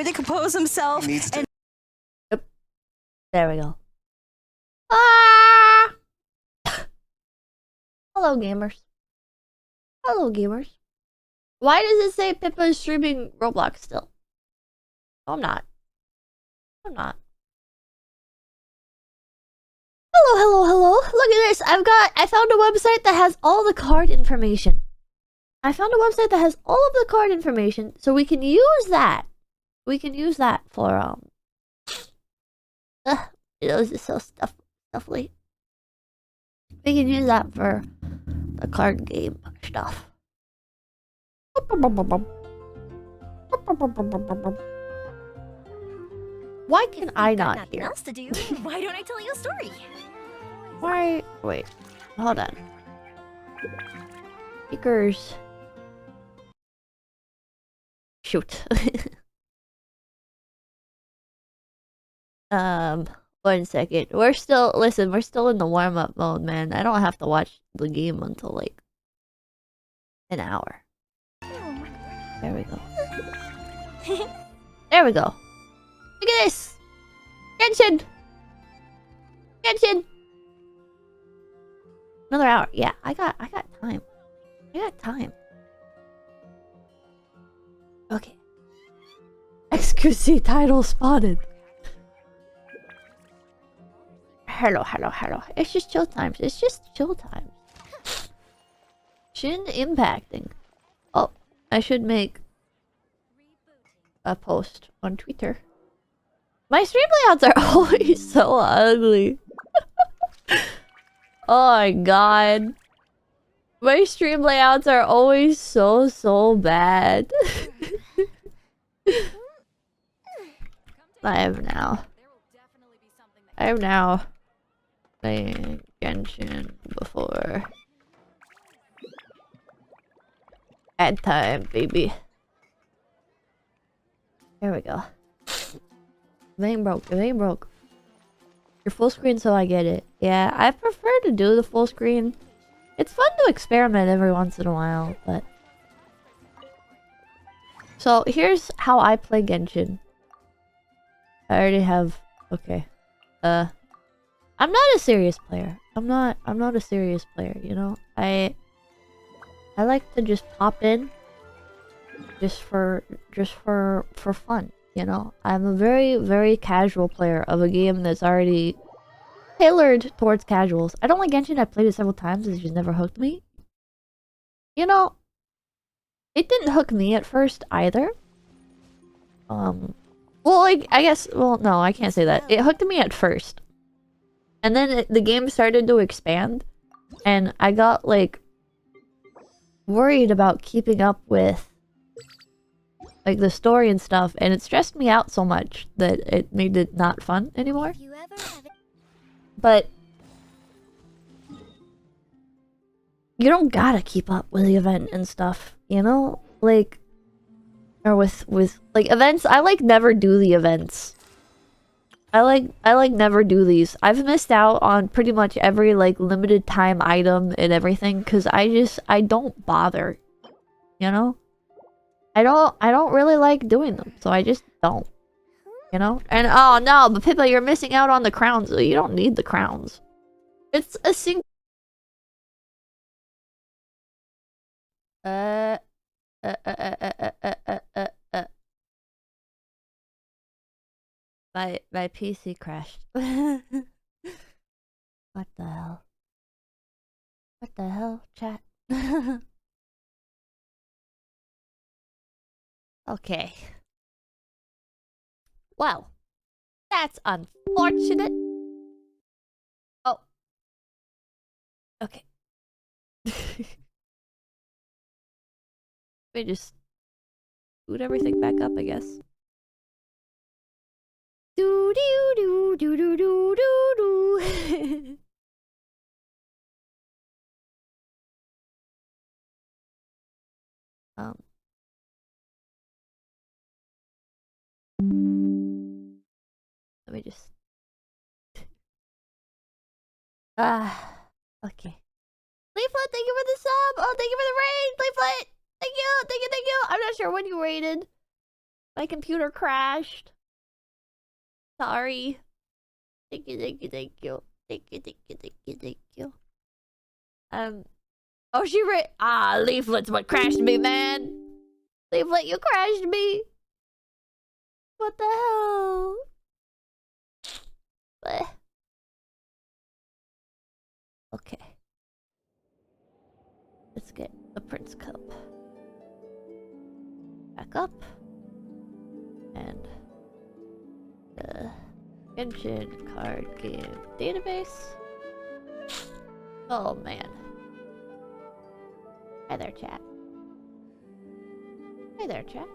to compose himself. He needs to. Yep. There we go. Ah! Hello, gamers. Hello, gamers. Why does it say Pippa is streaming Roblox still? No, I'm not. I'm not. Hello, hello, hello. Look at this. I found a website that has all the card information. I found a website that has all of the card information, so we can use that. We can use that for, this is so stuffly. We can use that for the card game stuff. Why can I not nothing hear? else to do. Why don't I tell you a story? Why? Wait. Hold on. Speakers. Shoot. 1 second. We're still in the warm-up mode, man. I don't have to watch the game until like an hour. There we go. There we go. Look at this! Genshin! Genshin! Another hour. Yeah, I got time. I got time. Okay. XQC title spotted. Hello, hello, hello. It's just chill times. It's just chill times. GenshinImpacting. Oh, I should make a post on Twitter. My stream layouts are always so ugly. Oh my god. My stream layouts are always so bad. I am now playing Genshin before ad time, baby. There we go. It ain't broke. It ain't broke. You're full screen, so I get it. Yeah, I prefer to do the full screen. It's fun to experiment every once in a while, but... So, here's how I play Genshin. I already have... Okay. I'm not a serious player. I'm not a serious player, you know? I like to just pop in. Just for fun, you know? I'm a very casual player of a game that's already tailored towards casuals. I don't like Genshin. I played it several times. It's just never hooked me. You know, it didn't hook me at first either. Well, like, I guess, well, no, I can't say that. It hooked me at first. And then the game started to expand. And I got, like, worried about keeping up with, like, the story and stuff. And it stressed me out so much that it made it not fun anymore. But you don't gotta keep up with the event and stuff, you know? Like, or with like events. I like never do the events. I like never do these. I've missed out on pretty much every like limited time item and everything because I don't bother. You know? I don't really like doing them, so I just don't. You know? And oh no, but Pippa, you're missing out on the crowns. You don't need the crowns. It's a my PC crashed. What the hell? What the hell, chat? Okay. Well, that's unfortunate. Oh. Okay. We just boot everything back up, I guess. Do do do do do do do do. Let me just... okay. Leaflet, thank you for the sub! Oh, thank you for the raid! Leaflet! Thank you! I'm not sure when you raided. My computer crashed. Sorry. Thank you, thank you, thank you. Thank you, thank you, thank you, thank you. Oh, Leaflet's what crashed me, man. Leaflet, you crashed me. What the hell? Bleh. Okay. Let's get the Prince Cup. Back up. And the Genshin card game database. Oh man. Hi there, chat. Hey there, chat.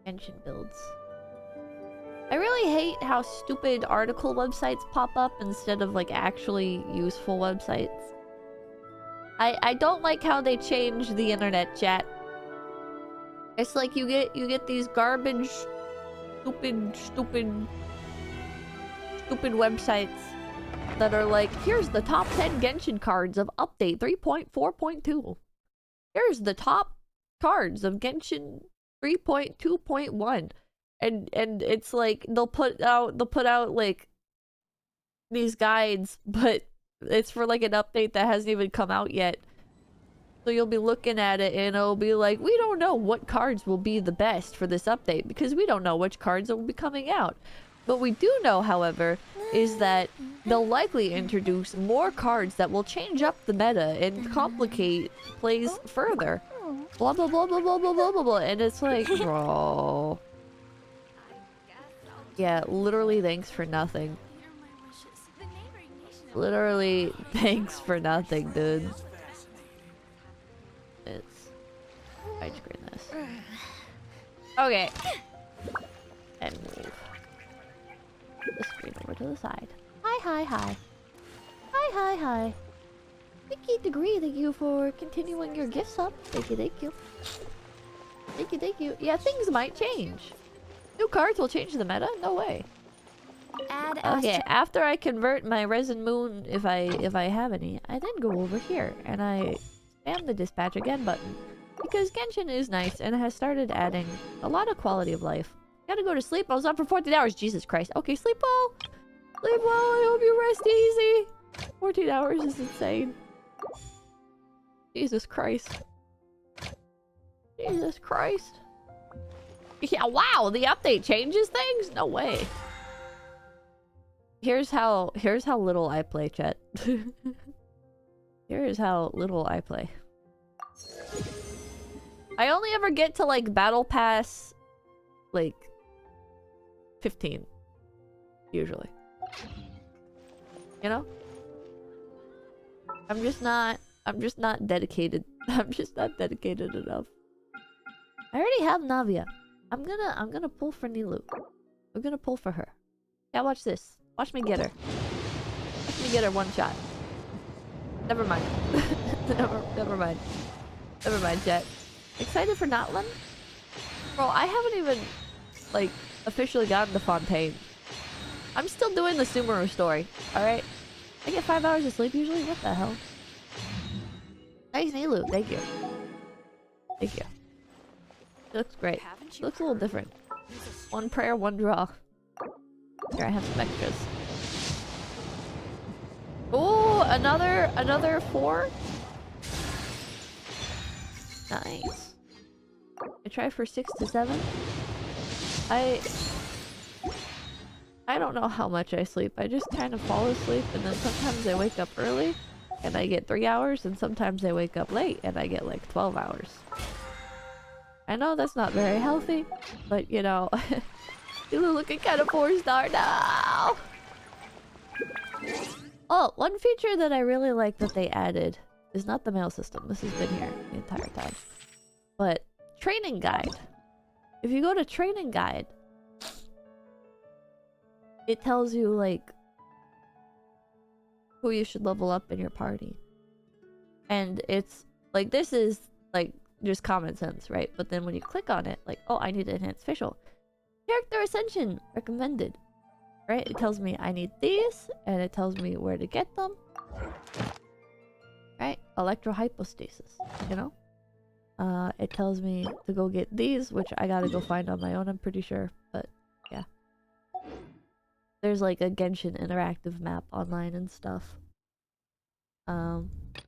Genshin builds. I really hate how stupid article websites pop up instead of like actually useful websites. I don't like how they change the internet, chat. It's like you get these garbage, stupid websites that are like, here's the top 10 Genshin cards of update 3.4.2. Here's the top cards of Genshin 3.2.1. And it's like they'll put out like these guides, but it's for like an update that hasn't even come out yet. So you'll be looking at it and it'll be like, we don't know what cards will be the best for this update because we don't know which cards will be coming out. What we do know, however, is that they'll likely introduce more cards that will change up the meta and complicate plays further. Blah blah blah blah blah blah blah blah blah. And it's like, bro. Yeah, literally thanks for nothing. Literally thanks for nothing, dude. It's widescreen this. Okay. And move the screen over to the side. Hi. Hi. Thank you, Degree. Thank you for continuing your gifts up. Thank you. Thank you. Yeah, things might change. New cards will change the meta? No way. Okay, after I convert my Resin Moon, if I have any, I then go over here and I spam the dispatch again button. Because Genshin is nice and it has started adding a lot of quality of life. Gotta go to sleep. I was up for 14 hours. Jesus Christ. Okay, sleep well. Sleep well. I hope you rest easy. 14 hours is insane. Jesus Christ. Jesus Christ. Yeah, wow, the update changes things? No way. Here's how little I play, chat. Here's how little I play. I only ever get to like Battle Pass like 15 usually. You know? I'm just not dedicated. I'm just not dedicated enough. I already have Navia. I'm gonna pull for Nilu. I'm gonna pull for her. Yeah, watch this. Watch me get her. Watch me get her one shot. Never mind. Never mind. Never mind, Jet. Excited for Notland? Bro, I haven't even, like, officially gotten the Fontaine. I'm still doing the Sumeru story, alright? I get 5 hours of sleep usually? What the hell? Nice Nilu, thank you. Thank you. It looks great. It looks a little different. One prayer, one draw. Here, I have some extras. Oh, another 4? Nice. I try for 6 to 7. I don't know how much I sleep. I just kind of fall asleep and then sometimes I wake up early and I get 3 hours and sometimes I wake up late and I get like 12 hours. I know that's not very healthy, but you know, you're looking kind of 4-star now. Oh, one feature that I really like that they added is not the mail system. This has been here the entire time. But training guide. If you go to training guide, it tells you like who you should level up in your party. And it's like, this is like just common sense, right? But then when you click on it, like, oh, I need enhanced facial. Character ascension recommended. Right? It tells me I need these, and it tells me where to get them. Right? Electrohypostasis, you know? It tells me to go get these, which I gotta go find on my own, I'm pretty sure. But, yeah. There's like a Genshin interactive map online and stuff.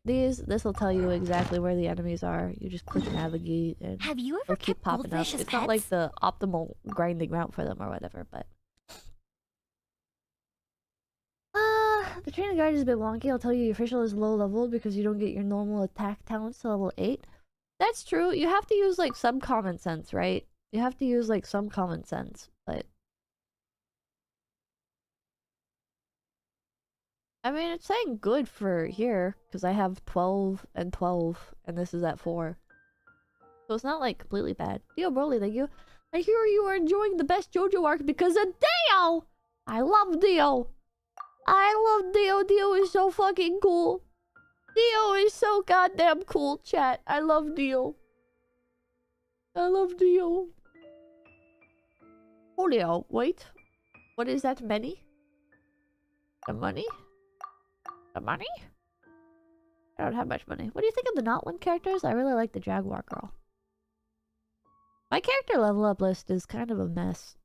This will tell you exactly where the enemies are. You just click navigate and Have you ever they'll keep kept popping up. goldfish as It's not like pets? the optimal grinding route for them or whatever, but... the training guide is a bit wonky. I'll tell you your official is low level because you don't get your normal attack talents to level 8. That's true. You have to use like some common sense, right? You have to use like some common sense, but... I mean, it's saying good for here, because I have 12 and 12, and this is at 4. So it's not, like, completely bad. Dio Broly, thank you. I hear you are enjoying the best JoJo arc because of Dio! I love Dio! I love Dio! Dio is so fucking cool! Dio is so goddamn cool, chat. I love Dio. I love Dio. Julio, wait. What is that, many? The money? The money? I don't have much money. What do you think of the not one characters? I really like the Jaguar girl. My character level up list is kind of a mess.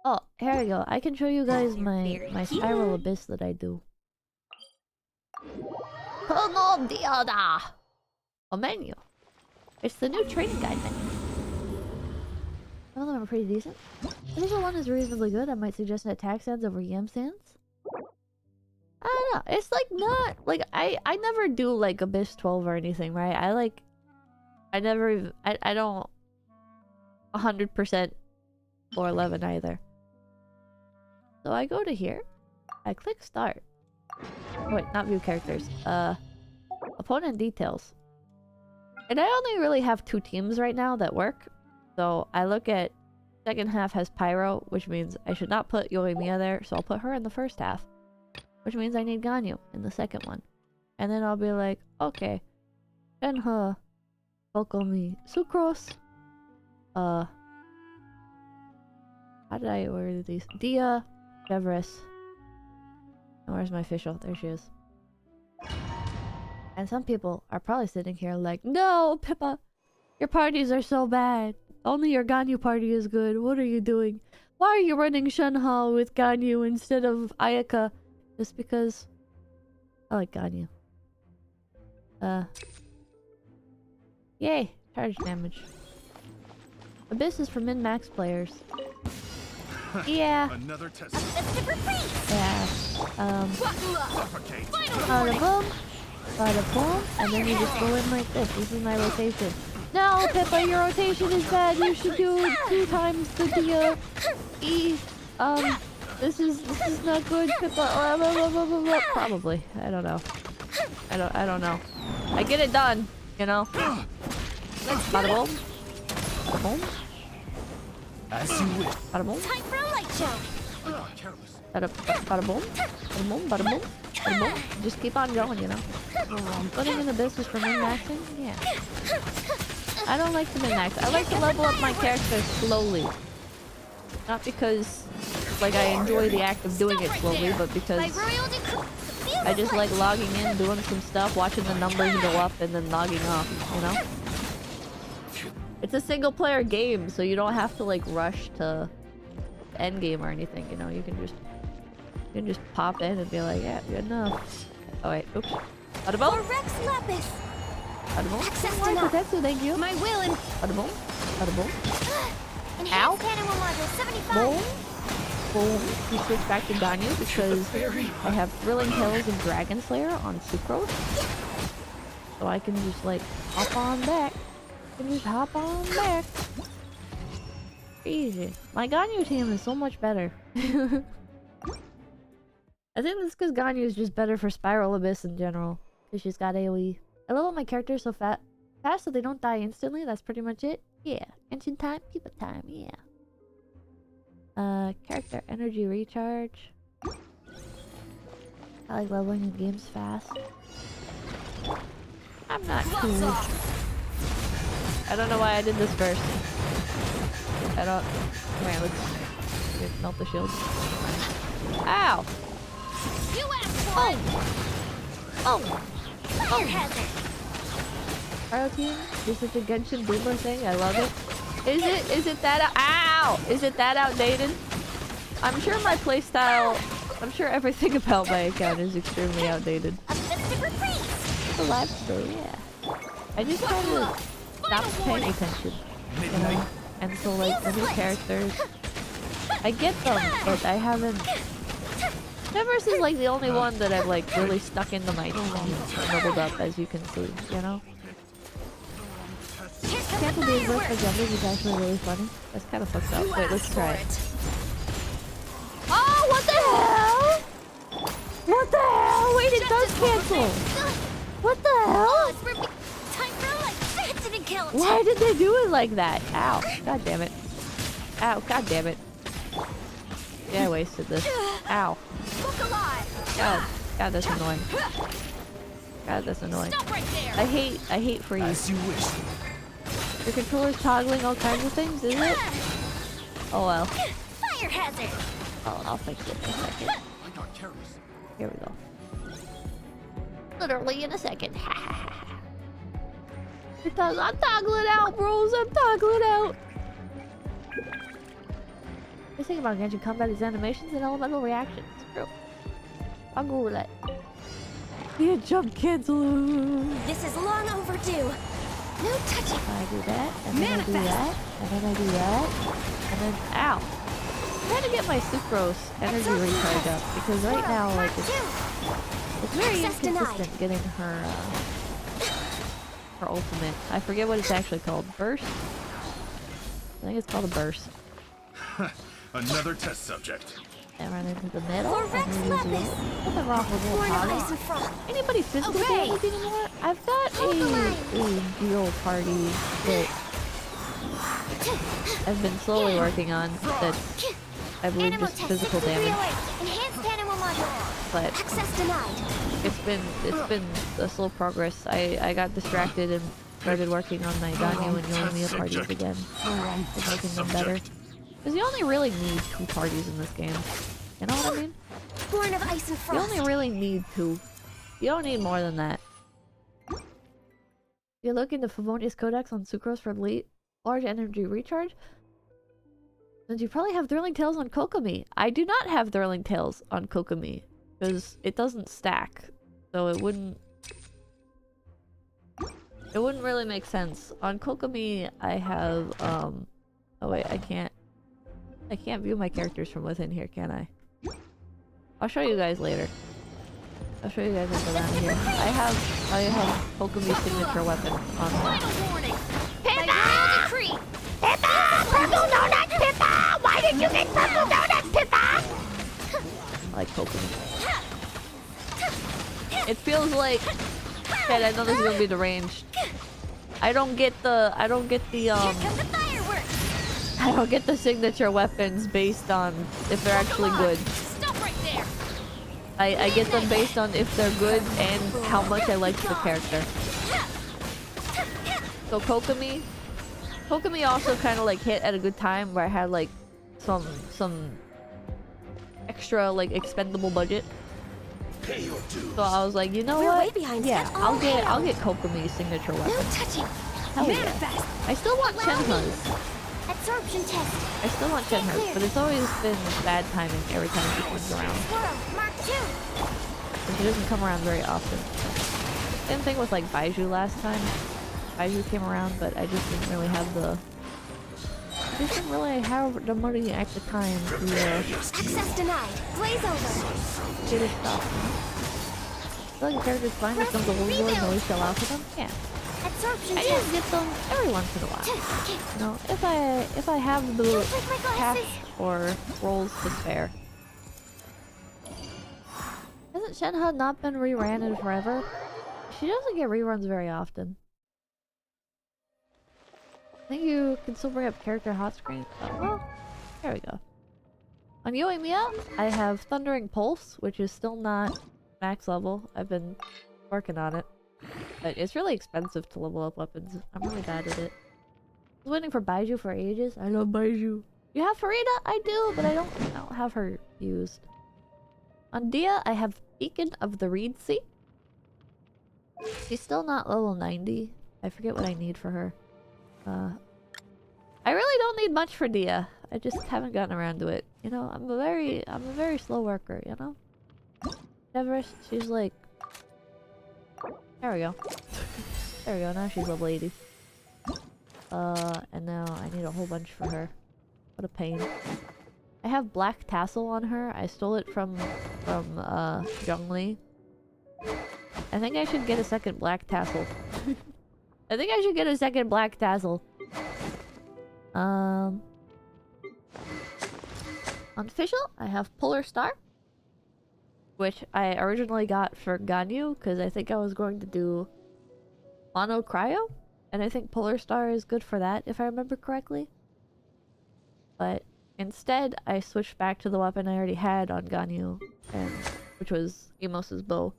Oh, here we go. I can show you guys my spiral abyss that I do. Oh no, Dioda! A menu. It's the new training guide menu. Some of them are pretty decent. If this one is reasonably good, I might suggest attack sands over yam sands. I don't know. It's like not like I never do like Abyss 12 or anything, right? I don't 100% or 11 either. So I go to here. I click start. Oh, wait, not view characters. Opponent details. And I only really have 2 teams right now that work. So I look at second half has Pyro, which means I should not put Yoimiya there, so I'll put her in the first half. Which means I need Ganyu in the second one. And then I'll be like, okay. Shenhe. Kokomi. Sucrose. How did I order these? Dia. Jevris. And where's my official? There she is. And some people are probably sitting here like, no, Pippa! Your parties are so bad. Only your Ganyu party is good. What are you doing? Why are you running Shenhe with Ganyu instead of Ayaka? Just because I like Ganyu. Yay! Charge damage. Abyss is for min-max players. Yeah. Another test. Yeah. Bada boom. Bada boom. And then you just go in like this. This is my rotation. No, Pippa, your rotation is bad. You should do 2 times the E. This is not good, Pippa. Probably. I don't know. I don't know. I get it done, you know. Bada boom. Bada boom. As you wish. Bada boom. Time for a light show. Careless. Bada boom. Bada boom. Bada boom. Bada boom. Just keep on going, you know. Putting in the business for min-maxing? Yeah. I don't like to min-max. I like to level up my character slowly. Not because like I enjoy the act of doing it slowly, but because I just like logging in, doing some stuff, watching the numbers go up, and then logging off, you know? It's a single player game, so you don't have to like rush to end game or anything, you know? You can just pop in and be like, yeah, good enough. Oh wait, oops. Bada boom! Or Rex Lapis. Bada boom! Access Why, denied. Protetsu, thank you! My will and Bada boom! Bada boom! Ow! enhanced animal module 75. Boom! Boom! We switch back to Ganyu because I have Thrilling Hills and Dragon Slayer on Sucrose. So I can just like hop on back. I can just hop on back. Easy. My Ganyu team is so much better. I think that's because Ganyu is just better for Spiral Abyss in general. Because she's got AoE. I level my characters so fast so they don't die instantly. That's pretty much it. Yeah. Genshin time, Pippa time, yeah. Character energy recharge. I like leveling in games fast. I'm not cool. I don't know why I did this first. I don't... Come here, let's melt the shield. Ow! You asked for Oh! Oh! Fire hazard. Cryo team is such a Genshin boomer thing. I love it. Is it that ow? Is it that outdated? I'm sure my playstyle. I'm sure everything about my account is extremely outdated. A festive reprise. The live today, yeah. I just kind of stopped paying attention, you know. And so like the new characters, I get them, but I haven't. Neverse is like the only one that I've like really stuck into my team and leveled up, as you can see, you know. Cancel being worth for genders is actually really funny. That's kind of fucked up. Wait, let's try it. Oh, what the hell? What the hell? Wait, it does cancel. What the hell? Time for a life. That didn't kill it. Why did they do it like that? Ow. God damn it. Ow. God damn it. Yeah, I wasted this. Ow. Look alive. God, that's annoying. God, that's annoying. Stop right there. I hate freeze. As you wish. Your controller's toggling all kinds of things, is it? Oh well. Fire hazard. Oh, I'll fix it in a second. I got careless. Here we go. Literally in a second. Because I'm toggling out, bros. I'm toggling out. The thing about Genshin Combat is animations and elemental reactions. True. I'll go with that. Yeah, jump cancel. This is long overdue. No touching. I do that, and then I do that, and then I do that, and then ow. I'm trying to get my sucrose energy recharge up because right now, like, it's very inconsistent getting her ultimate. I forget what it's actually called. Burst? I think it's called a burst. Another test subject. And run into the middle. For Rex And Lapis. nothing wrong with Born little of ice toggle. and froth. Anybody physically Obey. do anything anymore? I've got a duo party that I've been slowly working on that I believe Animal just test physical 6308. damage. Enhanced animal module. But Access denied. it's been a slow progress. I got distracted and started working on my Ganyu and Yoimiya parties again. And making them better. Because you only really need 2 parties in this game. You know what I mean? Born of ice and You frost. only really need 2. You don't need more than that. You're looking to Favonius Codex on Sucrose for large energy recharge? Then you probably have Thrilling Tales on Kokomi. I do not have Thrilling Tales on Kokomi. Because it doesn't stack. So it wouldn't really make sense. On Kokomi I have oh wait, I can't view my characters from within here, can I? I'll show you guys later. I'll show you guys after that here. I have Kokomi's signature weapon on there. Final warning. Pippa! Decree. Pippa! Purple donut, Pippa! Why did you make purple donuts, Pippa? I like Kokomi. It feels like... Okay, I know this is gonna be deranged. I don't get the Here come the fireworks. I don't get the signature weapons based on if they're actually good. Stop right there. I get them based on if they're good and how much I like the character. So Kokomi also kind of like hit at a good time where I had like some extra like expendable budget. So I was like, you know We're what? way behind Yeah, schedule. I'll get Kokomi's signature No weapon. touching. Hell yeah. Manifest. I still want Shenhe's. Absorption test. I still want Shenhe's, but it's always been bad timing every time she comes around. Swirl. Mark 2. And she doesn't come around very often. Same thing with like Baiju last time. Baiju came around, but I just didn't really have the... I just didn't really have the money at the time to Access denied. Blaze over. get it stuff. I feel like the character's fine if some gold board and always shell out for them. Yeah. Absorption I test. just get them every once in a while. You know, if I have the Don't break my cash glasses. or rolls to spare. Hasn't Shenhe not been reran in forever? She doesn't get reruns very often. I think you can still bring up character hot screen. Oh, well, there we go. On Yoimiya, I have Thundering Pulse, which is still not max level. I've been working on it. But it's really expensive to level up weapons. I'm really bad at it. I was waiting for Baiju for ages. I love Baiju. You have Farida? I do, but I don't have her used. On Dia, I have Beacon of the Reed Sea. She's still not level 90. I forget what I need for her. I really don't need much for Dia. I just haven't gotten around to it. You know, I'm a very slow worker, you know? Never, she's like... There we go. There we go, now she's level 80. And now I need a whole bunch for her. What a pain. I have black tassel on her. I stole it from Zhongli. I think I should get a second black tassel. I think I should get a second black tassel. Unofficial, I have Polar Star. Which I originally got for Ganyu, because I think I was going to do Mono Cryo. And I think Polar Star is good for that, if I remember correctly. But instead, I switched back to the weapon I already had on Ganyu, which was Emos's bow.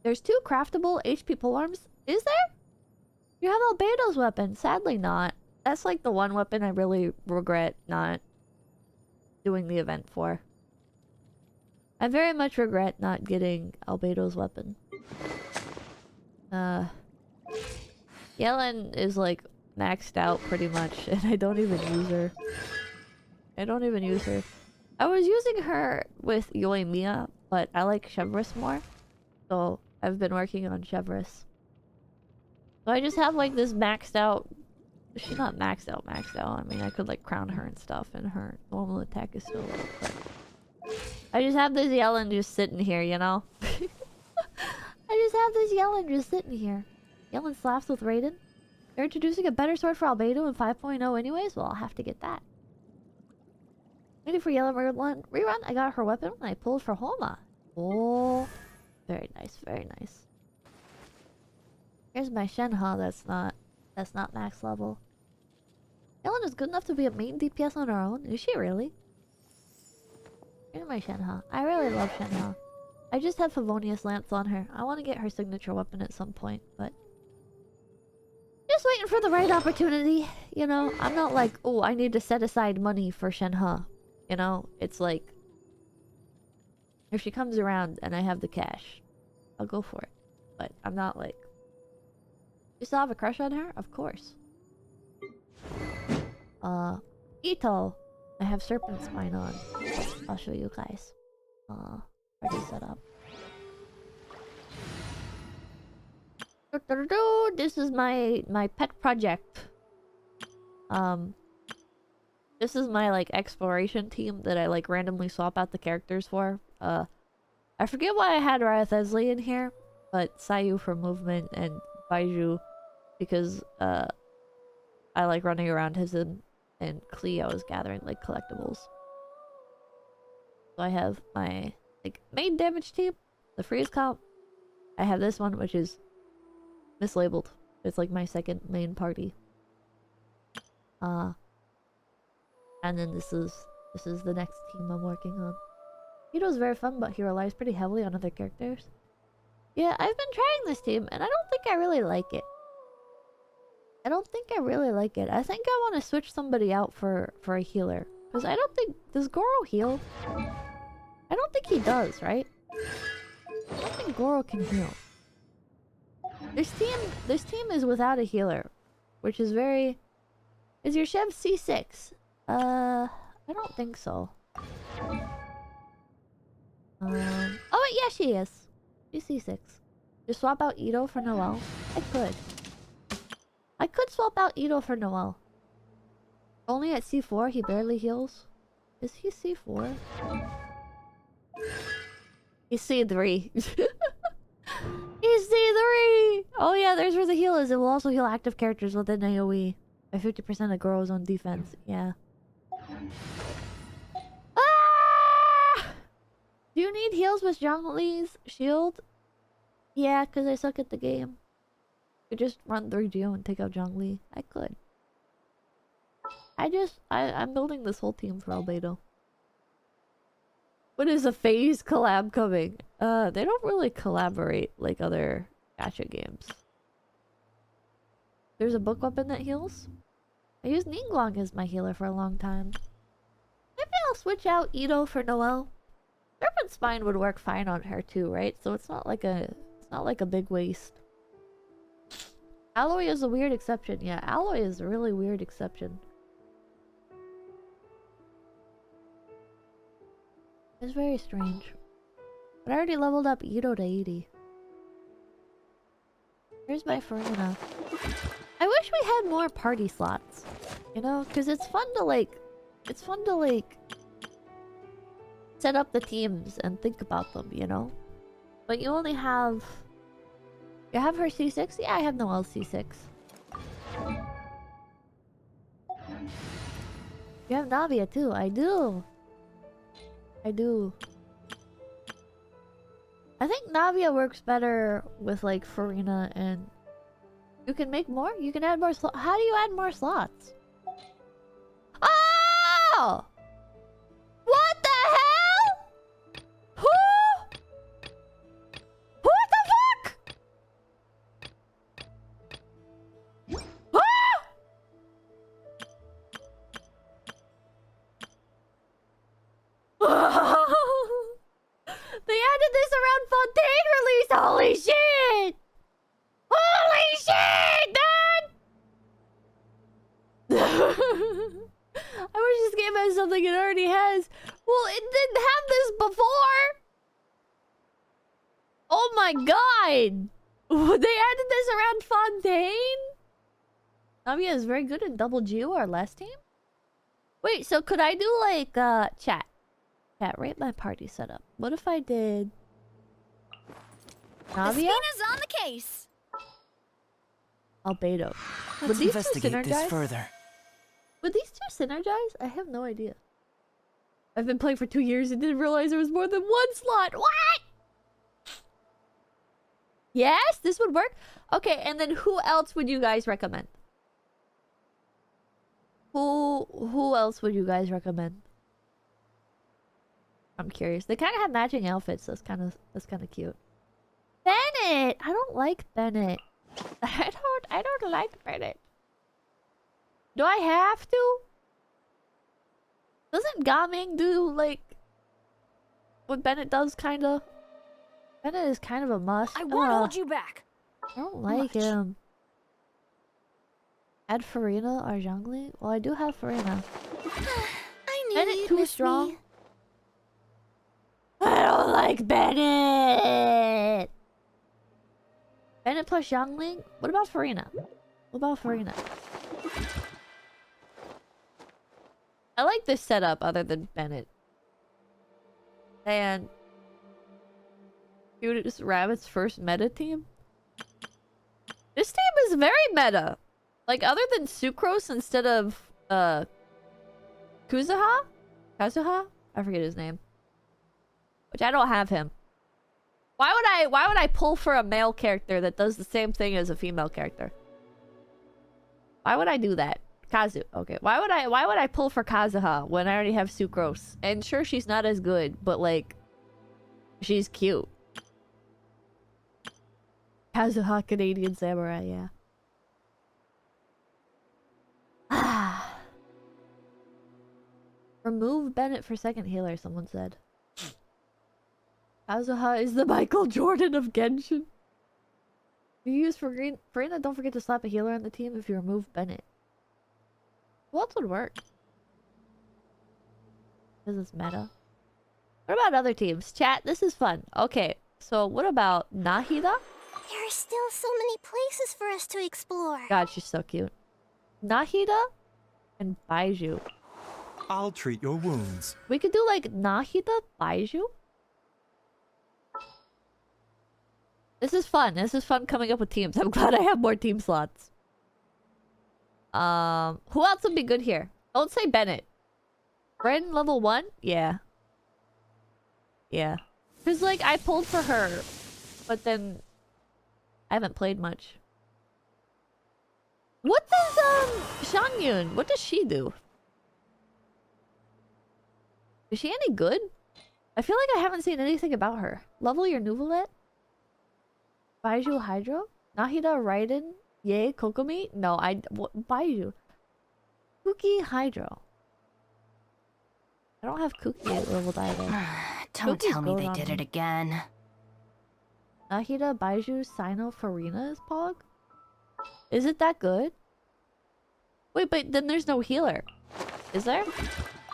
There's 2 craftable HP polearms. Is there? You have Albedo's weapon. Sadly not. That's like the one weapon I really regret not doing the event for. I very much regret not getting Albedo's weapon. Yellen is like maxed out pretty much, and I don't even use her. I don't even use her. I was using her with Yoimiya, but I like Chevreuse more. So I've been working on Chevreuse. So I just have like this maxed out... She's not maxed out. I mean, I could like crown her and stuff, and her normal attack is still low, but... I just have this Yellen just sitting here, you know? I just have this Yellen just sitting here. Yellen slaps with Raiden. They're introducing a better sword for Albedo in 5.0 anyways? Well, I'll have to get that. Waiting for Yellen rerun. I got her weapon when I pulled for Homa. Oh, very nice, very nice. Here's my Shenhe that's not max level. Yellen is good enough to be a main DPS on her own? Is she really? Here's my Shenhe. I really love Shenhe. I just have Favonius Lance on her. I want to get her signature weapon at some point, but... Just waiting for the right opportunity, you know? I'm not like, oh, I need to set aside money for Shenhe. You know? It's like... If she comes around and I have the cash, I'll go for it. But I'm not like... You still have a crush on her? Of course. Ito! I have Serpent Spine on. I'll show you guys. Already set up. This is my pet project. This is my like exploration team that I like randomly swap out the characters for. I forget why I had Raya Thesley in here, but Sayu for movement and Baiju because I like running around his and Klee I was gathering like collectibles. So I have my like main damage team, the freeze comp. I have this one which is mislabeled. It's like my second main party. And then this is the next team I'm working on. Ito's very fun, but he relies pretty heavily on other characters. Yeah, I've been trying this team, and I don't think I really like it. I think I want to switch somebody out for a healer. Because I don't think... Does Goro heal? I don't think he does, right? I don't think Goro can heal. This team is without a healer. Which is very... Is your Chev C6? I don't think so. Oh wait, yeah, she is. She's C6. Just swap out Ito for Noelle? I could swap out Ito for Noelle. Only at C4, he barely heals. Is he C4? He's C3. He's C3! Oh yeah, there's where the heal is. It will also heal active characters within AoE. By 50% of Goro's own defense. Yeah. Ah! Do you need heals with Zhongli's shield? Yeah, because I suck at the game. I could just run 3Geo and take out Zhongli. I could. I'm building this whole team for Albedo. When is a phase collab coming? They don't really collaborate like other gacha games. There's a book weapon that heals. I used Ningguang as my healer for a long time. Maybe I'll switch out Ito for Noelle. Serpent Spine would work fine on her too, right? So it's not like Not like a big waste. Alloy is a weird exception. Yeah, Alloy is a really weird exception. It's very strange. But I already leveled up Ito to 80. Here's my Farina. I wish we had more party slots. You know, because it's fun to like... It's fun to like... set up the teams and think about them, you know? But you only have... You have her C6? Yeah, I have Noelle's C6. You have Navia too. I do. I do. I think Navia works better with like Farina, and you can make more? You can add more slots. How do you add more slots? Oh! What the hell? Who? What the fuck? Ah! They added this around Fontaine release. Holy shit! Holy shit, dude! I wish this game has something it already has. Well, it didn't have this before. Oh my god! They added this around Fontaine? Navia is very good in Double Geo, our last team. Wait, so could I do like chat? Chat, rate my party setup. What if I did Navia? Espina's on the case. Albedo. Let's investigate this further. Would these two synergize? I have no idea. I've been playing for 2 years and didn't realize there was more than one slot. What? Yes, this would work. Okay, and then who else would you guys recommend? Who else would you guys recommend? I'm curious. They kind of have matching outfits. That's kind of cute. Bennett. I don't like Bennett. I don't like Bennett. Do I have to? Doesn't Gaming do like what Bennett does? Kinda. Bennett is kind of a must. I won't hold you back. I don't like him. Add Farina or Zhongli? Well, I do have Farina. I knew Bennett you'd too miss strong. me. I don't like Bennett. Bennett plus Zhongli? What about Farina? What about Farina? I like this setup other than Bennett. And Cutest Rabbit's first meta team. This team is very meta. Like other than Sucrose instead of Kazuha? Kazuha? I forget his name. Which I don't have him. Why would I pull for a male character that does the same thing as a female character? Why would I do that? Kazu. Okay. Why would I pull for Kazuha when I already have Sucrose? And sure, she's not as good, but like she's cute. Kazuha Canadian Samurai, yeah. Remove Bennett for second healer, someone said. Kazuha is the Michael Jordan of Genshin. You use Farina, don't forget to slap a healer on the team if you remove Bennett. Who else would work? This is meta. What about other teams? Chat, this is fun. Okay, so what about Nahida? There are still so many places for us to explore. God, she's so cute. Nahida and Baiju. I'll treat your wounds. We could do like Nahida, Baiju. This is fun. This is fun coming up with teams. I'm glad I have more team slots. Who else would be good here? Don't say Bennett. Ren level 1? Yeah. Yeah. Cause like I pulled for her, but then I haven't played much. What does Shangyun? What does she do? Is she any good? I feel like I haven't seen anything about her. Level your Nuvolet? Baiju Hydro? Nahida Raiden? Yay, Kokomi? No, Baiju. Kuki Hydro. I don't have Kuki leveled either. Don't Kuki's tell me gold they on did me. it again. Nahida, Baiju, Sino, Farina is Pog? Is it that good? Wait, but then there's no healer. Is there?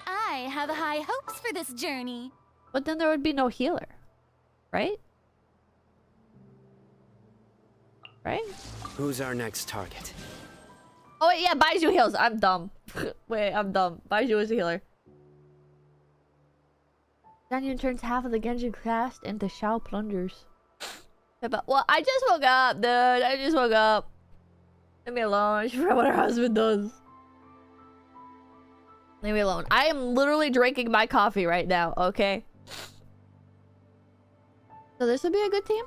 I have high hopes for this journey. But then there would be no healer. Right? Right? Who's our next target? Oh wait, yeah, Baiju heals. I'm dumb. Wait, I'm dumb. Baiju is a healer. Danyan turns half of the Genshin cast into Shao plungers. Well, I just woke up, dude. I just woke up. Leave me alone. I forgot what her husband does. Leave me alone. I am literally drinking my coffee right now, okay? So this would be a good team.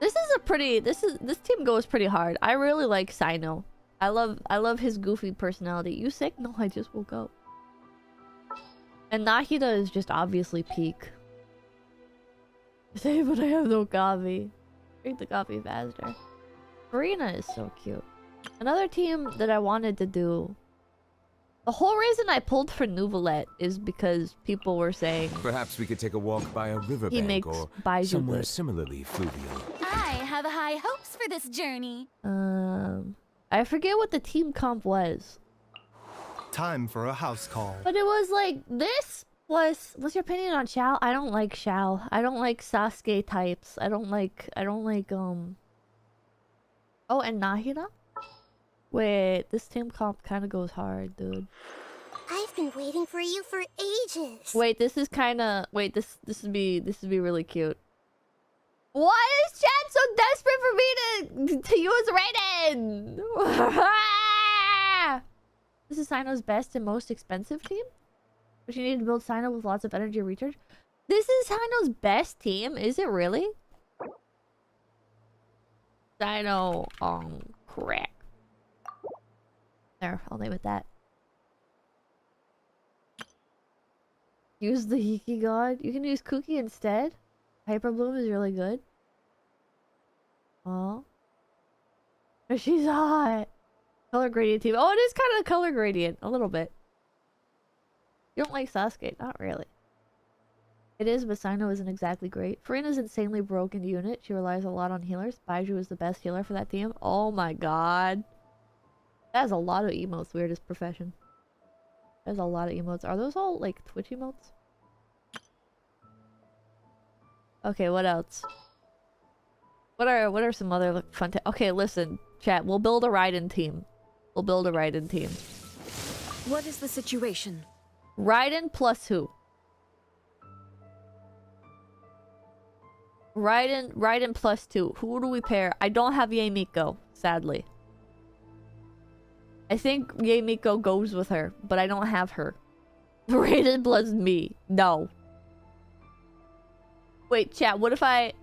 This is a pretty... This team goes pretty hard. I really like Sino. I love his goofy personality. You sick? No, I just woke up. And Nahida is just obviously peak. Say, but I have no coffee. Drink the coffee faster. Farina is so cute. Another team that I wanted to do. The whole reason I pulled for Nuvolette is because people were saying perhaps we could take a walk by a he riverbank makes or Baiju somewhere good. similarly fluvial. I have high hopes for this journey. I forget what the team comp was. Time for a house call. But it was like this plus what's your opinion on Xiao? I don't like Xiao. I don't like Sasuke types. I don't like Oh, and Nahida? Wait, this team comp kinda goes hard, dude. I've been waiting for you for ages. Wait, this is kinda this would be really cute. Why is chat so desperate for me to use Raiden? This is Sino's best and most expensive team? But you need to build Sino with lots of energy recharge. This is Sino's best team? Is it really? Sino crack. There, I'll name it that. Use the Hiki God. You can use Kuki instead. Hyper Bloom is really good. Oh. She's hot. Color gradient team. Oh, it is kind of a color gradient. A little bit. You don't like Sasuke? Not really. It is, but Sino isn't exactly great. Farina's insanely broken unit. She relies a lot on healers. Baiju is the best healer for that team. Oh my god. That has a lot of emotes. Weirdest profession. There's a lot of emotes. Are those all like Twitch emotes? Okay, what else? What are some other like, fun okay, listen, chat. We'll build a Raiden team. We'll build a Raiden team. What is the situation? Raiden plus who? Raiden plus 2. Who do we pair? I don't have Yae Miko, sadly. I think Yae Miko goes with her, but I don't have her. Raiden plus me. No. Wait, chat, what if I...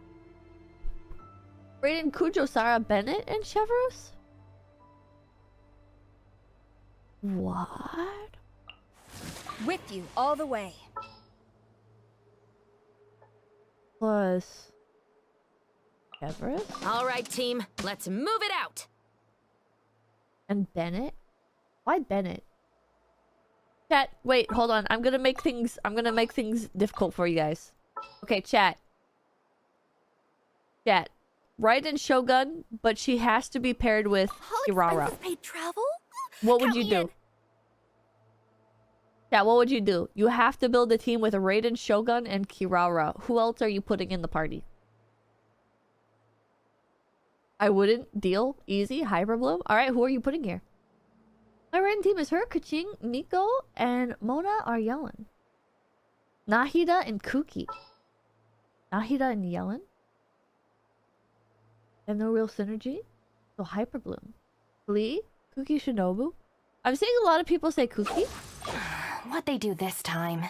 Raiden, Kujo, Sara, Bennett, and Chevros? What? With you all the way. Plus... Chevros? All right, team. Let's move it out. And Bennett? Why Bennett? Chat, wait, hold on. I'm gonna make things difficult for you guys. Okay, chat. Chat. Raiden Shogun, but she has to be paired with Kirara. Paid travel? What would you do? Yeah, what would you do? You have to build a team with Raiden Shogun and Kirara. Who else are you putting in the party? I wouldn't. Deal. Easy. Hyperbloom. Alright, who are you putting here? My Raiden team is her, Kaching, Miko, and Mona are Yellen. Nahida and Kuki. Nahida and Yellen? They have no real synergy? So Hyperbloom. Lee? Kuki Shinobu? I'm seeing a lot of people say Kuki. What they do this time?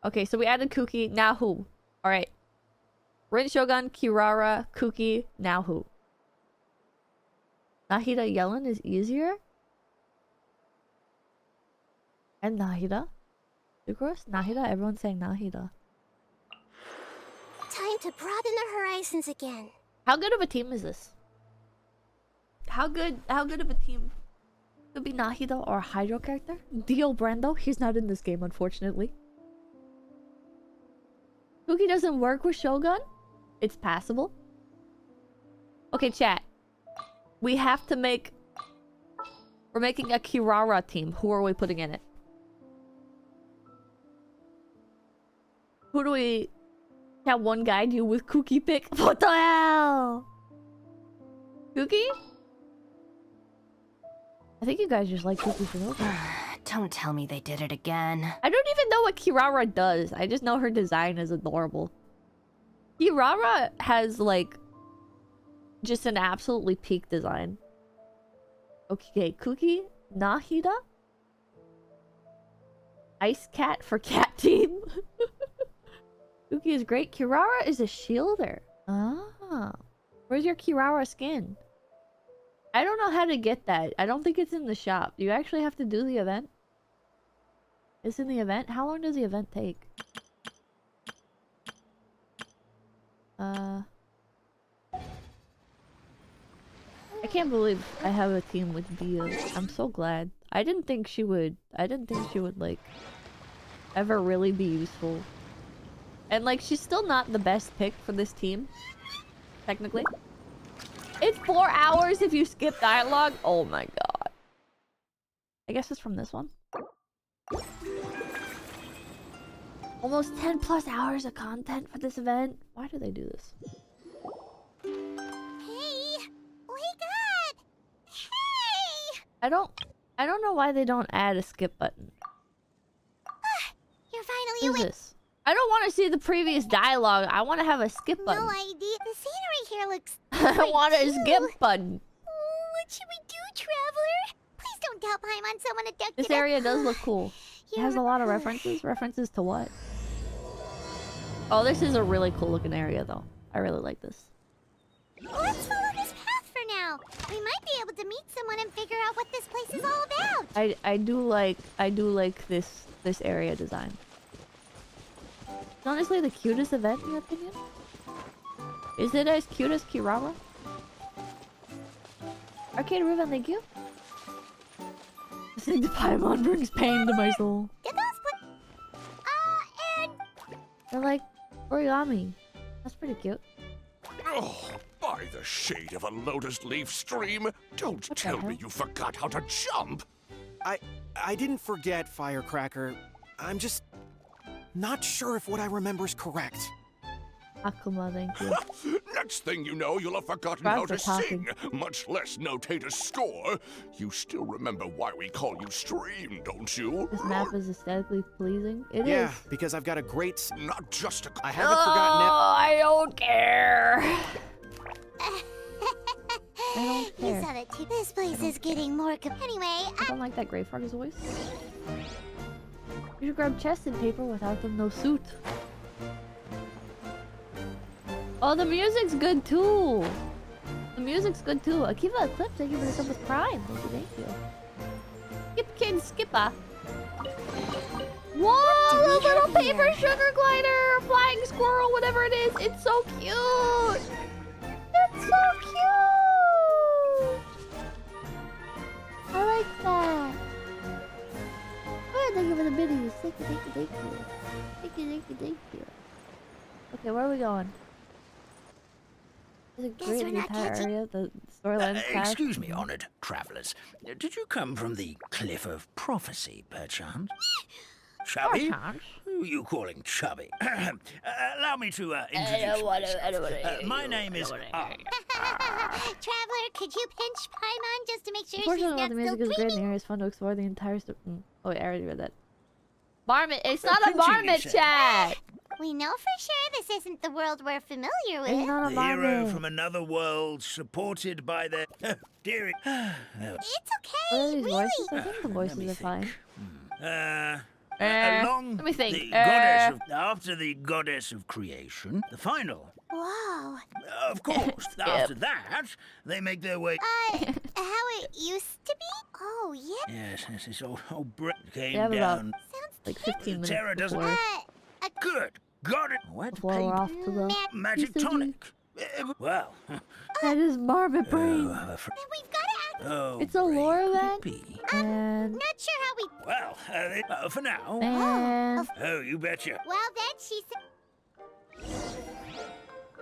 Okay, so we added Kuki. Now who? Alright. Rin Shogun, Kirara, Kuki. Now who? Nahida Yellen is easier? And Nahida? Sucrose? Nahida? Everyone's saying Nahida. Time to broaden the horizons again. How good of a team is this? How good of a team? Could be Nahida or a Hydro character? Dio Brando? He's not in this game, unfortunately. Kuki doesn't work with Shogun? It's passable. Okay, chat. We have to make... We're making a Kirara team. Who are we putting in it? Who do we... Have one guide you with Cookie pick? What the hell? Cookie? I think you guys just like Cookie for those. Don't tell me they did it again. I don't even know what Kirara does. I just know her design is adorable. Kirara has, like, just an absolutely peak design. Okay, Cookie, Nahida? Ice Cat for cat team. Cookie is great. Kirara is a shielder. Ah. Where's your Kirara skin? I don't know how to get that. I don't think it's in the shop. Do you actually have to do the event? It's in the event? How long does the event take? I can't believe I have a team with Dia. I'm so glad. I didn't think she would, like, ever really be useful. And, like, she's still not the best pick for this team. Technically. It's 4 hours if you skip dialogue. Oh my god. I guess it's from this one. Almost 10 plus hours of content for this event. Why do they do this? Hey, wake up! Hey! I don't know why they don't add a skip button. You're finally What is awake. this? I don't want to see the previous dialogue. I want to have a skip No button. idea. The scenery here looks. I want a skip button. Oh, what should we do, Traveler? Please don't tell Paimon someone abducted This us. area does look cool. It has a lot of references. References to what? Oh, this is a really cool looking area, though. I really like this. Let's follow this path for now. We might be able to meet someone and figure out what this place is all about. I do like this area design. It's honestly the cutest event in your opinion. Is it as cute as Kirara? Arcade Riven, thank you. Listening to Paimon brings pain to my soul. Did those and They're like origami. That's pretty cute. Oh, by the shade of a lotus leaf stream, don't the tell me heck? you forgot how to jump. I didn't forget, Firecracker. I'm just not sure if what I remember is correct. Akuma, thank you. Next thing you know, you'll have forgotten Try how for to talking. sing, much less notate a score. You still remember why we call you Stream, don't you? This map is aesthetically pleasing. It is. Yeah, because I've got a great... Not just a... I haven't forgotten it. I don't care. I don't you care. saw that too. This place is getting more. Anyway, I don't like that Grey Frog's voice. You should grab chest and paper without them no suit. Oh, the music's good too. The music's good too. Akiva Eclipse, thank you for the sub with Prime. Thank you. Skip Kid Skipper. Whoa, the little paper sugar glider, flying squirrel, whatever it is. It's so cute. It's so cute. I like that. Oh, thank you for the biddies. Thank you, thank you, thank you. Thank you, thank you, thank you. Okay, where are we going? Is it Guess great we're the not entire catching- area? The storyline's past? Excuse me, honored travelers. Did you come from the Cliff of Prophecy, perchance? Chubby? Perchance. Who are you calling chubby? Allow me to introduce myself. My name is... Traveler, could you pinch Paimon just to make sure she's Unfortunately, not while the music still is great and the dreaming? area is fun to explore the entire... Oh, wait, I already read that. Marmot! It's not a pinching, you marmot, said. chat! We know for sure this isn't the world we're familiar It's with. not a The hero marmot. from another world, supported by the... dearie... It's What are okay, these really. voices? I think the voices me are fine. along let me think. the goddess of... After the goddess of creation, the final... Whoa. Of course, after that, they make their way... How it used to be? Oh, yeah. Yes, this old Brit came They have about down. Sounds like 15 minutes Terror doesn't- before, Good, got it. What? before we're off to the... Magic Usage. tonic. Well, That is marmot brain. We've got to act. oh, It's a lore event. creepy. And... Not sure how we. Well, for now. And... Oh, you betcha. Well, then she said.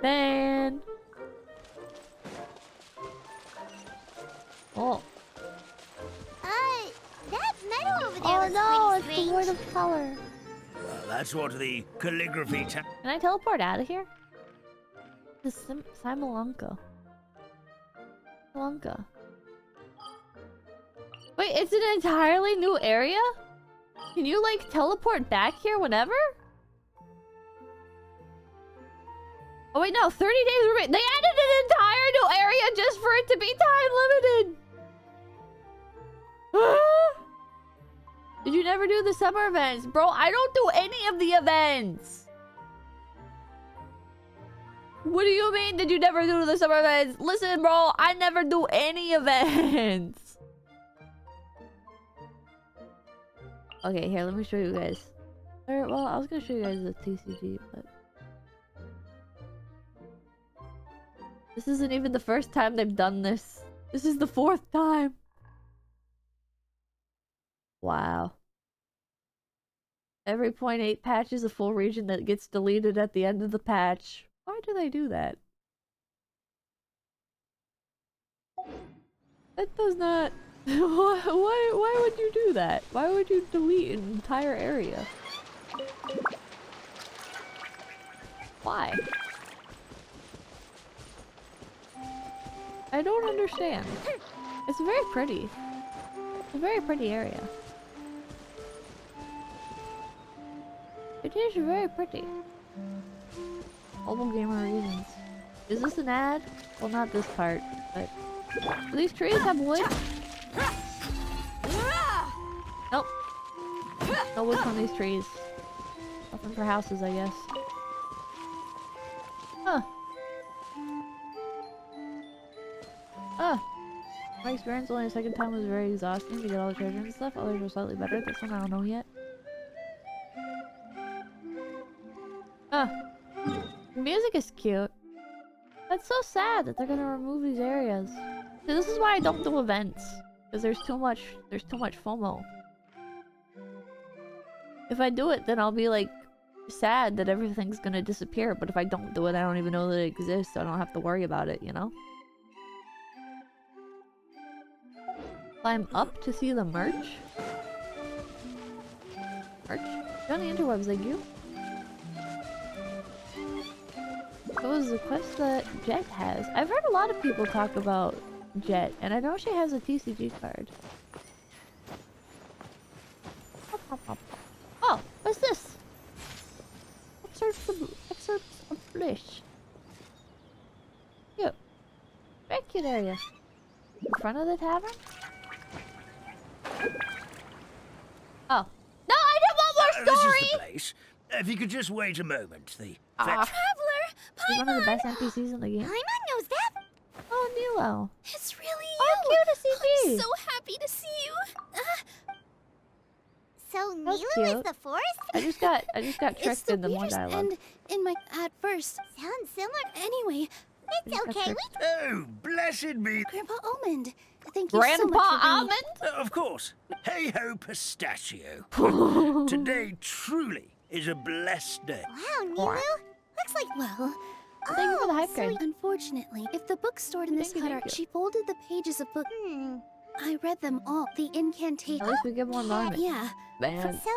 Man. Oh. That meadow over there Oh looks no, pretty it's the strange. word of power. Well, that's what the calligraphy Can I teleport out of here? The Simulanka. Simulanka. Wait, it's an entirely new area? Can you like teleport back here whenever? Oh wait, no, 30 days remain. They added an entire new area just for it to be time limited. Did you never do the summer events? Bro, I don't do any of the events. What do you mean, did you never do the summer events? Listen, bro, I never do any events. Okay, here, let me show you guys. Or, well, I was gonna show you guys the TCG, but... This isn't even the first time they've done this. This is the 4th time. Wow. Every 0.8 patch is a full region that gets deleted at the end of the patch. Why do they do that? That does not... why would you do that? Why would you delete an entire area? Why? I don't understand. It's very pretty. It's a very pretty area. It is very pretty. Mobile gamer reasons. Is this an ad? Well, not this part, but... Do these trees have wood? Nope. No wood from these trees. Nothing for houses, I guess. Huh. Huh. My experience only the second time was very exhausting to get all the treasure and stuff. Others were slightly better. This one I don't know yet. Huh. The music is cute. That's so sad that they're gonna remove these areas. See, this is why I don't do events. Because there's too much FOMO. If I do it, then I'll be like sad that everything's gonna disappear. But if I don't do it, I don't even know that it exists. So I don't have to worry about it, you know? Climb up to see the merch? Merch? You're on the interwebs, like you? What was the quest that Jet has? I've heard a lot of people talk about Jet, and I know she has a TCG card. Oh, what's this? Excerpts of Blish. Cute. Very cute area. In front of the tavern? Oh. No, I didn't want more This story! is the place. If you could just wait a moment, the... Traveler! She's one of the Paimon! best NPCs in the game. Paimon knows that! Oh, Nilo. It's really you! Oh, cute to see I'm me. so happy to see you! So That's Nilo is cute. the forest? I just got It's tricked the in the more weirdest dialogue. end in my at first. Sounds similar. Anyway, it's just got okay. tricked. Oh, blessed be... Grandpa Almond. Thank you so Grandpa much for bringing... Almond? Of course. Hey-ho, pistachio. Today truly is a blessed day. Wow, Nilo. Looks like... Well... Thank you for the hype so card. Unfortunately, if the book stored in this Thank you, hut thank are... you. She folded the pages of book... I read them all. The incantation... At least we get more environment. Yeah. Man. So...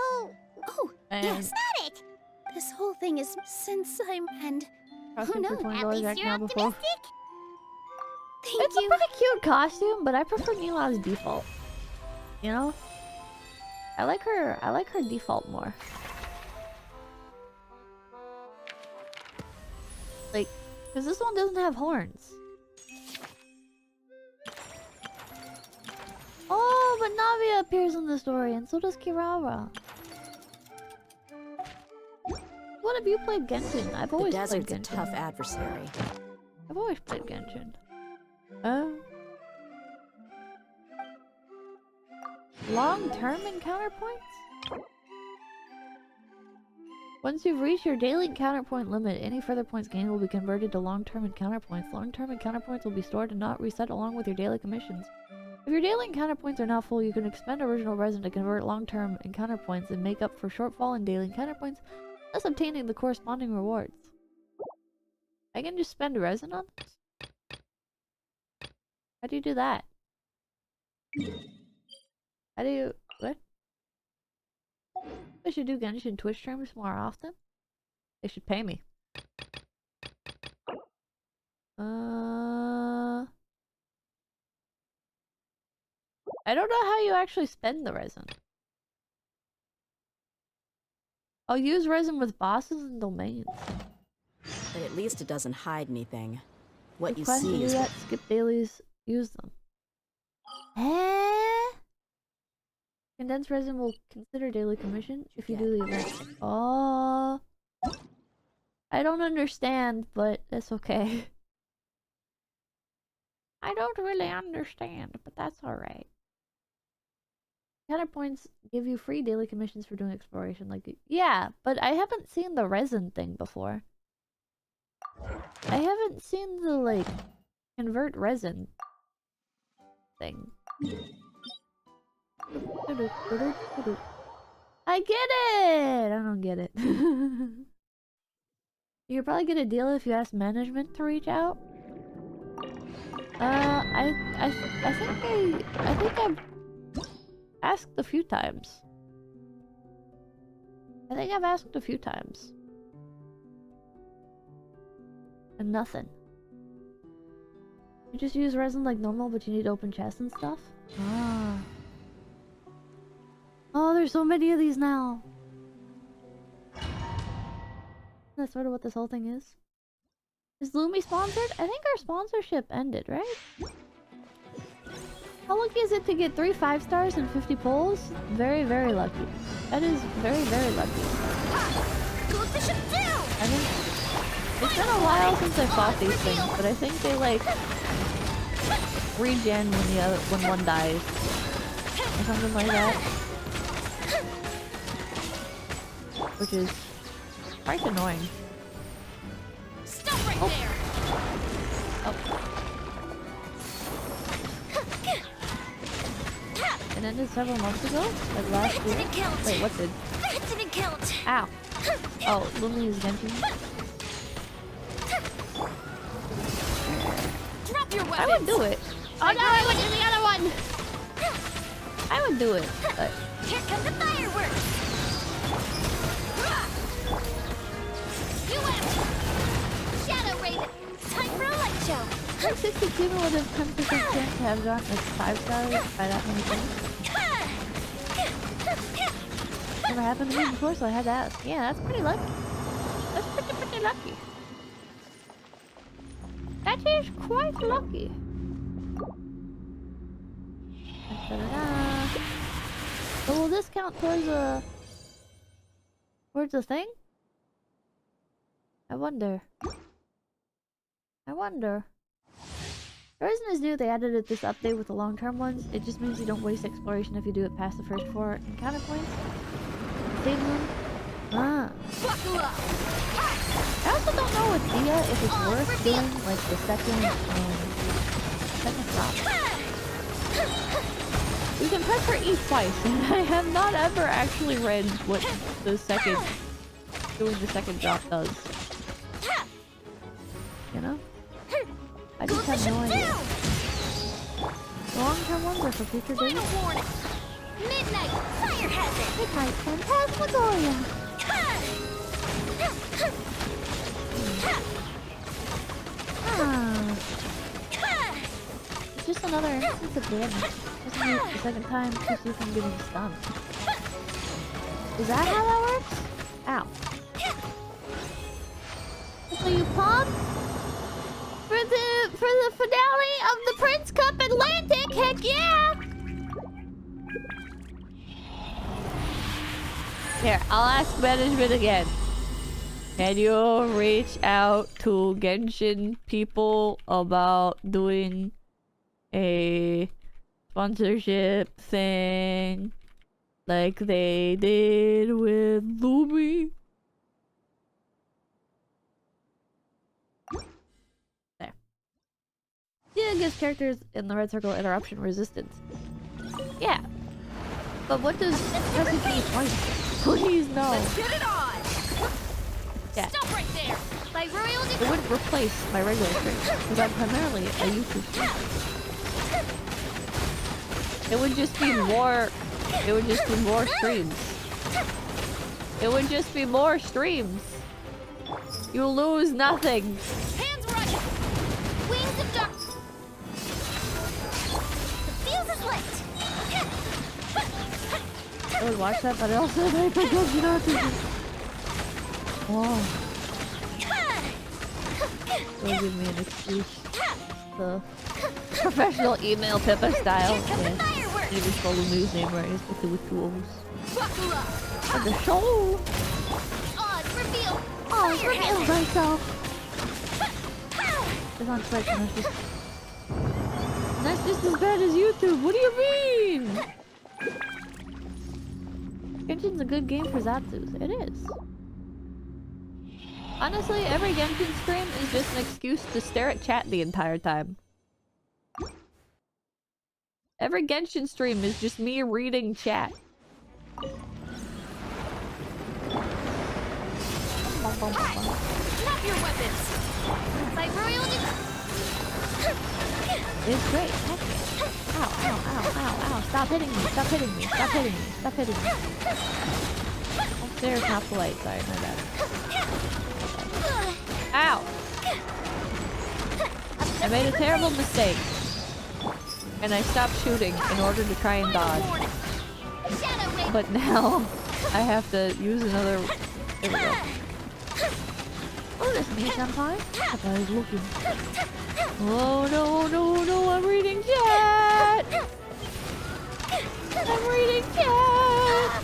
Oh, Man. yes. Not it. This whole thing is since I'm... And... Costume Who for knows? $20 At least right you're now before. optimistic. Thank It's you. a pretty cute costume, but I prefer Nila's default. You know? I like her default more. Like, because this one doesn't have horns. Oh, but Navia appears in the story, and so does Kirara. What have you played Genshin? I've The always desert's played a Genshin. tough adversary. I've always played Genshin. Long-term encounter points? Once you've reached your daily encounter point limit, any further points gained will be converted to long-term encounter points. Long-term encounter points will be stored and not reset along with your daily commissions. If your daily encounter points are now full, you can expend original resin to convert long-term encounter points and make up for shortfall in daily encounter points, thus obtaining the corresponding rewards. I can just spend resin on this? How do you do that? How do you... what? I should do Genshin Twitch streams more often? They should pay me. I don't know how you actually spend the resin. I'll use resin with bosses and domains. But at least it doesn't hide anything. What you Request to see do is that, skip dailies, use them. Condensed resin will consider daily commission if you do the event. Oh, I don't understand, but that's okay. I don't really understand, but that's alright. Counterpoints give you free daily commissions for doing exploration. Like, yeah, but I haven't seen the resin thing before. I haven't seen the, like, convert resin thing. I get it! I don't get it. You could probably get a deal if you ask management to reach out. I think I've asked a few times. I think I've asked a few times. And nothing. You just use resin like normal, but you need to open chests and stuff? Ah. Oh, there's so many of these now. That's sort of what this whole thing is. Is Lumi sponsored? I think our sponsorship ended, right? How lucky is it to get 3 5 stars and 50 polls? Very, very lucky. That is very, very lucky. I mean, it's been a while since I fought these things, but I think they like regen when one dies or something like that, which is quite annoying. Stop right there! Oh. It ended several months ago? Like last year? Wait, what did? Didn't count. Ow. Oh, Lumi is Genshin. Drop your weapons. I would do it. Oh no, I would do the other one! I would do it, but... Here come the fireworks! You win! Shadow Raven! Time for a light show! 60 cumulative 10% chance to have gotten like 5 stars by that many things. Never happened to me before, so I had to ask. Yeah, that's pretty lucky. That's pretty lucky. That is quite lucky. Da-da-da. So will this count towards a thing? I wonder. Horizon is new, they added it this update with the long-term ones. It just means you don't waste exploration if you do it past the first 4 encounter points. Save them. Ah. I also don't know with Dia if it's worth doing like the second drop. You can press for E twice, and I have not ever actually read what doing the second drop does. You know? I just have no idea. The long-term ones are for future days. Midnight fire hazard! Midnight Phantasmagoria! It's just another instance of damage. Doesn't mean the second time keeps you from getting stunned. Is that how that works? Ow. So you pump? For the finale of the Prince Cup Atlantic, heck yeah! Here, I'll ask management again. Can you reach out to Genshin people about doing a sponsorship thing like they did with Lumi? There. Yeah, it gives characters in the red circle interruption resistance. Yeah. But what does pressing E twice? Please no. Let's get it on! Yeah. Stop right there. By royal It wouldn't replace my regular stream because I'm primarily a YouTube streamer. It would just be more. It would just be more streams. It would just be more streams. You lose nothing. Hands running. Wings of dark. The fuse is lit. I would watch that, but I also might forget you know to. Oh. It'll give me an excuse. The professional email Pippa style. Yeah. Even spell the news name right. It's with two O's. Buckle up. For the show. Odds reveal. Oh, it's reveal myself. It's on Twitch and that's just as bad as YouTube. What do you mean? Genshin's a good game for Zatsus. It is. Honestly, every Genshin stream is just an excuse to stare at chat the entire time. Every Genshin stream is just me reading chat. Not your weapons. By royal It's great. Heck yeah. Ow, ow, ow, ow, ow. Stop hitting me. Stop hitting me. Stop hitting me. Stop hitting me. Upstairs, not polite. Sorry, my bad. Ow! I made a terrible mistake. And I stopped shooting in order to try and dodge. But now, I have to use another... There we go. Oh, that's me, Senpai. I thought I was looking. Oh, no, no, no, I'm reading chat! I'm reading chat!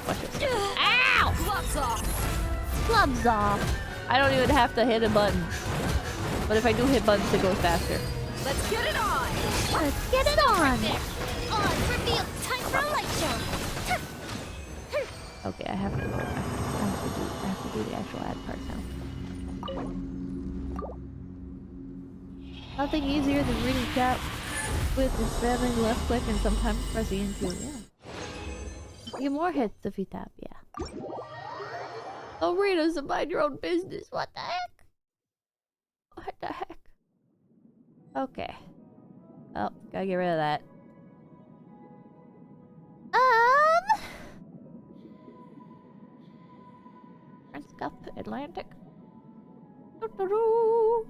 Watch this. Ow! gloves off. Gloves off. I don't even have to hit a button. But if I do hit buttons, it goes faster. Let's get it on. Let's get it on! Odds reveal. Time for a light show. Okay, I have to go. I have to do the actual ad part now. Nothing easier than reading chat with and spamming left click and sometimes pressing into it, yeah. You get more hits if you tap, yeah. Oh, read us and mind your own business. What the heck? What the heck? Okay. Oh, gotta get rid of that. Prince Cup Atlantic. Doo-doo-doo.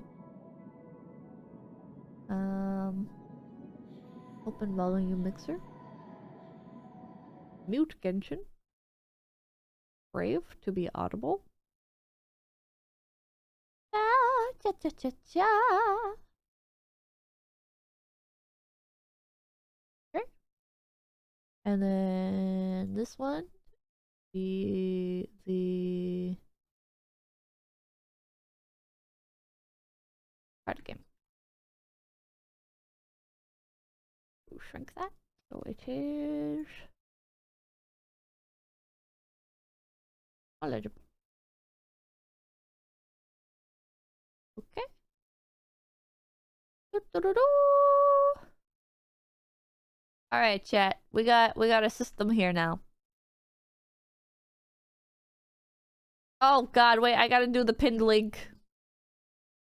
Open volume mixer. Mute Genshin. Brave to be audible. Cha cha cha cha. Okay. And then this one. The card game. We'll shrink that. So it is eligible. Okay. All right, chat. We got a system here now. Oh god, wait, I gotta do the pinned link.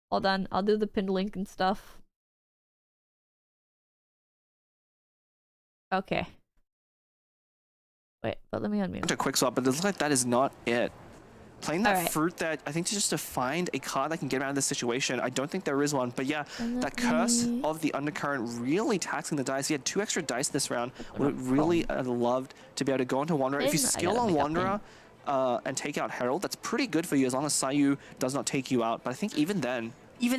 Hold on, I'll do the pinned link and stuff. Okay. Wait, but let me unmute. A quick swap, but it looks like that is not it. Playing that Alright. fruit that I think just to find a card that can get out of this situation. I don't think there is one, but yeah, that curse of the undercurrent really taxing the dice. He had 2 extra dice this round. Would really loved to be able to go into Wanderer. If you skill on Wanderer and take out Herald, that's pretty good for you as long as Sayu does not take you out. But I think even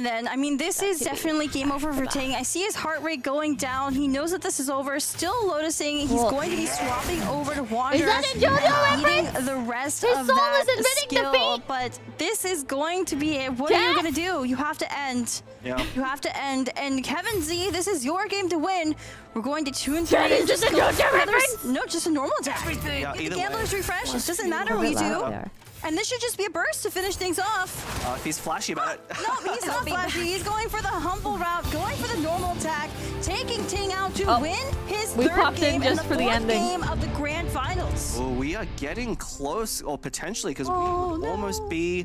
then, I mean, this is definitely game over for Ting. I see his heart rate going down. He knows that this is over. Still lotusing. He's going to be swapping over to Wanderer. Is that a JoJo eating the rest His of soul that is admitting skill. defeat. But this is going to be it. What are you going to do? You have to end. yeah. You have to end. And Kevin Z, this is your game to win. We're going to 2 and 3. That is just a JoJo reference? No, just a normal attack. Yeah, The either gambler's way. refresh. It doesn't matter what you do. And this should just be a burst to finish things off. If he's flashy about it. No, he's not flashy. He's going for the humble route, going for the normal attack, taking Ting out to win his third game and the fourth game of the grand finals. Oh, we are getting close, or potentially, because we would almost be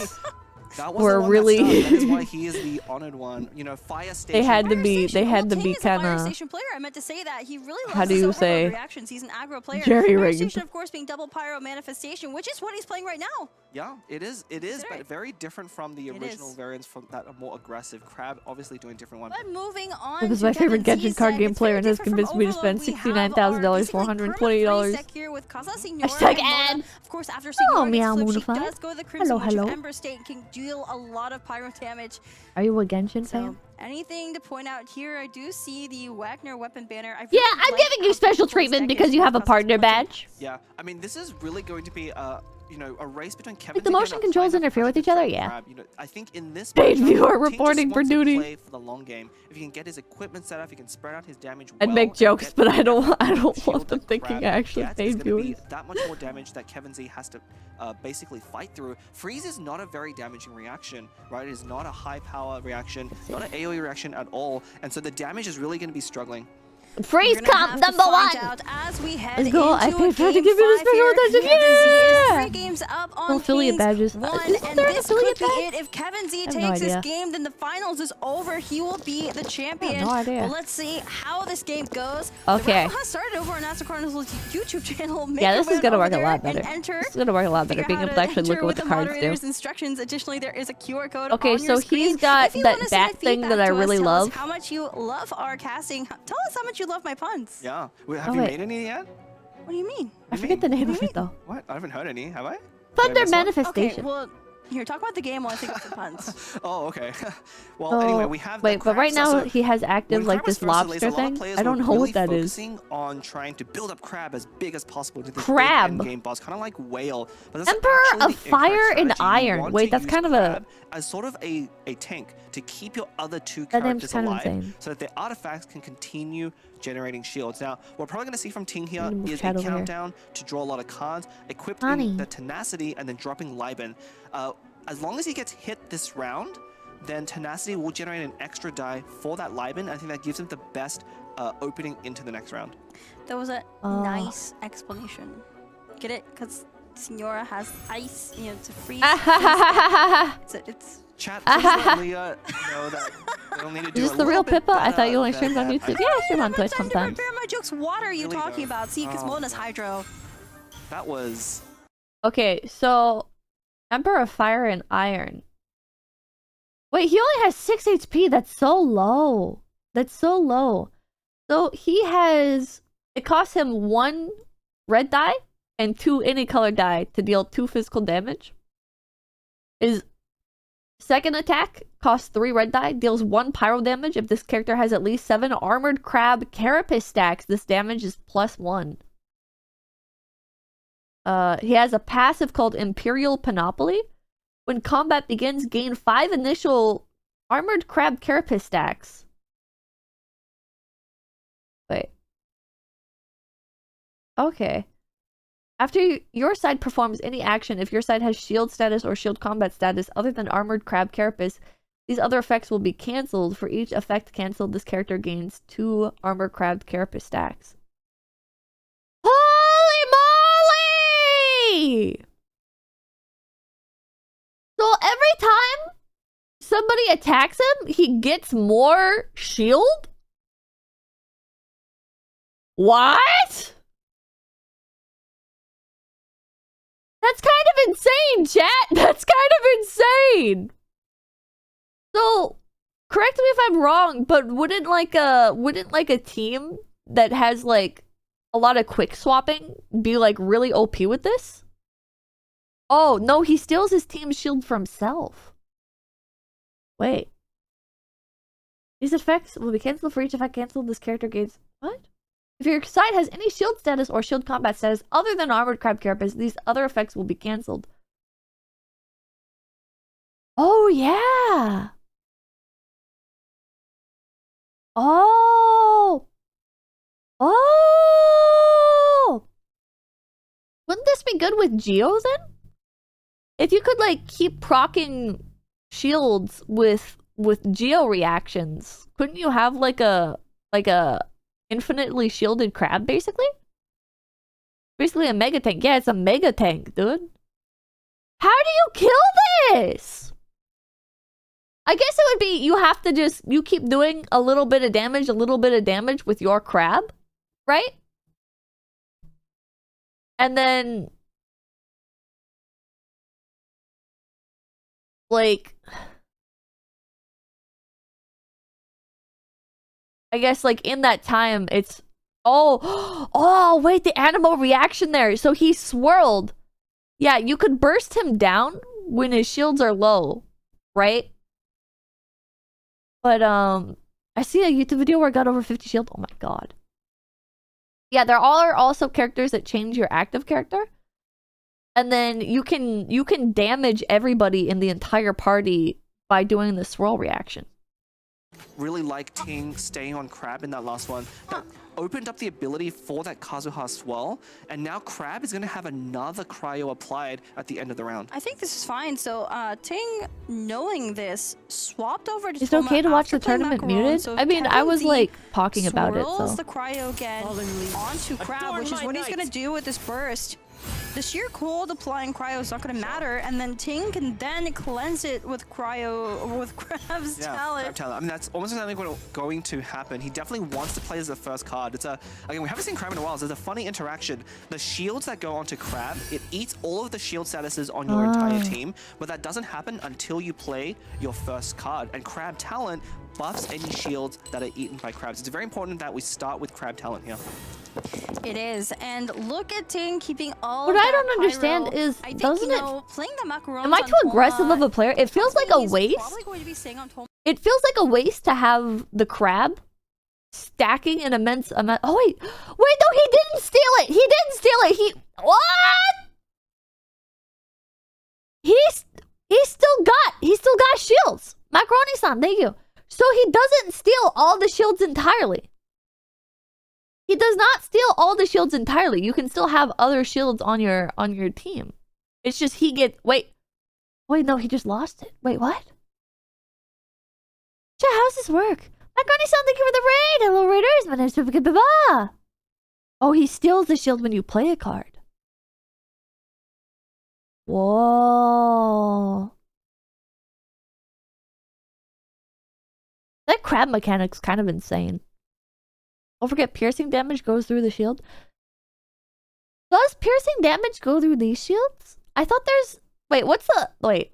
Yes. That was were the one really. that is why he is the honored one. You know, Fire Station. They had to be. They Well, had to Ting be is a Fire kind of. Station player. I meant to say that. He really loves How do his you overload say? reactions. He's an aggro player. Jerry Fire rigged. Station, of course, being double pyro manifestation, which is what he's playing right now. Yeah, it is, Consider but it. very different from the It original is. variants from that are more aggressive. Crab obviously doing a different one. But moving on. It was to my favorite Kevin Genshin Z card said game it's player very and has different from convinced me to spend Overload. We have our $69,000 basically for perma-free $120. sec here with Casa Senora Hashtag and ad. Mona. Of course, after Senora Oh, gets meow, flipped, she Moonify. does go to the Crimson Witch Hello. of Ember State and can deal a lot of pyro damage. Are you a Genshin So, fan? anything to point out here? I do see the Wagner weapon banner. I Yeah, really I'm like giving you how special beautiful this treatment deck because is you with have a Casa's partner collection. badge. Yeah, I mean, this is really going to be you know, a race between Kevin Like the Z and motion a controls kind of interfere with each pressure other, from yeah. Crab. You know, I think in this Paid matchup, viewer Ting just reporting for wants to duty. play for the long game. If he can get his equipment set up, he can spread out his damage. I'd well make and jokes, get but I don't shield want them that thinking Crab I actually gets. paid It's gonna be viewers. that much more damage that Kevin Z has to basically fight through. Freeze is not a very damaging reaction, right? It is not a high power reaction, not an AoE reaction at all, and so the damage is really going to be struggling. Freeze We're gonna comp have to number find one. out as we head Let's go. I into paid for her to game give me the 5 special here. attention. Kevin Z is Yeah. 3 games up on No affiliate Kings badges. 1, Isn't and there an this affiliate could be badge? it. If Kevin Z have no takes this idea. game, then the finals is over. He will be the champion. no idea. But let's see how this game goes. Okay. The round has started over on AstraCarnival's YouTube channel. Make Yeah, your this is way gonna over work a there lot and better. enter. This is gonna work a lot better. Figure Being out able how to actually look enter at what with the cards do. moderator's instructions. Additionally, there is a QR code Okay, on your so screen. he's got If you that wanna bat submit thing that feedback I to us, really tell us love. how much you love our casting. Tell us how much you love my puns. Yeah. Have Oh, you wait. made any yet? What do you mean? I forget the name of it though. What? I haven't heard any, have I? Thunder Did I miss one? manifestation. Okay, well, here, talk about the game while I think of some puns. Oh, okay. Well, So, anyway, we have. wait, but right now he has active when like Crab was this first released, lobster a lot of thing. players I don't were know really what that is. focusing on trying to build up Crab as big as possible to this Crab. big end game boss, kind of like Whale. But that's Emperor actually of the Fire incorrect and strategy. You Iron. want Wait, to that's use kind of a- Crab as sort of a tank to keep your other two That name's characters kind of alive, insane. so that their artifacts can continue generating shields. Now, what we're probably going to see from Ting here Need to move is a chat over here. countdown to draw a lot of cards, equipped Honey. in the Tenacity, and then dropping Liben. As long as he gets hit this round, then Tenacity will generate an extra die for that Liben. I think that gives him the best opening into the next round. That was a nice explanation. Get it? Because Senora has ice, you know, to freeze. It's Chat, please let Leah know that they'll need to do Is this a the little real bit Pippa? I thought you better only than streamed on that. YouTube. Yeah, I stream on Twitch sometimes. Prepare my jokes. What are you Really talking don't. about? See, because Oh, Mona's man. Hydro. That was... Okay, so Emperor of Fire and Iron. Wait, he only has 6 HP. That's so low. That's so low. So he has... It costs him 1 red die and 2 any color die to deal 2 physical damage. His second attack costs 3 red die, deals 1 pyro damage. If this character has at least 7 Armored Crab Carapace stacks, this damage is +1. He has a passive called Imperial Panoply. When combat begins, gain 5 initial Armored Crab Carapace stacks. Wait. Okay. After your side performs any action, if your side has shield status or shield combat status other than Armored Crab Carapace, these other effects will be cancelled. For each effect cancelled, this character gains 2 Armored Crab Carapace stacks. Holy moly! So every time somebody attacks him, he gets more shield? What? That's kind of insane, chat. That's kind of insane. So, correct me if I'm wrong, but wouldn't like a team that has like a lot of quick swapping be like really OP with this? Oh, no, he steals his team's shield for himself. Wait. These effects will be cancelled. For each effect cancelled, this character gains... What? If your side has any shield status or shield combat status other than Armored Crab Carapace, these other effects will be cancelled. Oh, yeah! Oh! Oh! Wouldn't this be good with Geo then? If you could like keep proccing shields with Geo reactions, couldn't you have like a infinitely shielded crab basically? Basically a mega tank. Yeah, it's a mega tank, dude. How do you kill this? I guess it would be you have to just you keep doing a little bit of damage with your crab, right? And then like I guess like in that time it's oh wait, the animal reaction there. So he swirled. Yeah, you could burst him down when his shields are low, right? But I see a YouTube video where I got over 50 shield. Oh my god. Yeah, there are also characters that change your active character. And then you can damage everybody in the entire party by doing the swirl reaction. Really like Ting staying on Crab in that last one. That opened up the ability for that Kazuha swell, and now Crab is going to have another cryo applied at the end of the round. I think this is fine. So Ting, knowing this, swapped over to Is it okay to watch the tournament muted? So I mean, I was like talking about it, swirls so. the cryo again onto Crab, which is what he's going to do with this burst. The sheer cold applying cryo is not going to matter, and then Ting can then cleanse it with cryo, with Crab's talent. Crab talent. I mean, that's almost exactly going to happen. He definitely wants to play as the first card. It's again, we haven't seen Crab in a while, so there's a funny interaction. The shields that go onto Crab, it eats all of the shield statuses on your entire team, but that doesn't happen until you play your first card. And Crab talent buffs any shields that are eaten by crabs. It's very important that we start with Crab talent here. It is, and look at Ting keeping all. What of I that don't understand pyro. is, I think, doesn't you it? know, playing the macarons Am I too aggressive of a player? It feels like a waste. Probably going to be staying on Toma. It feels like a waste to have the crab stacking an immense amount. Oh wait, no, he didn't steal it. He didn't steal it. What? He still got shields. Macaroni-san, thank you. So he doesn't steal all the shields entirely. He does not steal all the shields entirely. You can still have other shields on your team. It's just he gets wait, no, he just lost it. Wait, what? Chat, how does this work? Macaroni-san, thank you for the raid. Hello, raiders. My name's Pippa. Oh, he steals the shield when you play a card. Whoa. That crab mechanic's kind of insane. Don't forget, piercing damage goes through the shield. Does piercing damage go through these shields? I thought there's... Wait, what's the... Wait.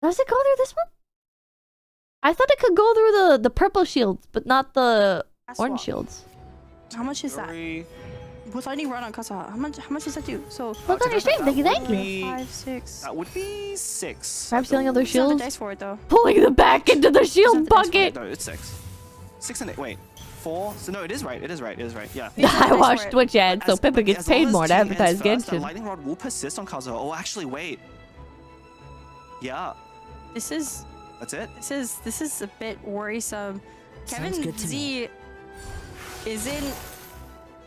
Does it go through this one? I thought it could go through the purple shields, but not the orange shields. How much is that? With lightning run on Kazuha, how much does that do? So look on your stream, thank you. 5, 6. That would be 6. Crab stealing other It's not the shields. dice for it though. Pulling them back into the shield bucket. No, it's 6. 6 and 8. Wait, 4. So no, it is right. It is right. Yeah. I watched Twitch ads, so Pippa gets paid more to advertise Genshin. Genshin. Lightning rod will persist on Kazuha. Oh, actually, wait. Yeah. This is. That's it. This is a bit worrisome. Sounds Kevin good to Z is in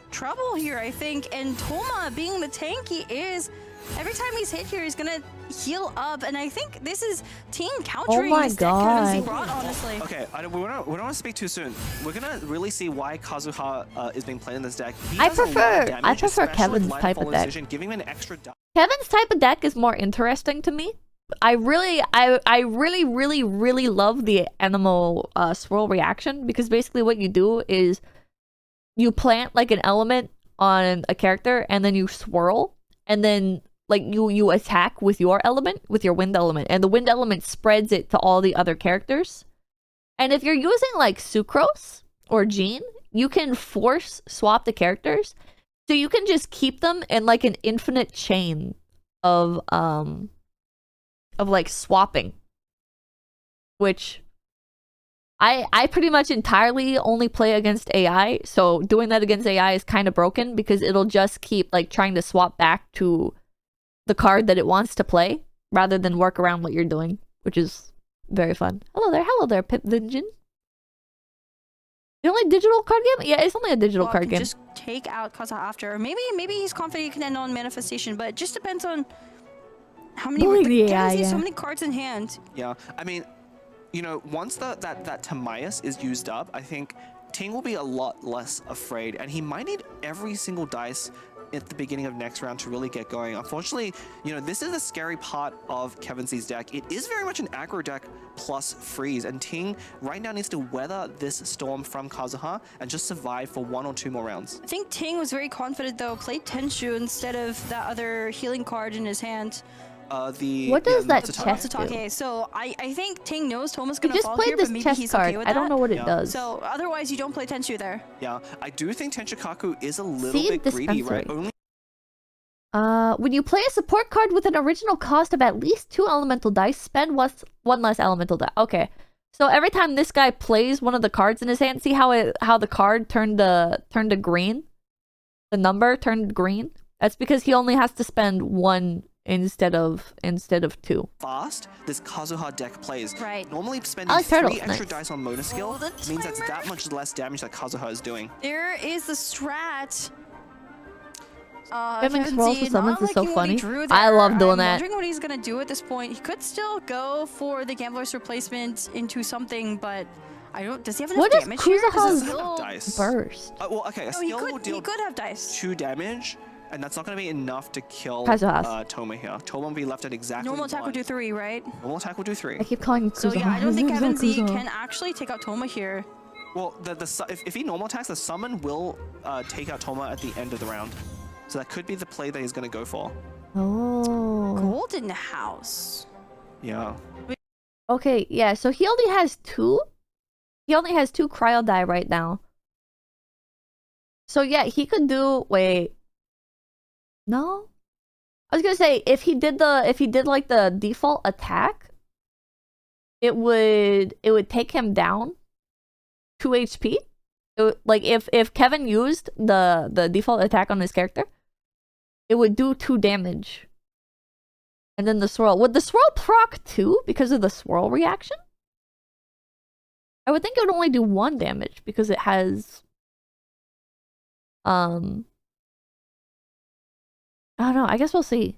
trouble here, I think, and Toma, being the tank he is, every time he's hit here, he's gonna heal up, and I think this is team countering my this deck Kevin Z God. brought, honestly. Okay, we don't want to speak too soon. We're gonna really see why Kazuha is being played in this deck. He I does a lot of prefer damage, especially Kevin's with Light type of Follow deck. Decision, giving him an extra die. Kevin's type of deck is more interesting to me. I really love the animal swirl reaction, because basically what you do is you plant like an element on a character and then you swirl, and then like you attack with your element, with your wind element, and the wind element spreads it to all the other characters. And if you're using like Sucrose or Jean, you can force swap the characters, so you can just keep them in like an infinite chain of like swapping, which I pretty much entirely only play against AI, so doing that against AI is kind of broken, because it'll just keep like trying to swap back to the card that it wants to play rather than work around what you're doing, which is very fun. Hello there, Pip Vingeon. The only digital card game? Yeah, it's only a digital card game. Just take out Kazuha after. Maybe he's confident he can end on manifestation, but it just depends on how many. So many cards in hand. Yeah, I mean, you know, once that Timaeus is used up, I think Ting will be a lot less afraid, and he might need every single dice at the beginning of next round to really get going. Unfortunately, you know, this is the scary part of Kevin Z's deck. It is very much an aggro deck plus freeze, and Ting right now needs to weather this storm from Kazuha and just survive for 1 or 2 more rounds. I think Ting was very confident though, played Tenshu instead of that other healing card in his hand. What does that chest do? Okay, so I think Ting knows Toma's He gonna just fall played here, this but maybe chest he's card. okay with I don't that. know what it does. So otherwise, you don't play Tenshu there. Yeah, I do think Tenchikaku is a little Seed bit greedy, right? dispensary. When you play a support card with an original cost of at least 2 elemental dice, spend one less elemental die. Okay. So every time this guy plays one of the cards in his hand, see how the card turned to green? The number turned green? That's because he only has to spend 1 instead of 2. Fast this Kazuha deck plays. Right. Normally spending like 3 turtles, extra nice. dice on Mona skill the means that's timer. that much less damage that Kazuha is doing. There is the strat. Giving swirls to summons is so liking what he funny. drew I there. love doing I'm that. wondering what he's gonna do at this point. He could still go for the Gambler's Replacement into something, but I don't. Does he have enough What does damage here? Kuzuha's Dice. burst? Well, okay, a No, he skill will could. deal He could have dice. 2 damage, and that's not going to be enough to kill Kazuha's. Toma here. Toma will be left at exactly Normal attack 1. would do 3, right? Normal attack will do 3. I keep calling him So Kuzuha. yeah, I don't think Kuzuha, Kevin Z Kuzuha. can actually take out Toma here. Well, if he normal attacks, the summon will take out Toma at the end of the round. So that could be the play that he's going to go for. Oh. Golden House. Yeah. Okay, yeah, so he only has 2? He only has 2 cryo die right now. So yeah, he could do... Wait. No? I was gonna say, if he did like the default attack, it would take him down 2 HP. Like if Kevin used the default attack on his character, it would do 2 damage. And then the swirl. Would the swirl proc 2 because of the swirl reaction? I would think it would only do 1 damage because it has I don't know, I guess we'll see.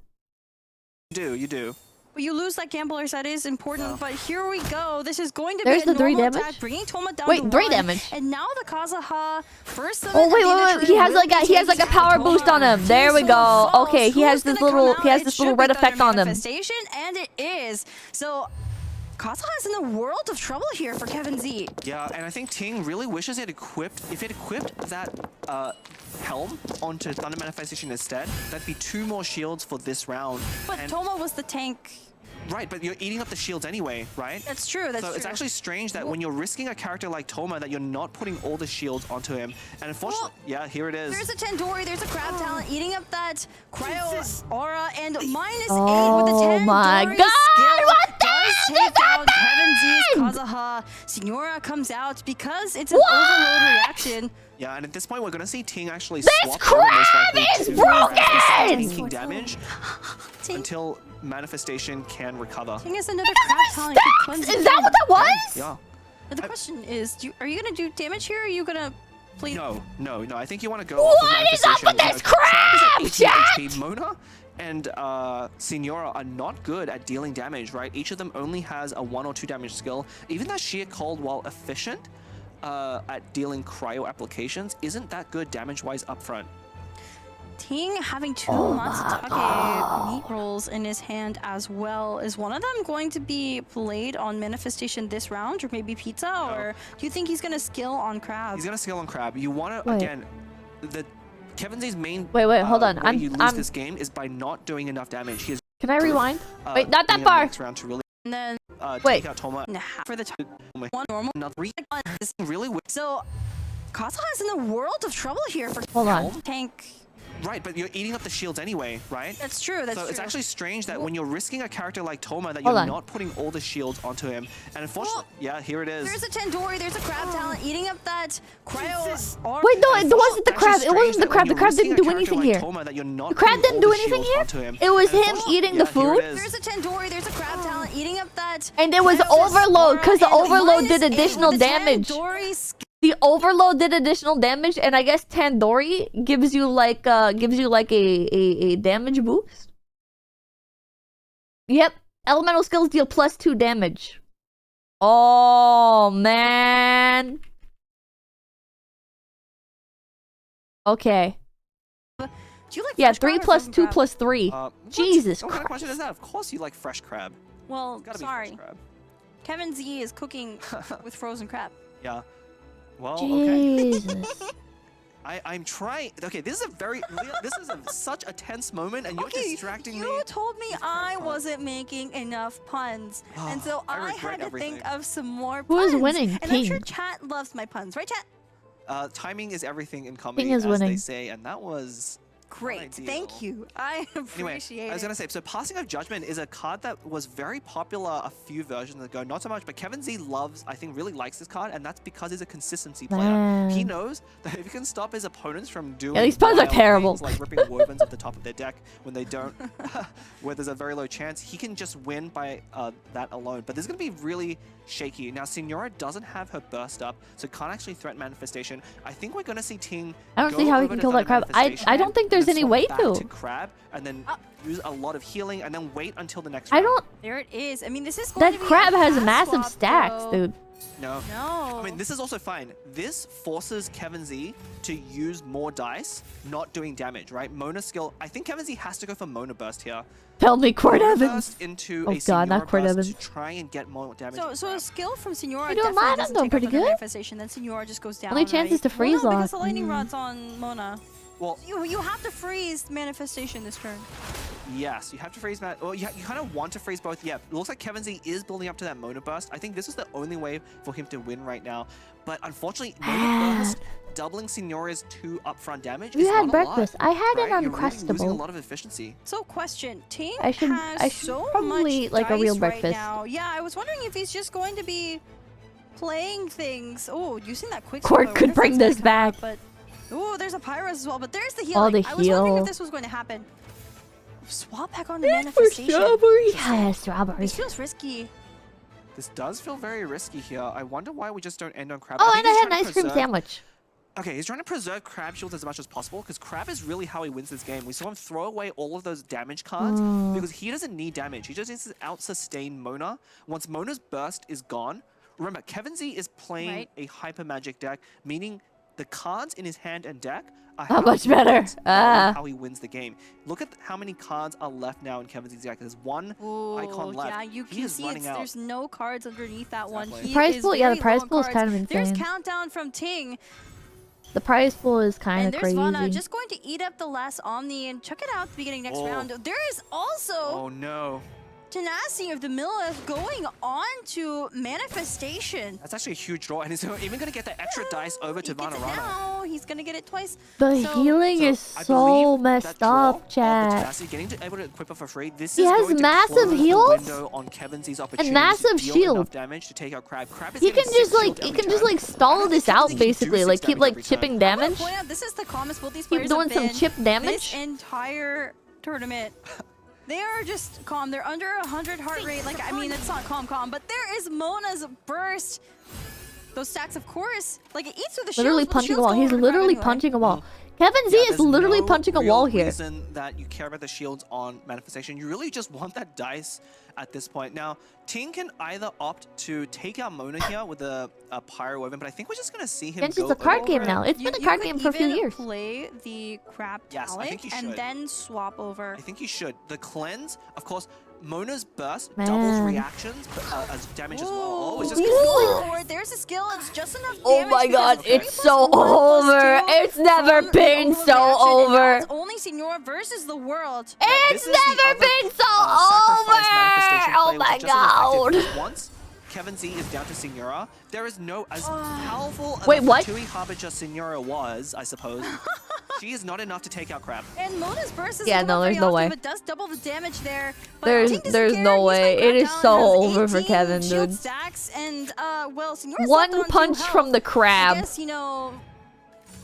You do. But you lose that Gambler's, that is important. Yeah. But here we go. This is going to There's be a the 3 normal damage. attack, bringing Toma down Wait, to 3 1. damage. And now the Kazuha first. Oh wait, he has like a power boost on him. There we go. Okay, he has this little red effect on him. Manifestation, and it is. So Kazuha is in a world of trouble here for Kevin Z. Yeah, and I think Ting really wishes it equipped. If it equipped that helm onto Thunder Manifestation instead, that'd be 2 more shields for this round. But And- Toma was the tank. Right, but you're eating up the shields anyway, right? That's true. That's so true. it's actually strange that when you're risking a character like Toma, that you're not putting all the shields onto him. And unfortunately, yeah, here it is. There's a Tandori, there's a Crab Talent eating up that Cryo Aura, and -8 with the Oh Tandori my skill god, what the does hell take just down Kevin Z's happened? Kazuha. Signora comes out because it's an overload reaction. Yeah, and at this point, we're going to see Ting actually This swap crab over most likely is to broken! taking damage Ting until Manifestation can recover. Ting is another Crab Talent. who cleanses Is that him. what that was? Yeah. But the question is, are you going to do damage here, or are you going to play... No. I think you want to go What off of is up with Manifestation. this Crab is crab, at 18 HP. Mona and Signora are not good at dealing damage, right? Each of them only has a 1 or 2 damage skill. Even that Sheer Cold, while efficient at dealing cryo applications, isn't that good damage-wise up front. Ting having 2 Matsutake meat rolls in his hand as well. Is one of them going to be played on Manifestation this round, or maybe Pizza? Or do you think he's going to skill on Crab? He's going to skill on Crab. You want to, Wait. again, the Kevin Z's main Wait, hold on. way you lose this game is by not doing enough damage. He is, Can I rewind? Wait, not that bringing up far. Next round to really And then Wait. take out Toma. for the one normal. Another this thing really weird. So Kazuha is in a world of trouble here for Hold on. tank. Right, but you're eating up the shields anyway, right? That's true. That's so true. it's actually strange that when you're risking a character like Toma, that Hold you're on. not putting all the shields onto him. And unfortunately, yeah, here it is. There's a Tandori, there's a Crab Talent eating up that Cryo Aura. Wait, no, it wasn't the It's crab. actually It wasn't strange the that crab. when The you're crab risking didn't a do character anything like here. Toma, that you're not The crab putting didn't all do the anything shields here. onto him. It was And him unfortunately- eating yeah, the here it food. is. There's a Tandori, there's a Crab Talent eating up that. And it was Cryo overload, 'cause the Aura, and overload did -8 additional with the damage. Tandori skill. The overload did additional damage, and I guess Tandori gives you like a damage boost. Yep, elemental skills deal +2 damage. Oh man. Okay. Do you like Yeah, fresh 3 crab or plus frozen 2 crab? plus 3. What? Jesus What kind of Christ. question is that? Of course you like fresh crab. Well, It's gotta be sorry. fresh crab. Kevin Z is cooking with frozen crab. Yeah. Well, okay. Jesus. I'm trying. Okay, this is a very. This is such a tense moment, and you're distracting me. You told me I wasn't making enough puns, and so I I regret had to everything. think of some more Who puns. is winning? And I'm sure King. chat loves my puns, right, chat? Timing is everything in comedy, King is as they winning. say, and that was Great, ideal. thank you. I Anyway, appreciate I was it. gonna say, so Passing of Judgment is a card that was very popular a few versions ago, not so much, but Kevin Z I think really likes this card, and that's because he's a consistency player. Man. He knows that if he can stop his opponents from doing Yeah, these puns are wild terrible. things like ripping wovens off the top of their deck when they don't, where there's a very low chance, he can just win by that alone. But this is gonna be really shaky. Now, Signora doesn't have her burst up, so can't actually threaten Manifestation. I think we're gonna see Ting I don't go see how he over can to kill that Thunder crab. I Manifestation don't think and there's then any swap way back to. to crab, and then use a lot of healing, and then wait until the next I round. don't. There it is. I mean, this is going That to be crab a has fast massive swap, stacks, though. dude. No. No. I mean, this is also fine. This forces Kevin Z to use more dice, not doing damage, right? Mona skill. I think Kevin Z has to go for Mona Burst here. Tell me, Cord Mona Evans. Burst into Oh a God, Signora not Cord Burst Evans. to try and get more damage. So a skill from Signora You doing definitely mine? I'm doesn't doing take pretty up the good. manifestation. Then Signora just goes down. Only chance is right? to freeze well, no, because lock. the lightning rod's on Mona. Well, You have to freeze manifestation this turn. yes, you have to freeze that. Well, you kind of want to freeze both. Yeah, it looks like Kevin Z is building up to that Mona Burst. I think this is the only way for him to win right now. But unfortunately, Mona Burst doubling Signora's 2 upfront damage You is had not breakfast. a lot, I had right? an You're really losing a Uncrustable. lot of efficiency. So question, Ting I should has so probably much eat like a dice real right breakfast. now. Yeah, I was wondering if he's just going to be playing things. Oh, using that quick Cord swap, I could wonder if bring that's this gonna come back. out, But oh, there's a Pyros as well. But there's the healing. Oh, the I was wondering heal. if this was going to happen. Swap back on the For manifestation. strawberry. Yeah, strawberry. This feels risky. This does feel very risky here. I wonder why we just don't end on Crab. Oh, think and I he's had an trying to ice cream preserve- sandwich. Okay, he's trying to preserve Crab shields as much as possible because Crab is really how he wins this game. We saw him throw away all of those damage cards because he doesn't need damage. He just needs to out-sustain Mona. Once Mona's burst is gone, remember, Kevin Z is playing a Hyper Magic deck, meaning the cards in his hand and deck are How much he better? wins, how he wins the game. Look at how many cards are left now in Kevin Z's deck. There's one icon left. Yeah, you He can is see running out. there's no cards underneath that one. Exactly. He Prize is pool, yeah, the very prize low on pool is cards. kind of There's insane. countdown from Ting. The prize pool is kind And of there's crazy. Vana just going to eat up the last Omni and check it out at the beginning next round. There is also Oh no. Tenacity of the Millith going on to Manifestation. That's actually a huge draw, and he's even going to get that extra dice over to He gets it Vanarama. now. He's going to get it twice. The So- healing is I so believe that messed draw up, of the chat. tenacity, getting to able to equip it for free. This He is has going to massive close the heals window on Kevin Z's opportunity massive to deal shield. enough damage to take out Crab. Crab is He getting can just 6 like shield he every can just turn. like stall this Kevin out Z can do basically, 6 like keep damage like every turn. chipping I damage. want to point out this is the calmest both these Keep players doing have some been chip damage. this entire tournament. They are just calm. They're under 100 heart rate. Like, I mean, it's not calm, but there is Mona's burst. Those stacks, of course, like it eats through the Literally shields, but the punching a shields wall. go He's over to literally Crab anyway. punching a wall. Kevin Z Yeah, is there's literally no punching a real wall here. reason that you care about the shields on Manifestation. You really just want that dice at this point. Now, Ting can either opt to take out Mona here with a Pyro Woven, but I think we're just going to see him Genshin's go a card game over- now. It's been a card game for a few You could years. even play the Crab Yes, I think talent he and should. then swap over. I think you should. The cleanse, of course, Mona's burst Man. doubles reactions as damage as well. Oh, it's just He's gonna going for it. There's a skill. It's just enough damage. Oh my god, because it's 3 so plus 1 plus over. 2 It's never from been the so overreaction, and now over. It's only Signora versus the world. It's This is the never other, been so sacrifice manifestation over. Oh play, which my is just as effective, god. because once Kevin Z is down to Signora, there is no as powerful Wait, as what? Tui Harbinger Signora was, I suppose. She is not enough to take out Crab. And Mona's burst is Yeah, no, there's no way. But does double the damage there. But There's Ting doesn't there's care. no He's way. gonna It is crack so down, has over for 18 Kevin, shield dude. stacks, and well, Signora's One left on 2 punch health. from the I crab. guess, you know,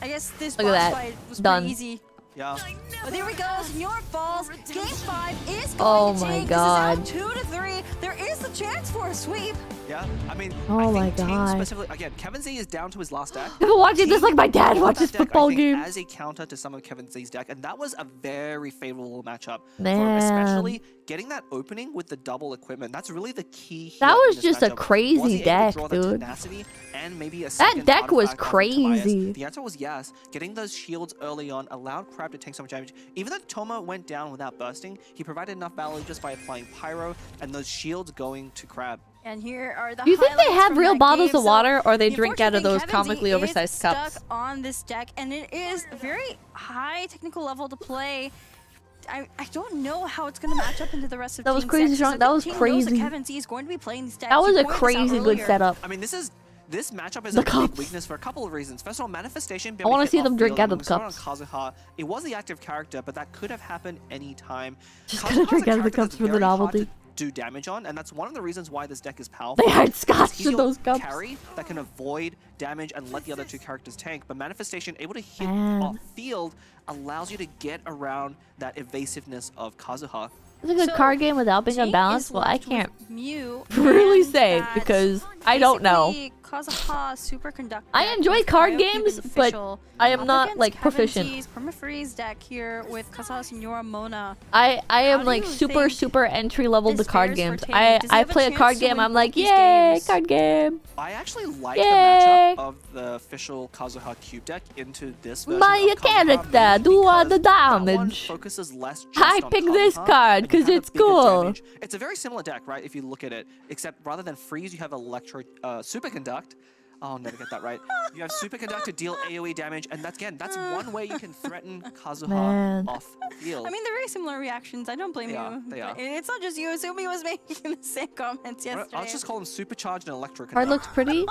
I guess this Look at boss that. fight was Done. pretty easy. Yeah. But there we go. Signora falls. Game 5 is going Oh to my Ting. god. This is out 2-3. There is a chance for a sweep. Yeah, I mean, Oh my I think Ting God. specifically, again, Kevin Z is down to his last deck. I've been watching this Ting like my dad brought watches that deck, football I think, games. as a counter to some of Kevin Z's deck, and that was a very favorable matchup. Man. For especially getting that opening with the double equipment. That's really the key here That in was this just a matchup. crazy Was he able to deck, draw the dude. tenacity and maybe a That second deck was artifact off of Tobias? crazy. The answer was yes. Getting those shields early on allowed Crab to take so much damage. Even though Toma went down without bursting, he provided enough value just by applying Pyro and those shields going to Crab. And here are the Do you think they highlights have from real that bottles game. of water, or they the drink out of unfortunate those thing, Kevin Z comically is oversized cups? stuck on this deck, and it is very high technical level to play. I don't know how it's going to match up into the rest of That was Team's crazy, decks, 'cause Sean. I That think was Team knows crazy. that Kevin Z is going to be playing these decks. That was He a pointed this out crazy good earlier. setup. I mean, this matchup is The a big cups. weakness for a couple of reasons. First of all, manifestation. I wanna see them drink out of the cups. Kazuha, it was the active character, but that could have happened any time. Just gonna drink out of the cups for the novelty. Do damage on, and that's one of the reasons why this deck is powerful. They hide because scotch he's in your those cups. Carry that can avoid damage and let the other two characters tank, but manifestation able to hit Man. off field allows you to get around that evasiveness of Kazuha. It's a good So, card game without being Ting unbalanced. is Well, I left with can't Mew, really and say that because I don't know. basically Kazuha Superconductor I deck enjoy with card Cryo games, Cube but official I am up not against like Kevin proficient. Z's Permafreeze deck here with Kazuha Senora Mona. I How am do like you super think entry level to this card fares for games. Ting? I Does he have a play a chance card to game. win I'm like, both these yay, games? card game. I actually like Yay. the matchup of the official Kazuha Cube deck into this version My of Kazuha, character mainly do all the because that one damage. focuses less just I on pick this Kazuha, card and you 'cause have a it's bigger cool. damage. It's a very similar deck, right? If you look at it, except rather than freeze, you have Superconduct. I'll never get that right. You have Superconduct to deal AoE damage, and that's one way you can threaten Kazuha Man. off field. I mean, they're very similar reactions. I don't blame They are, you. they are. And it's not just you. Asumi was making the same comments yesterday. I'll just call them Supercharged and Electroconduct. Card looks pretty.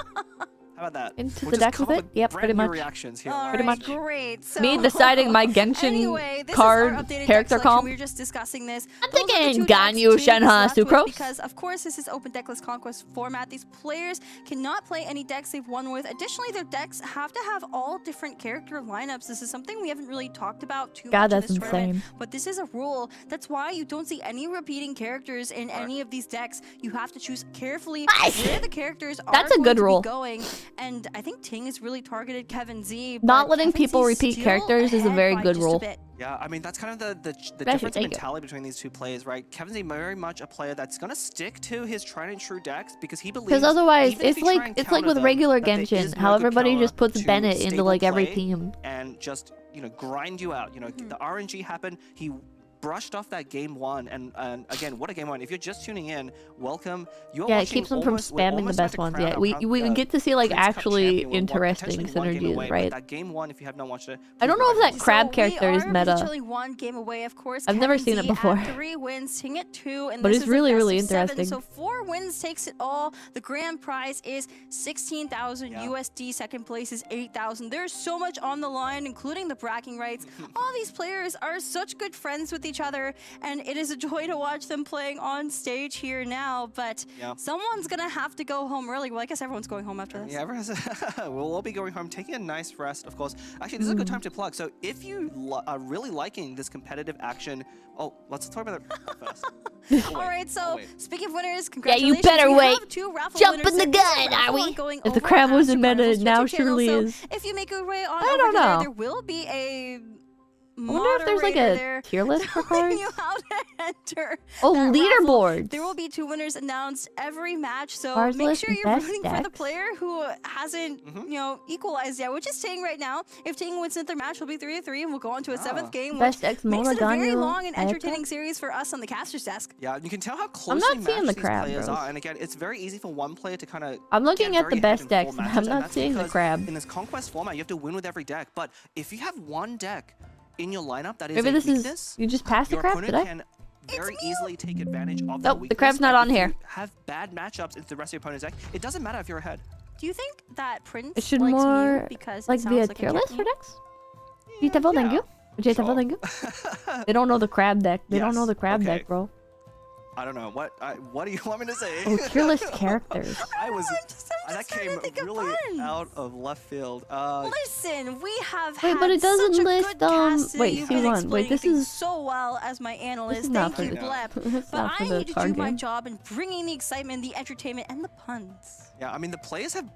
How about that? Into We'll the just deck come with up it? with Yep, brand pretty new much. reactions here. All Pretty right, much. Great. So, Me deciding my Genshin anyway, this card is our updated character deck selection. comp. We were just discussing this. I'm Those are the thinking two decks Ganyu, Ting is Shenhe, left with Sucrose. Because of course this is open deckless conquest format. These players cannot play any decks they've won with. Additionally, their decks have to have all different character lineups. This is something we haven't really talked about too God, much in that's this tournament, insane. but this is a rule. That's why you don't see any repeating characters in any of these decks. You have to choose carefully where the characters are That's a going good to be rule. going. And I think Ting is really targeted Kevin Z. Not but letting Kevin people Z's repeat still characters is a ahead very by good just a rule. bit. Yeah, I mean, that's kind of the Actually, difference in take it. mentality between these two players, right? Kevin's very much a player that's going to stick to his tried and true decks because he believes... Because otherwise, even if it's you try like and it's like counter with them, regular that there is Genshin, no how good everybody counter just puts to Bennett into stable like every play team. and just, grind you out. The RNG happened. He brushed off that game one, and again, what a game one! If you're just tuning in, welcome. You're Yeah, it watching keeps them from we're spamming the almost best about to ones. crown Yeah, our we get to see like Prince Cup actually champion. We're interesting potentially one game synergies, away, but right? that game one, if you have not watched it, I don't please know if go that back. crab So character we is are meta. potentially one game away, of course. I've never Kevin seen it Z before. At 3 wins, Ting at 2, and But this it's is really, a best really of 7. interesting. So 4 wins takes it all. The grand prize is 16,000 USD. Second place is 8,000. There's so much on the line, including the bragging rights. All these players are such good friends with each other, and it is a joy to watch them playing on stage here now. But someone's gonna have to go home early. Well, I guess everyone's going home after this. Yeah, everyone's we'll all be going home, taking a nice rest, of course. Actually, this is a good time to plug. So if you are really liking this competitive action, let's talk about it first. All right, so speaking of winners, Yeah, congratulations. you better We wait. have 2 raffle Jump winners in the in this gun, are raffle we? going If the over crab on wasn't meta, AstraCarnival's it now Twitch channel. surely So is. if you make your way on I over don't there, know. there will be a I wonder if there's like moderator a tier list for telling cards. you how to enter Oh, that raffle. leaderboards. There will be 2 winners announced every match, so Cards make list sure and you're best rooting for the decks. player who hasn't, equalized yet, which is Ting right now. If Ting wins another match, we'll be 3-3, and we'll go on to a 7th game, Best which decks, makes it a very Monogonio, long and Ayaka. entertaining series for us on the caster's desk. Yeah, you can tell how I'm closely not seeing matched the these crab, players bros. are. And again, it's very easy for one player to kind of. I'm looking at the best decks, but I'm not seeing the crab. In this conquest format, you have to win with every deck. But if you have one deck in your lineup that is Maybe a this weakness, is you just passed the your crab, opponent did I? can very easily take advantage of that Nope, the weakness. crab's not and on if here. You have bad matchups into the rest of your opponent's deck. It doesn't matter if you're ahead. Do you think that Prince It should likes more Mew because like it be a sounds like tier list for Japanese? decks. Beautiful, thank you. Beautiful, thank you. They don't know the crab deck. They don't know the crab okay. deck, bro. I don't know what do you want me to say? Oh, tier list characters. I was. I'm just That came really out of left field. Listen, we have Wait, had but it doesn't such a list, good cast wait, you've been C1. Wait, explaining this things is- so well as my analyst. This is not Thank you, for the- Blep. It's But not for I the need to card do my game. job in bringing the excitement, the entertainment, and the puns. Yeah, I mean, the players have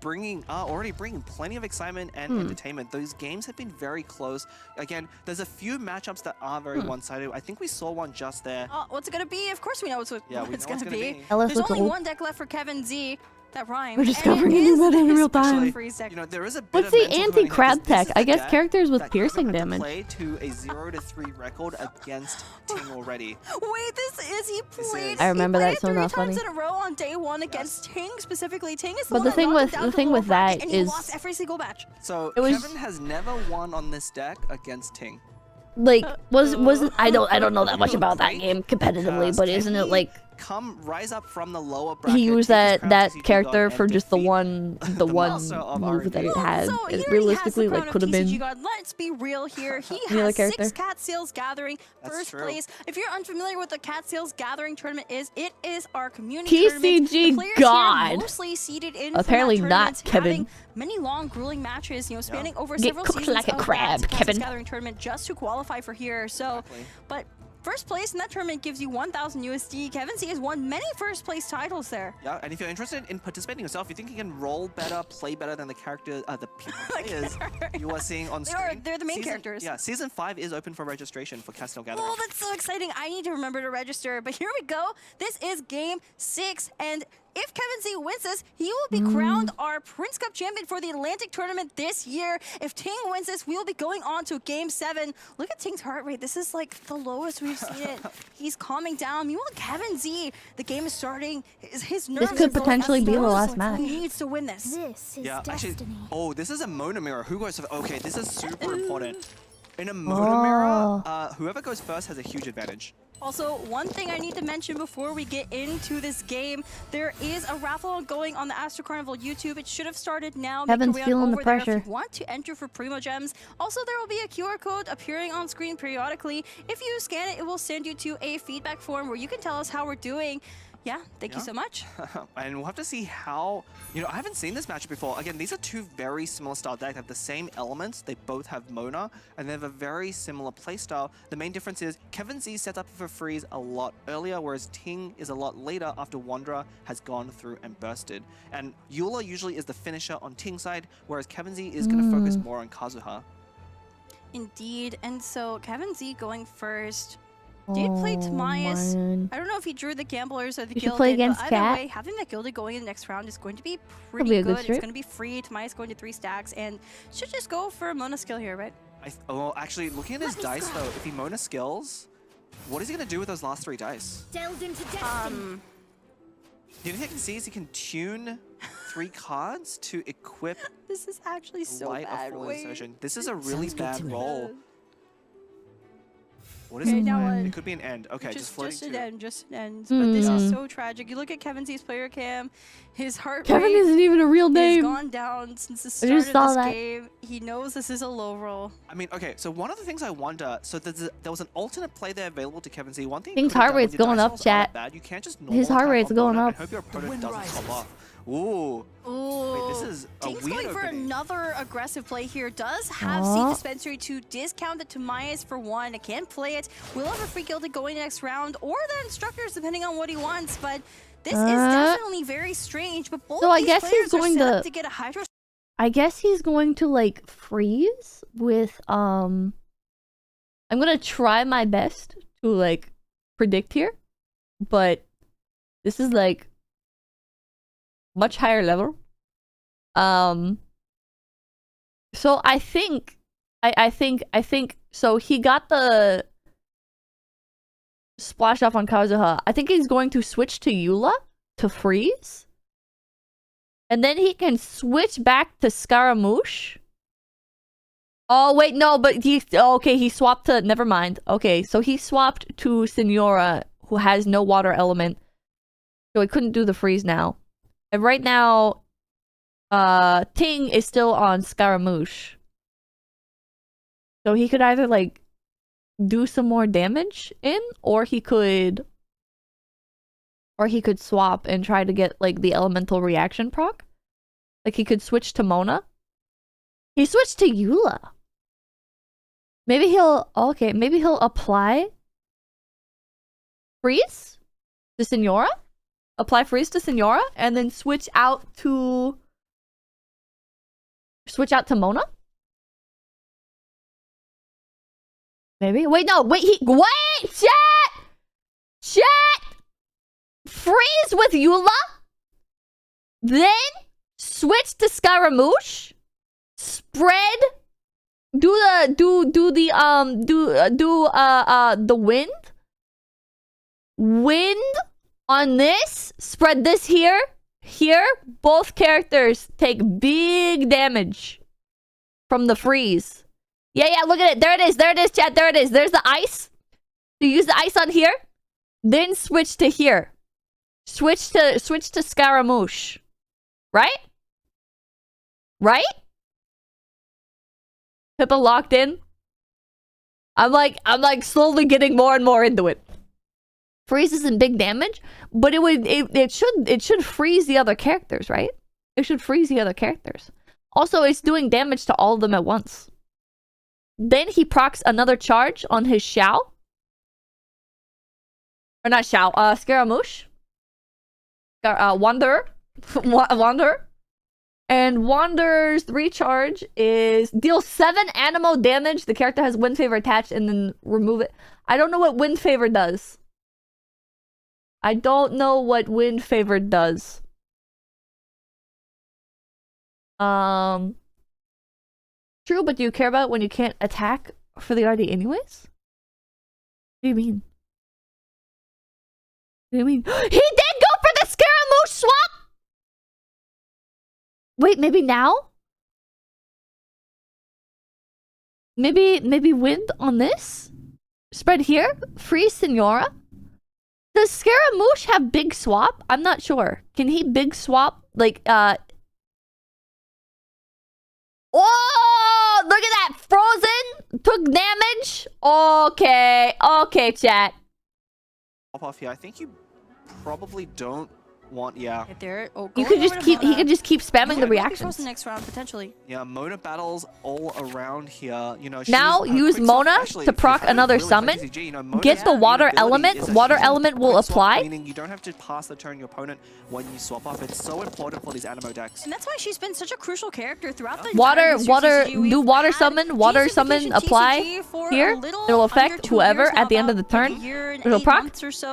already bringing plenty of excitement and entertainment. Those games have been very close. Again, there's a few matchups that are very one-sided. I think we saw one just there. What's it gonna be? Of course we know what it's gonna be. LS There's looks only old. one deck left for Kevin Z. That rhymes. We're discovering a new meta in real time. You know, there is a bit What's of the mental coding here, 'cause anti-crab this tech? is I the guess deck characters with that piercing Kevin had to damage. play to a 0-3 record against Ting already. Wait, he played. I remember he that, played so three not times funny. in a row on day one against Ting specifically. Ting is the But one the that thing knocked with- him down the to thing lower with bracket, that and he is- lost every single match. So It was- Kevin has never won on this deck against Ting. Like, wasn't I don't know that much about that game competitively, but isn't it like Rise up from the lower bracket. he used take his that crown to CT character God, for and just the defeat one master of move that it RNG. had? So It he already realistically has the like crown could have of TCG been. God. Let's be real here. He Any other has 6 character? Cat Sales Gathering That's first true. place. If you're unfamiliar with the Cat Sales Gathering tournament is, it is our community tournament. TCG The players God. here mostly seeded in Apparently from that not, tournament, Kevin. having many long, grueling matches, you know, spanning over Get several cooked seasons like a of crab, that Cat Sales Kevin. Gathering tournament just to qualify for here. So, but first place in that tournament gives you 1,000 USD. Kevin C has won many first place titles there. Yeah, and if you're interested in participating yourself, you think you can roll better, play better than the character, the players you are seeing on screen. They're the main characters. Yeah, Season 5 is open for registration for Castle Gathering. Oh, that's so exciting. I need to remember to register. But here we go. This is game 6. And if Kevin Z wins this, he will be crowned our Prince Cup champion for the Atlantic tournament this year. If Ting wins this, we will be going on to game 7. Look at Ting's heart rate. This is like the lowest we've seen it. He's calming down. Meanwhile, Kevin Z, the game is starting. His nerves could are going potentially up. be the He last match. needs to win this. This is Yeah, destiny. actually, oh, this is a Mona mirror. Who goes first? Okay, this is super important. In a Mona mirror, whoever goes first has a huge advantage. Also, one thing I need to mention before we get into this game, there is a raffle going on the AstraCarnival YouTube. It should have started now. Make Kevin's your way on feeling the over there pressure. if you want to enter for Primo Gems. Also, there will be a QR code appearing on screen periodically. If you scan it, it will send you to a feedback form where you can tell us how we're doing. Yeah, thank you so much. And we'll have to see how, you know, I haven't seen this matchup before. Again, these are two very similar style decks. They have the same elements. They both have Mona, and they have a very similar playstyle. The main difference is Kevin Z set up for freeze a lot earlier, whereas Ting is a lot later after Wanderer has gone through and bursted. And Eula usually is the finisher on Ting's side, whereas Kevin Z is going to focus more on Kazuha. Indeed, and so Kevin Z going first. Did play Oh, Tamias. man. I don't know if he drew the Gamblers or the You should Gilded, play but against either Cat. way, having the Gilded going in the next round is going to be be pretty a good good. strip. It's going to be free. Tamias going to 3 stacks, and should just go for Mona skill here, right? Well, actually, looking at his dice, though, if he Mona skills, what is he going to do with those last 3 dice? Delved into destiny. The only thing I can see is he can tune 3 cards to equip This is actually so Light bad. of Full Wait. Insertion. This is a really Sounds good to bad me. roll. What is Okay, it? now what? It could be an end. Okay, just floating just an to... end, just an end. But this is Hmm. so tragic. You look at Kevin Z's player cam, his heart Kevin rate isn't even a real has name. gone down since the I start just of saw this that. game. He knows this is a low roll. I mean, okay, so one of the things I wonder, so there was an alternate play there available to Kevin Z. One thing Thing's you could've heart done when rate's your going dice up, rolls aren't chat. Bad. You can't just His heart normal rate's attack going Mona up. and hope your opponent wind doesn't rises. come off. Ooh. Ooh. Wait, this is a Ting's weird going for opening. another aggressive play here. Does have Aw. Seed Dispensary to discount it to Myas for 1. It can't play it. Will have a free Gilded going next round, or the Instructors, depending on what he wants. But this is definitely very strange. But both So I these guess he's players are going set up to- to get a Hydro. I guess he's going to like freeze with I'm gonna try my best to like predict here, but this is like much higher level. So I think so he got the splash off on Kazuha. I think he's going to switch to Eula to freeze. And then he can switch back to Scaramouche. Oh, wait, no, but he swapped to, never mind. Okay, so he swapped to Senora, who has no water element. So he couldn't do the freeze now. And right now, Ting is still on Scaramouche. So he could either, like, do some more damage in, or he could swap and try to get like the elemental reaction proc. Like he could switch to Mona. He switched to Eula. Maybe he'll... Okay, maybe he'll apply... Freeze? To Signora? Apply freeze to Signora? And then switch out to... Switch out to Mona? Maybe? Wait, no! Wait, Wait! Chat! Chat! Freeze with Eula? Then... Switch to Scaramouche? Spread... Do the wind? Wind on this, spread this here. Both characters take big damage from the freeze. Yeah, look at it. There it is, chat. There it is. There's the ice. You use the ice on here, then switch to here. Switch to Scaramouche. Right? Pippa locked in. I'm like slowly getting more and more into it. Freeze isn't big damage, but it should freeze the other characters, right? It should freeze the other characters. Also, it's doing damage to all of them at once. Then he procs another charge on his Xiao. Or not Xiao, Scaramouche. Wanderer. Wanderer. And Wanderer's recharge is deal 7 Animo damage. The character has Wind Favor attached and then remove it. I don't know what Wind Favor does. True, but do you care about it when you can't attack for the RD anyways? What do you mean? He did go for the Scaramouche swap! Wait, maybe now? Maybe wind on this? Spread here? Freeze Signora? Does Scaramouche have big swap? I'm not sure. Can he big swap? Like, Oh! Look at that! Frozen! Took damage? Okay, chat. Off here. I think you probably don't want, There. Oh, he could just keep spamming the reactions. Next round potentially. Yeah, Mona battles all around here. You know, now use Mona to proc another summon. Get the water element. Water element will apply. Meaning you don't have to pass the turn your opponent when you swap off. It's so important for these Animo decks. And that's why she's been such a crucial character throughout the do water summon apply here. It'll affect whoever at the end of the turn. It'll proc,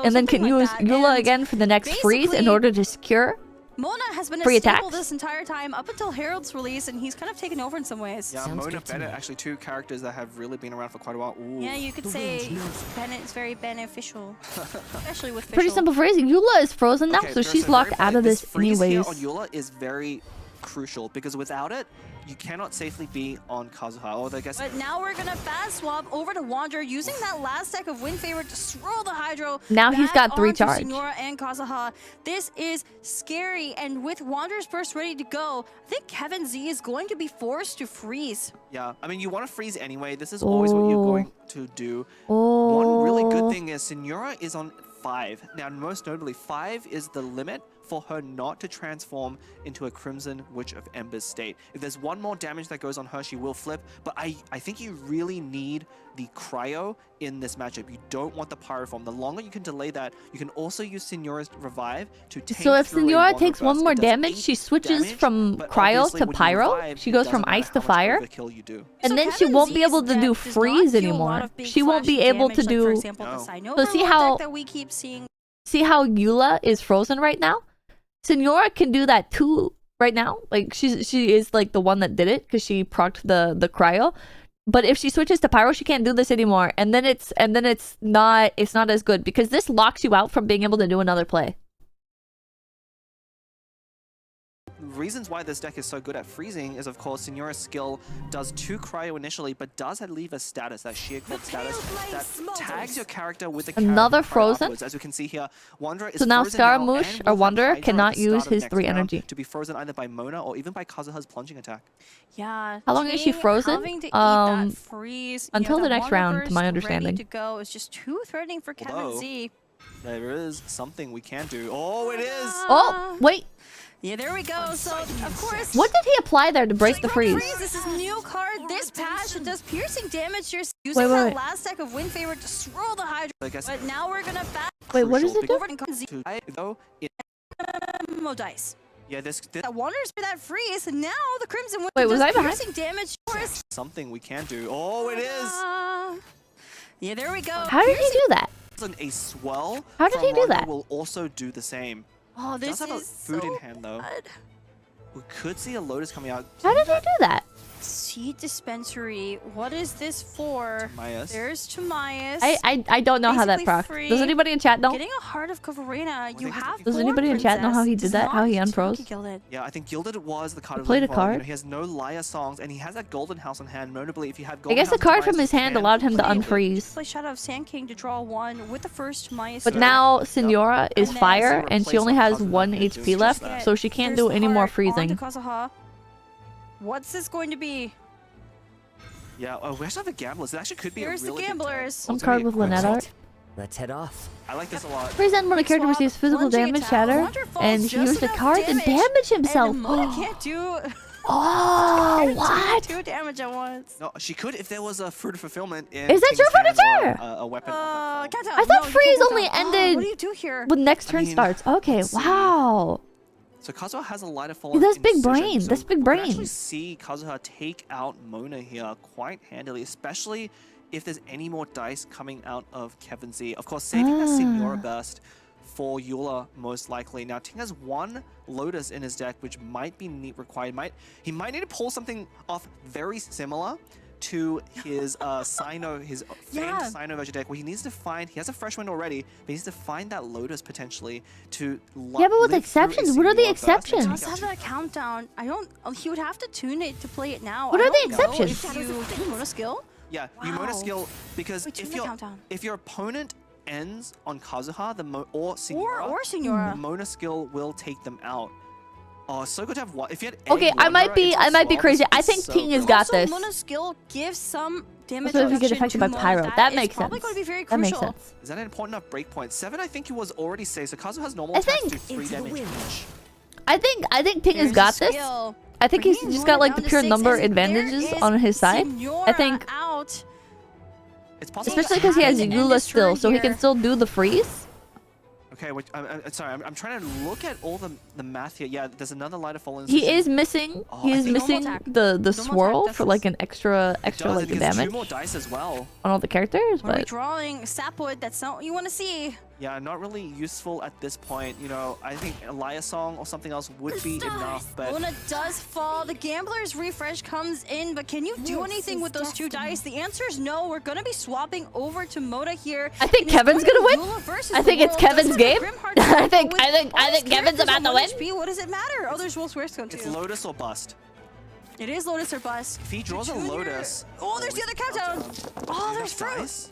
and then can use Eula again for the next freeze in order to secure Mona has been free a staple attacks this entire time up until Herald's release, and he's kind of taken over in some ways. Yeah, Mona, Bennett, actually 2 characters that have really been around for quite a while. Ooh. Yeah, you could say Bennett is very beneficial, especially with Pretty simple phrasing. Eula is frozen now, so she's locked out of this anyways. On Eula is very crucial because without it, you cannot safely be on Kazuha. Although I guess. But now we're gonna fast swap over to Wanderer using that last deck of Wind Favor to swirl the Hydro. Now he's got 3 charge. Signora and Kazuha. This is scary, and with Wanderer's Burst ready to go, I think Kevin Z is going to be forced to freeze. Yeah, I mean you want to freeze anyway. This is always what you're going to do. One really good thing is Signora is on 5. Now, most notably, 5 is the limit for her not to transform into a Crimson Witch of Ember's state. If there's one more damage that goes on her, she will flip. But I think you really need the Cryo in this matchup. You don't want the Pyroform. The longer you can delay that, you can also use Signora's Revive to take. So if Signora takes 1 more damage, she switches from Cryo to Pyro. She goes from Ice to Fire. And then she won't be able to do Freeze anymore. She won't be able to do... So see how Eula is frozen right now? Signora can do that too right now. Like she is like the one that did it because she procced the Cryo. But if she switches to Pyro, she can't do this anymore. And then it's not as good because this locks you out from being able to do another play. Reasons why this deck is so good at freezing is, of course, Signora's skill does 2 Cryo initially, but does leave a status, that sheer cold status, that tags your character with the another frozen. As we can see here, Wanderer is so now frozen Scaramouche or Wanderer cannot use his 3 energy to be frozen either by Mona or even by Kazuha's plunging attack. Yeah. How long is she frozen? Freeze, until the next round, to my understanding. Ready to go is just too threatening for Kevin Z. There is something we can do. Oh, it is. Oh, wait. Yeah, there we go. So, of course... What did he apply there to break the freeze? This is new card. This patch, it does piercing damage. You're using Wait. that last deck of Wind Favor to swirl the Hydra. But now we're gonna back... Wait, what does it do? Dice. Yeah, this That wonders for that freeze. And now the Crimson Wind Wait, was does I behind? piercing damage. something we can do. Oh, it is. Yeah, there we go. How did he do that? A swell. How did he do that? Will also do the same. Oh, this does have is food so in hand though. good. We could see a Lotus coming out. How did he do that? Seed dispensary. What is this for? Timaeus. There's Timaeus. I don't know how that Basically proc. free. Does anybody in chat know? Getting a Heart of Kavarina. You have. Does anybody in chat know how he did that? How he unfroze? Yeah, I think Gilded was the card. He played a card? You know, he has no Liar songs, and he has that Golden House on hand. Notably, if you have I Golden guess the House card and from his Timaeus hand in allowed him to hand, unfreeze. Play Shadow of Sand King to draw one with the first Timaeus. But now Senora is And then fire, so and she only has 1 Kazuha HP doing left, just that. so she can't There's do any more Heart freezing. onto Kazuha. What's this going to be? Yeah, we actually have the Gamblers. It actually could be Here's a the really Gamblers. Some card with Lynette art. Let's head off. I like this a lot. Freeze end when a character Swap, receives physical plunging damage, attack, shatter, Wonder Falls and he just used a enough card to damage himself. And Mona can't do. Oh, can't do what? 2 damage at once. No, she could if there was a Fruit of Fulfillment in Is that King's true for hand the or, turn? a weapon. Countdown. I thought No, you freeze can't only countdown. ended What do you do here? when next turn mean, starts. Okay, let's see. wow. So Kazuha has a light of fall. He does big brain. That's big We brain. can actually see Kazuha take out Mona here quite handily, especially if there's any more dice coming out of Kevin Z. Of course, saving that Senora burst for Eula most likely. Now, Ting has 1 Lotus in his deck, which might be required. He might need to pull something off very similar to his Sino, his famed Sino version deck, where he needs to find, he has a fresh one already, but he needs to find that Lotus potentially to Yeah, but with exceptions, what are the exceptions? Let's have that countdown. I don't. He would have to tune it to play it now. What I are the don't know exceptions? If you Mona skill. Yeah, you Mona Wow. skill, because Wait, tune the countdown. if your opponent ends on Kazuha, or Senora, Or Senora. the Mona skill will take them out. Oh, so good to have one. If you had Okay, I might be crazy. I think Ting has got Also, this. Mona skill gives some damage. So if you get reduction affected to by Mona, pyro, that is makes probably sense. going to be very That makes crucial. sense. Is that an important enough breakpoint? 7, I think he was already safe. So Kazuha has normal I attacks think- do 3 damage each. I think Ting has There's got a this. skill. I think he's Bringing just got Mona like the down to pure 6, number and there advantages is on his side. Senora I think, out. It's possible. especially because he has having an Eula endless still, turn so he can here. still do the freeze. Okay, wait, sorry, I'm trying to look at all the math here. Yeah, there's another Light of Fallen. He is missing. Oh, He I is think- missing Normal attack. the Normal swirl attack, for that's like an extra It does, like and he has damage 2 more dice as well. on all the characters, When we're but drawing Sapwood, that's not what you want to see. Yeah, not really useful at this point. You know, I think a Liar Song or something else would be enough, but Mona does fall. The Gambler's refresh comes in, but can you do anything with those 2 dice? The answer is no. We're going to be swapping over to Mona here. I think It is Kevin's going gonna to be win. Eula versus I think the it's world. Kevin's Doesn't have game. Grimheart I to think with I think all his Kevin's about to win. characters on 1 HP. What does it matter? Oh, there's Wolf's Square it's too. Lotus or Bust. It is Lotus or Bust. If he draws a Junior- Lotus... Oh, there's the other countdown. Oh, there's enough fruit. dice?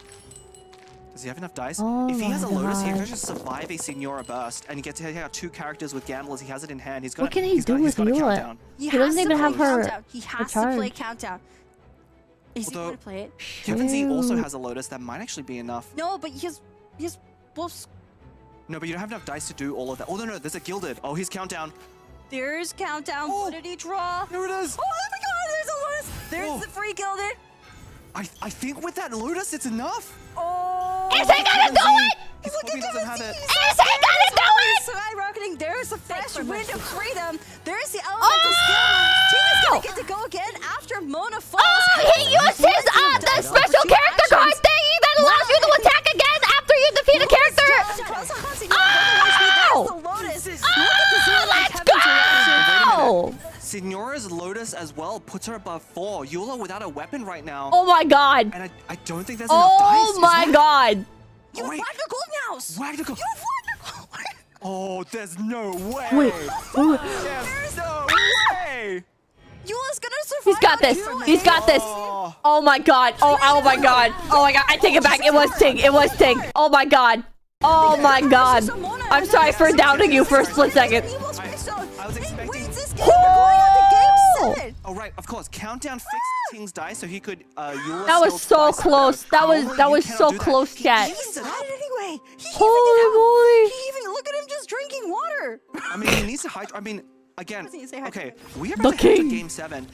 Does he have enough dice? Oh if he has a my Lotus, he can God. just survive a Senora Burst, and he gets to take out 2 characters with Gamblers. He has it in hand. He's gonna, what can he he's do gonna, with he's got a Eula? countdown. He He doesn't has to even have play her countdown. He has to charge. play countdown. Is he Although- going to play it? Kevin Z also Shoot. has a Lotus. That might actually be enough. No, but he has Wolf's. No, but you don't have enough dice to do all of that. Oh, no, there's a Gilded. Oh, he's countdown. There's countdown. Oh. What did he draw? Here it is. Oh my God! There's a Lotus. There's Oh. the free Gilded. I think with that Lotus, it's enough. Oh. Is he gonna do it? He's Look hoping he at doesn't have Kevin it. Z. Is he gonna do it? Skyrocketing. There's the fresh wind of freedom. There's the Oh! elemental skill. Tina's gonna get to go again after Mona falls. Oh, he used his the special character card thing that allows you to attack again after you defeat a character. Oh! Let's go! Senora's Lotus as well puts her above 4. Eula without a weapon right now. Oh my God! And I don't think there's enough dice. Oh is my there? God! You wait. Wagner Golden House. Wagner Gold. Oh, there's no way. Wait, wait. There's no way. Eula's gonna survive. He's got this. He's got this. Oh my God! Oh my God! Oh my God! I take it back. It was Ting. It was Ting. Oh my God! Oh my God! I'm sorry for doubting you for a split second. I was expecting. Oh! Oh right, of course. Countdown fixed Ting's dice so he could Eula That was skill so twice close. around. That Eula, was you so cannot do that. close, chat. He said it anyway. He Holy moly! even look at him just drinking water. I mean, he needs to hydrate. I mean, again, Doesn't he say hi to okay, him? we are The about to head to king. Game 7.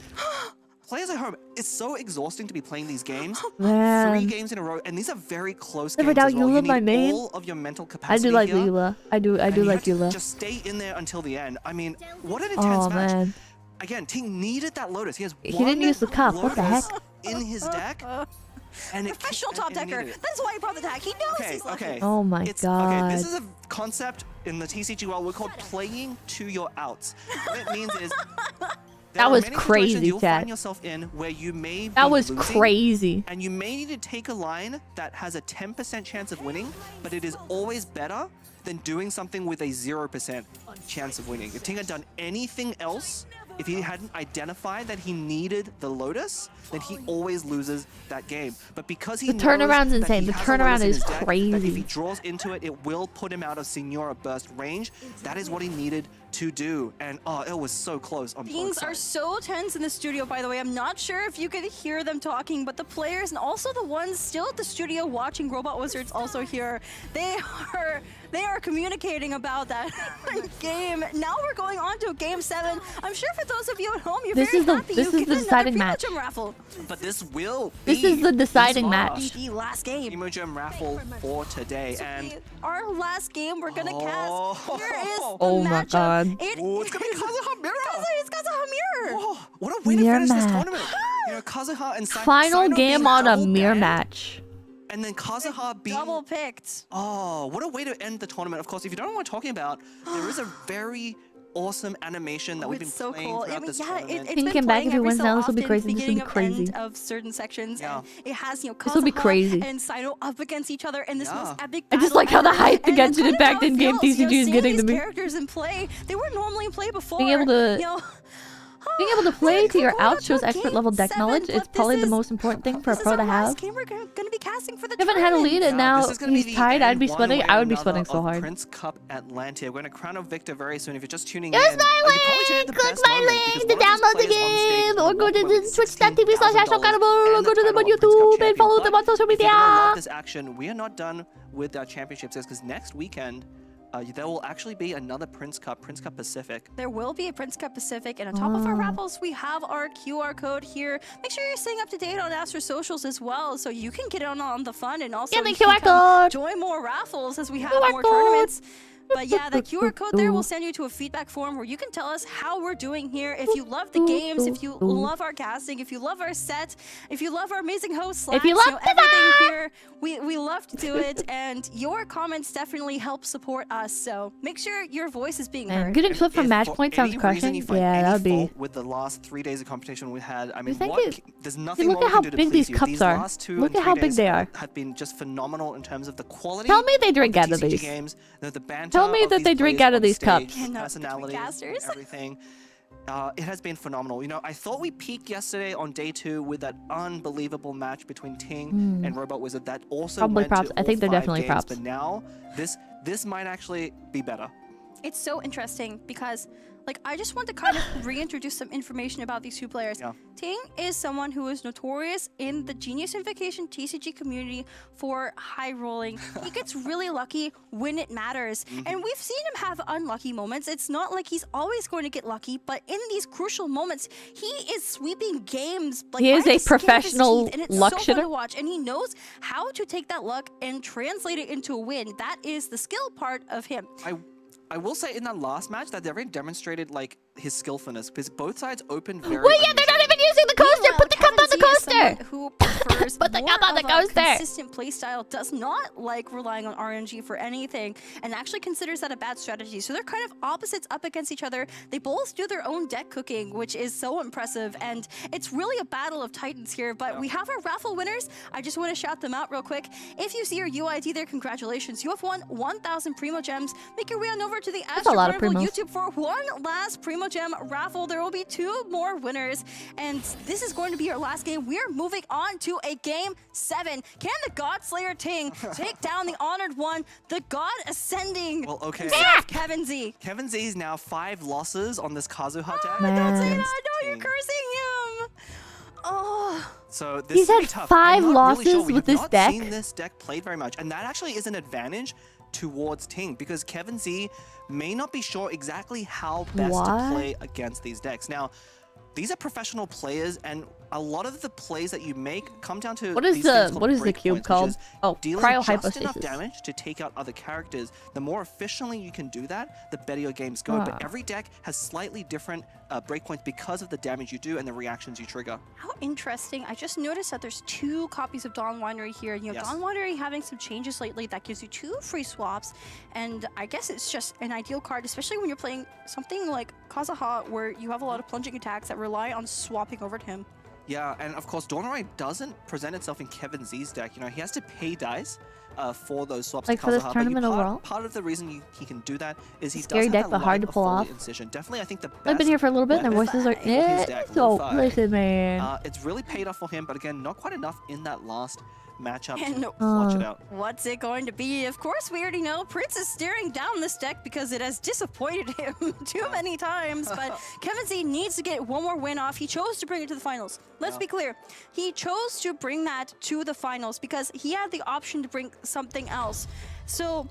Players at home, it's so exhausting to be playing these games. Man. 3 games in a row, and these are very close Never games doubt as well. Eula, You my need main. all of your mental I capacity do like here, Eula. I do and you like have to Eula. just stay in there until the end. I mean, what an intense Oh match. man. Again, Ting needed that Lotus. He has He one didn't use the cup. What the Lotus heck? in his deck. And it Professional and top it decker. needed it. That's why he brought the deck. He knows Okay, he's lucky. okay. Oh my Okay, god. this is a concept in the TCG world we call playing to your outs. What it means is there That are was many crazy, situations you'll chat. find yourself in where you may That be was losing, crazy. and you may need to take a line that has a 10% chance of winning, but it is always better than doing something with a 0% chance of winning. If Ting had done anything else, if he hadn't identified that he needed the Lotus, then he always loses that game. But because he The knows turnaround's that insane. he The has a turnaround Lotus in is his deck, that if crazy. he draws into it, it will put him out of Signora Burst range. That is what he needed to do. And oh, it was so close on both Things are sides. so tense in the studio, by the way. I'm not sure if you could hear them talking, but the players and also the ones still at the studio watching Robot Wizards also here. They are communicating about that game. Now we're going on to Game 7. I'm sure for those of you at home, you're This very is the- happy this you is get the another deciding Primo match. Gem raffle. But this will This be is the deciding this match. The last game. Primo Gem raffle for today. And Our last game we're gonna cast. Here is the Oh my matchup. god. oh, it's gonna be Kazuha Mirror. It's Kazuha Mirror. Oh, what a way to Mirror finish this match. tournament. You know, Kazuha and Final Sino game being on a double mirror banned, match. And then Kazuha being... Double picked. Oh, what a way to end the tournament. Of course, if you don't know what we're talking about, there is a very awesome animation that we've been It's so playing cool. throughout I mean, this yeah, tournament. it's King been came back. playing If he every wins so now, this will be often, crazy. This will be beginning of crazy. end of certain sections. Yeah. And it has, you know, This will be Kazuha crazy. and Sino up against each other in this Yeah. most epic I just battle like how the ever. hype And against that's it kind of back how in game feels, you know, TCG is seeing getting to these me. characters in play. They weren't normally in play before. Being able to- you know, Being able to play to your We're going out shows to expert Game level deck 7, knowledge is but probably this the is- most important thing for a this pro is to our have. last game we're going to be casting for the If I haven't had a tournament. lead and Yeah, now this is gonna be he's the tied, I'd be end, one sweating. way I or would be another, sweating so of hard. Prince Cup Atlantia. We're going to crown a victor very soon. If you're just tuning Here's in, my you're probably tuning in link! at the Click best my moment, link because to one of download the these players on stage game! will Or go walk to away the with twitch.tv/AstraCarnival or $16,000 go to the and YouTube title of and Prince Cup follow champion. them on social But if you're gonna love media! this action, we are not done with our championships because next weekend there will actually be another Prince Cup Pacific. There will be a Prince Cup Pacific, and on top of our raffles, we have our QR code here. Make sure you're staying up to date on Astra socials as well, so you can get on the fun and also Get the you can QR come code. join more raffles as we have QR more code. tournaments. But yeah, that QR code there will send you to a feedback form where you can tell us how we're doing here. If you love the games, if you love our casting, if you love our set, if you love our amazing host, Slacks, If you love everything here, we love to do it. And your comments definitely help support us. So make sure your voice is being Man, heard. getting flipped from If match for point sounds any reason crushing. you find Yeah, any that would be. fault with the last 3 days of competition we had. I mean, thank what? you. There's nothing look more at we how can do to big please these you. cups These are. last 2 Look and at how 3 big days they are. have been just phenomenal in terms of the quality. Tell me they of drink the out of TCG these. games, the banter Tell me of that these they drink players out of on these stage, cups. Cannot personality, casters. everything. It has been phenomenal. You know, I thought we peaked yesterday on day 2 with that unbelievable match between Ting and Robot Wizard. That also Probably went props. to I all think they're 5 definitely games, props. But now this might actually be better. It's so interesting because, like, I just want to kind of reintroduce some information about these 2 players. Yeah. Ting is someone who is notorious in the Genius Invocation TCG community for high rolling. He gets really lucky when it matters. And we've seen him have unlucky moments. It's not like he's always going to get lucky, but in these crucial moments, he is sweeping games. Like, He is by a the skin of his professional teeth, and it's luck so fun shitter. to watch. And he knows how to take that luck and translate it into a win. That is the skill part of him. I will say in that last match that they already demonstrated like his skillfulness because both sides opened very. Wait, yeah, they're not even using the coaster! Meanwhile, Put the cup on the Kevin Z is coaster! someone who prefers Put the more cup on the of a coaster. consistent playstyle, does not like relying on RNG for anything, and actually considers that a bad strategy. So they're kind of opposites up against each other. They both do their own deck cooking, which is so impressive, and it's really a battle of titans here. But we have our raffle winners. I just want to shout them out real quick. If you see your UID there, congratulations. You have won 1,000 Primo Gems. Make your way on over to the That's a lot of AstraCarnival Primos. YouTube for one last Primo Gem raffle. There will be 2 more winners, and this is going to be your last game. We are moving on to a Game 7. Can the Godslayer Ting take down the Honored One, the God Ascending? Well, okay. Kevin Z. Kevin Z is now 5 losses on this Kazuha deck. Man. Don't say that. against No, you're Ting. cursing him. Oh. So this He's will be had tough. 5 I'm not really sure. losses We with have this not deck. seen this deck played very much, and that actually is an advantage towards Ting because Kevin Z may not be sure exactly how best to play against these decks. Now, these are professional players, and a lot of the plays that you make come down to what is the cube called? Oh, dealing just enough damage to take out other characters. The more efficiently you can do that, the better your games go. But every deck has slightly different breakpoints because of the damage you do and the reactions you trigger. How interesting. I just noticed that there's 2 copies of Dawn Winery here. You know, Dawn Winery having some changes lately that gives you 2 free swaps. And I guess it's just an ideal card, especially when you're playing something like Kazuha, where you have a lot of plunging attacks that rely on swapping over to him. Yeah, and of course, Dawn Winery doesn't present itself in Kevin Z's deck. You know, he has to pay dice for those swaps. Like for this tournament overall? Part of the reason he can do that is he scary does deck, have but hard to pull off. Incision. Definitely, I think the best. I've been here for a little bit, and their voices are so listen, man. It's really paid off for him, but again, not quite enough in that last matchup And to watch it out. What's it going to be? Of course, we already know Prince is staring down this deck because it has disappointed him too many times. But Kevin Z needs to get one more win off. He chose to bring it to the finals. Let's be clear. He chose to bring that to the finals because he had the option to bring something else. So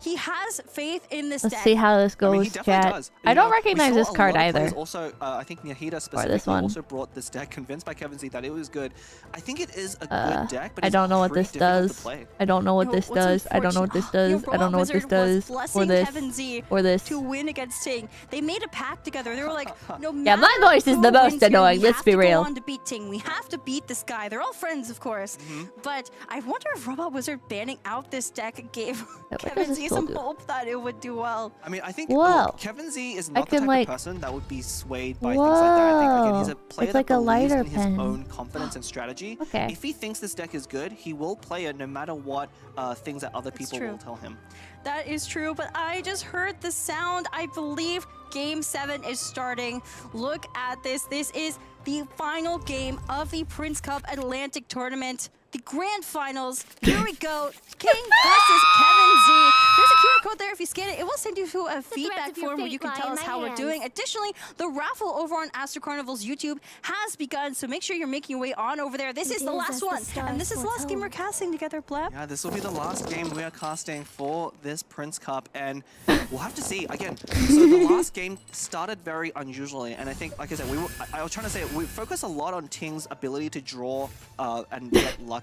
he has faith in this deck. Let's see how this goes, chat. I don't recognize this card either. Also, I think Nahida specifically also brought this deck, convinced by Kevin Z that it was good. I think it is a good deck, but I don't know what this does. I don't know what this does. I don't know what this does. I don't know what this does. Or this. Or this. To win against Ting. They made a pact together. They were like, no matter yeah, my voice is the most annoying. Let's be real. We have to go on to beat Ting. We have to beat this guy. They're all friends, of course. But I wonder if Robot Wizard banning out this deck gave Kevin Z some hope that it would do well. I mean, I think Kevin Z is not the type of person that would be swayed by things like that. I think, again, he's a player that believes in his own confidence and strategy. If he thinks this deck is good, he will play it no matter what things that other people will tell him. That is true, but I just heard the sound. I believe Game 7 is starting. Look at this. This is the final game of the Prince Cup Atlantic Tournament. The grand finals. Here we go. King versus Kevin Z. There's a QR code there. If you scan it, it will send you to a feedback form where you can tell us how we're doing. Additionally, the raffle over on AstraCarnival's YouTube has begun, so make sure you're making your way on over there. This is the last one, and this is the last game we're casting together, Blab. Yeah, this will be the last game we are casting for this Prince Cup, and we'll have to see. Again, so the last game started very unusually, and I think, like I said, I was trying to say, we focus a lot on Ting's ability to draw and get lucky.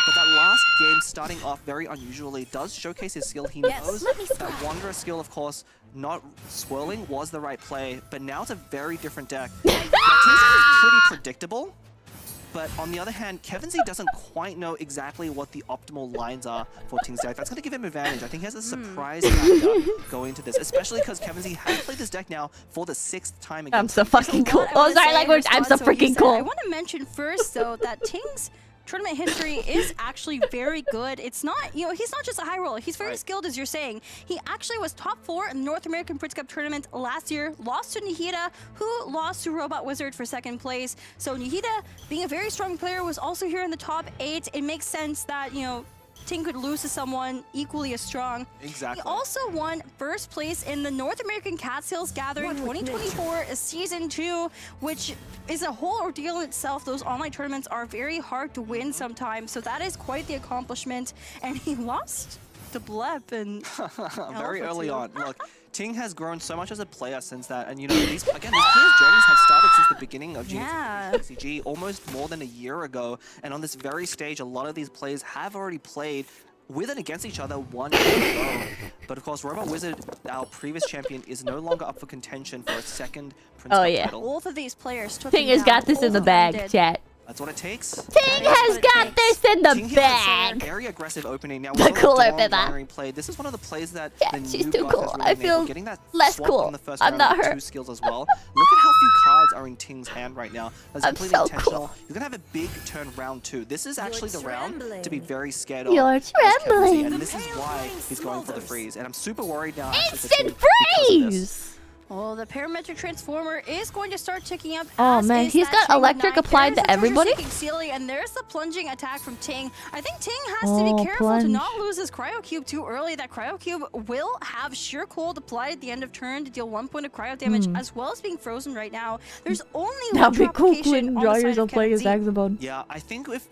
But that last game, starting off very unusually, does showcase his skill. He knows that Wanderer skill, of course, not swirling was the right play, but now it's a very different deck. Now, Ting's is pretty predictable, but on the other hand, Kevin Z doesn't quite know exactly what the optimal lines are for Ting's deck. That's going to give him advantage. I think he has a surprise factor going into this, especially because Kevin Z has played this deck now for the 6th time again. I'm so fucking cool. Oh, sorry, language. I'm so freaking cool. I want to mention first, though, that Ting's tournament history is actually very good. It's not, you know, he's not just a high roller. He's very skilled, as you're saying. He actually was top 4 in the North American Prince Cup tournament last year. Lost to Nahida, who lost to Robot Wizard for 2nd place. So Nahida, being a very strong player, was also here in the top 8. It makes sense that, you know, Ting could lose to someone equally as strong. Exactly. He also won 1st place in the North American Catskills Gathering 2024 Season 2, which is a whole ordeal in itself. Those online tournaments are very hard to win sometimes, so that is quite the accomplishment. And he lost to Blep and very early on. Look, Ting has grown so much as a player since that, and you know, these players' journeys have started since the beginning of GenshinImpact, almost more than a year ago. And on this very stage, a lot of these players have already played with and against each other 1 year ago. But of course, Robot Wizard, our previous champion, is no longer up for contention for a 2nd Prince Cup title. Both of these players took Ting has got this in the bag, chat. That's what it takes. Ting has got this in the bag. Very aggressive opening. Now, the cooler Pippa. Play. This is one of the plays that she's too cool. Really I feel getting that less cool. In the first I'm not her. 2 skills as well. Look at how few cards are in Ting's hand right now. That's completely intentional. Cool. You're gonna have a big turn round 2. This is actually the round to be very scared of. You're trembling. And this is why he's going for the freeze. And I'm super worried now. Instant freeze! Well, the parametric transformer is going to start ticking up. Oh man, he's got electric applied to everybody. And there's the plunging attack from Ting. I think Ting has to be careful to not lose his cryo cube too early. That cryo cube will have sheer cold applied at the end of turn to deal 1 point of cryo damage, as well as being frozen right now. There's only one That'd be cool when draw yourself playing as Axabone. Yeah, I think if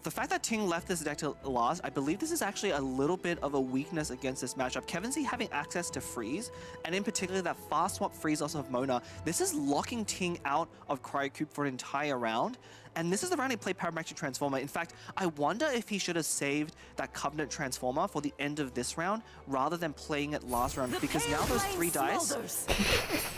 the fact that Ting left this deck to last, I believe this is actually a little bit of a weakness against this matchup. Kevin Z having access to freeze, and in particular that fast swap freeze also of Mona, this is locking Ting out of Cryocube for an entire round. And this is the round he played Parametric Transformer. In fact, I wonder if he should have saved that Covenant Transformer for the end of this round rather than playing it last round, because now those 3 dice,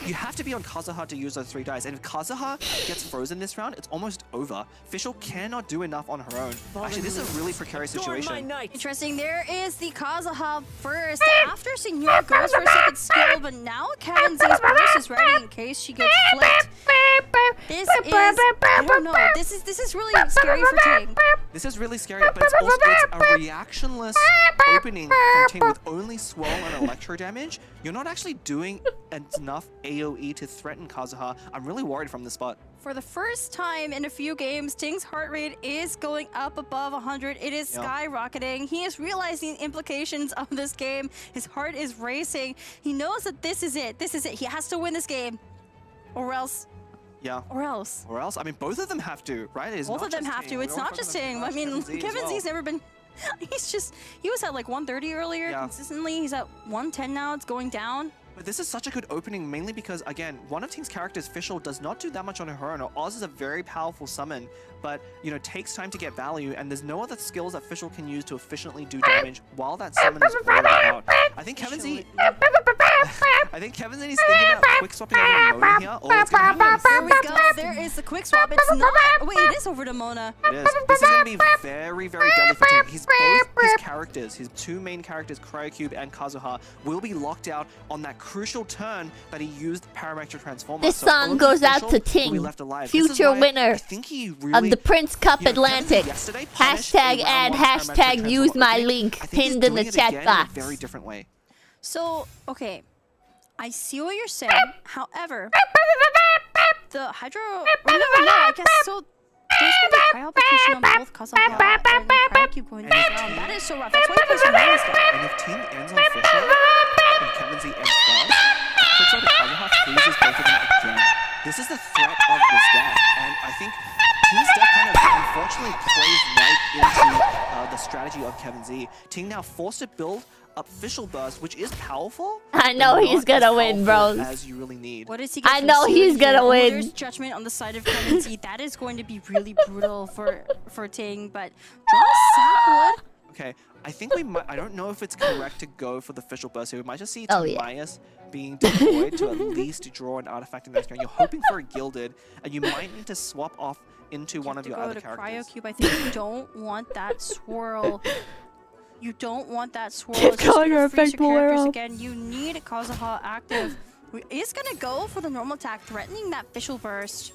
you have to be on Kazuha to use those 3 dice. And if Kazuha gets frozen this round, it's almost over. Fischl cannot do enough on her own. Actually, this is a really precarious situation. Interesting. There is the Kazuha first. After Senor goes for a second skill, but now Kevin Z's burst is ready in case she gets flipped. This is, I don't know. This is really scary for Ting. This is really scary, but it's also a reactionless opening from Ting with only Swirl and Electro damage. You're not actually doing enough AoE to threaten Kazuha. I'm really worried from this spot. For the first time in a few games, Ting's heart rate is going up above 100. It is skyrocketing. He is realizing the implications of this game. His heart is racing. He knows that this is it. This is it. He has to win this game. Or else. Yeah. Or else. Or else. I mean, both of them have to, right? Both of them have to. It's not just Ting. I mean, Kevin Z's never been... He was at like 130 earlier consistently. He's at 110 now. It's going down. But this is such a good opening, mainly because, again, one of Ting's characters, Fischl, does not do that much on her own. Oz is a very powerful summon, but, you know, takes time to get value, and there's no other skills that Fischl can use to efficiently do damage while that summon is rolling out. I think Kevin Z... I think Kevin Z is thinking about quick swapping over to Mona here. Oh, it's gonna happen. There we go. There is the quick swap. It's not... Wait, it is over to Mona. It is. This is going to be very, very deadly for Ting. Both his characters, his 2 main characters, Cryocube and Kazuha, will be locked out on that crucial turn that he used Parametric Transformer. This song goes out to Ting, future winner of the Prince Cup Atlantic. Hashtag and hashtag use my link pinned in the chat box. Very different way. So, okay. I see what you're saying. However, the Hydro... No, I guess so... There's going to be cryo application on both Kazuha and Cryocube going down. That is so rough. That's why he plays Mana's deck. And if Ting ends on Fischl, and Kevin Z ends first, quick swap to Kazuha freezes both of them again. This is the threat of this deck, and I think Ting's deck kind of unfortunately plays right into the strategy of Kevin Z. Ting now forced to build up Fischl Burst, which is powerful. I know he's gonna win, bros. As you really need. What is he I know he's gonna win. There's judgment on the side of Kevin Z. That is going to be really brutal for Ting, but draw Sapwood. Okay, I think we might. I don't know if it's correct to go for the Fischl Burst here. We might just see Tobias being deployed to at least draw an artifact in the next round. You're hoping for a Gilded, and you might need to swap off into one of your other characters. Cryocube. I think you don't want that swirl. You don't want that swirl. Keep calling her effect characters again. You need Kazuha active. He's gonna go for the normal attack, threatening that Fischl Burst.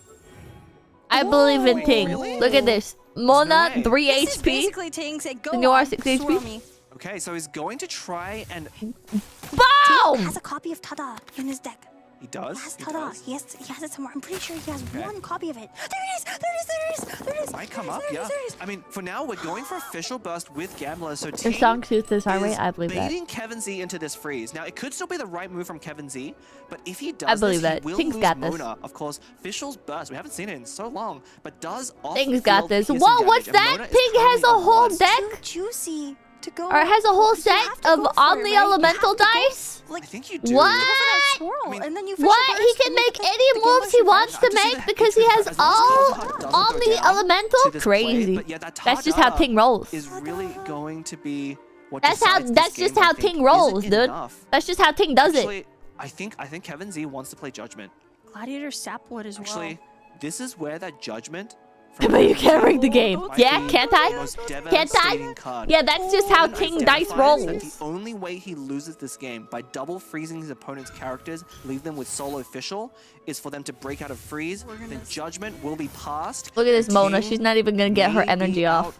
I believe in Ting. Really? Look at this. Mona, 3 this HP. Is basically Ting said, go Senor, on, 6 swirl HP. me. Okay, so he's going to try and... Boom! Ting has a copy of Tada in his deck. He does? He has Tada. He has it somewhere. I'm pretty sure he has one copy of it. There it is! There it is! There it is! There it is! Might come up, yeah. I mean, for now, we're going for a Fischl Burst with Gambler, so If Ting song suits this heart rate, is I believe that. baiting Kevin Z into this freeze. Now, it could still be the right move from Kevin Z, but if he does I believe this, that. he will Ting's lose got this. Mona. Of course, Fischl's Burst, we haven't seen it in so long, but does Ting's got this. Whoa, what's that? Ting has a whole deck? Juicy to go. Or has a whole set of Omni Elemental dice? I think you do. What? And then you What? He can make any moves he wants to make because he has all Omni Elemental? Crazy. That's just how Ting rolls. Is really going to be what That's just how Ting rolls, dude. That's just how Ting does it. I think Kevin Z wants to play Judgment. Gladiator Sapwood as well. Actually, this is where that Judgment... But you can't ring the game. Yeah, can't I? Can't I? Card. Yeah, that's just how Ting dice rolls. The only way he loses this game by double freezing his opponent's characters, leave them with solo Fischl, is for them to break out of freeze. The Judgment will be passed. Look at this Mona. She's not even gonna get her energy off.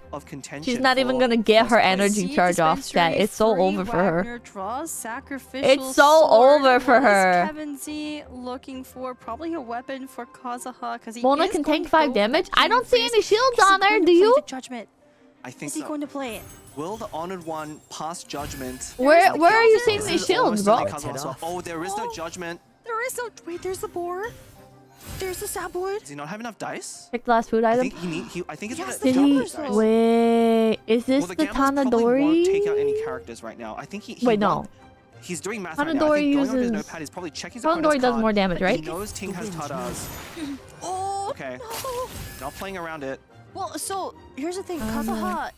She's not even gonna get her energy charge off. Chat. It's so over for her. It's so over for her. Kevin Z looking for probably a weapon for Kazuha because Mona can tank 5 damage. I don't see any shields on there. Do you? Judgment. I think Is he going to play it? Will the Honored One pass Judgment? Where are you seeing these shields, bro? Oh, there is no Judgment. There is no... Wait, there's the boar. There's the sapwood. Does he not have enough dice? Pick the last food I item. think I think it's Yes, gonna the Did he? gamblers, though. Wait, is this well, the gamblers probably won't Tanadori? take out any characters right now. I think he Wait, won't- no. He's doing math right now. I Tanadori think going on his uses- notepad, he's probably checking his Tanadori opponent's does card. more damage, right? He knows Ting has Tadas. Oh, Okay. no. Not playing around it. Well, so here's the thing, Kazuha,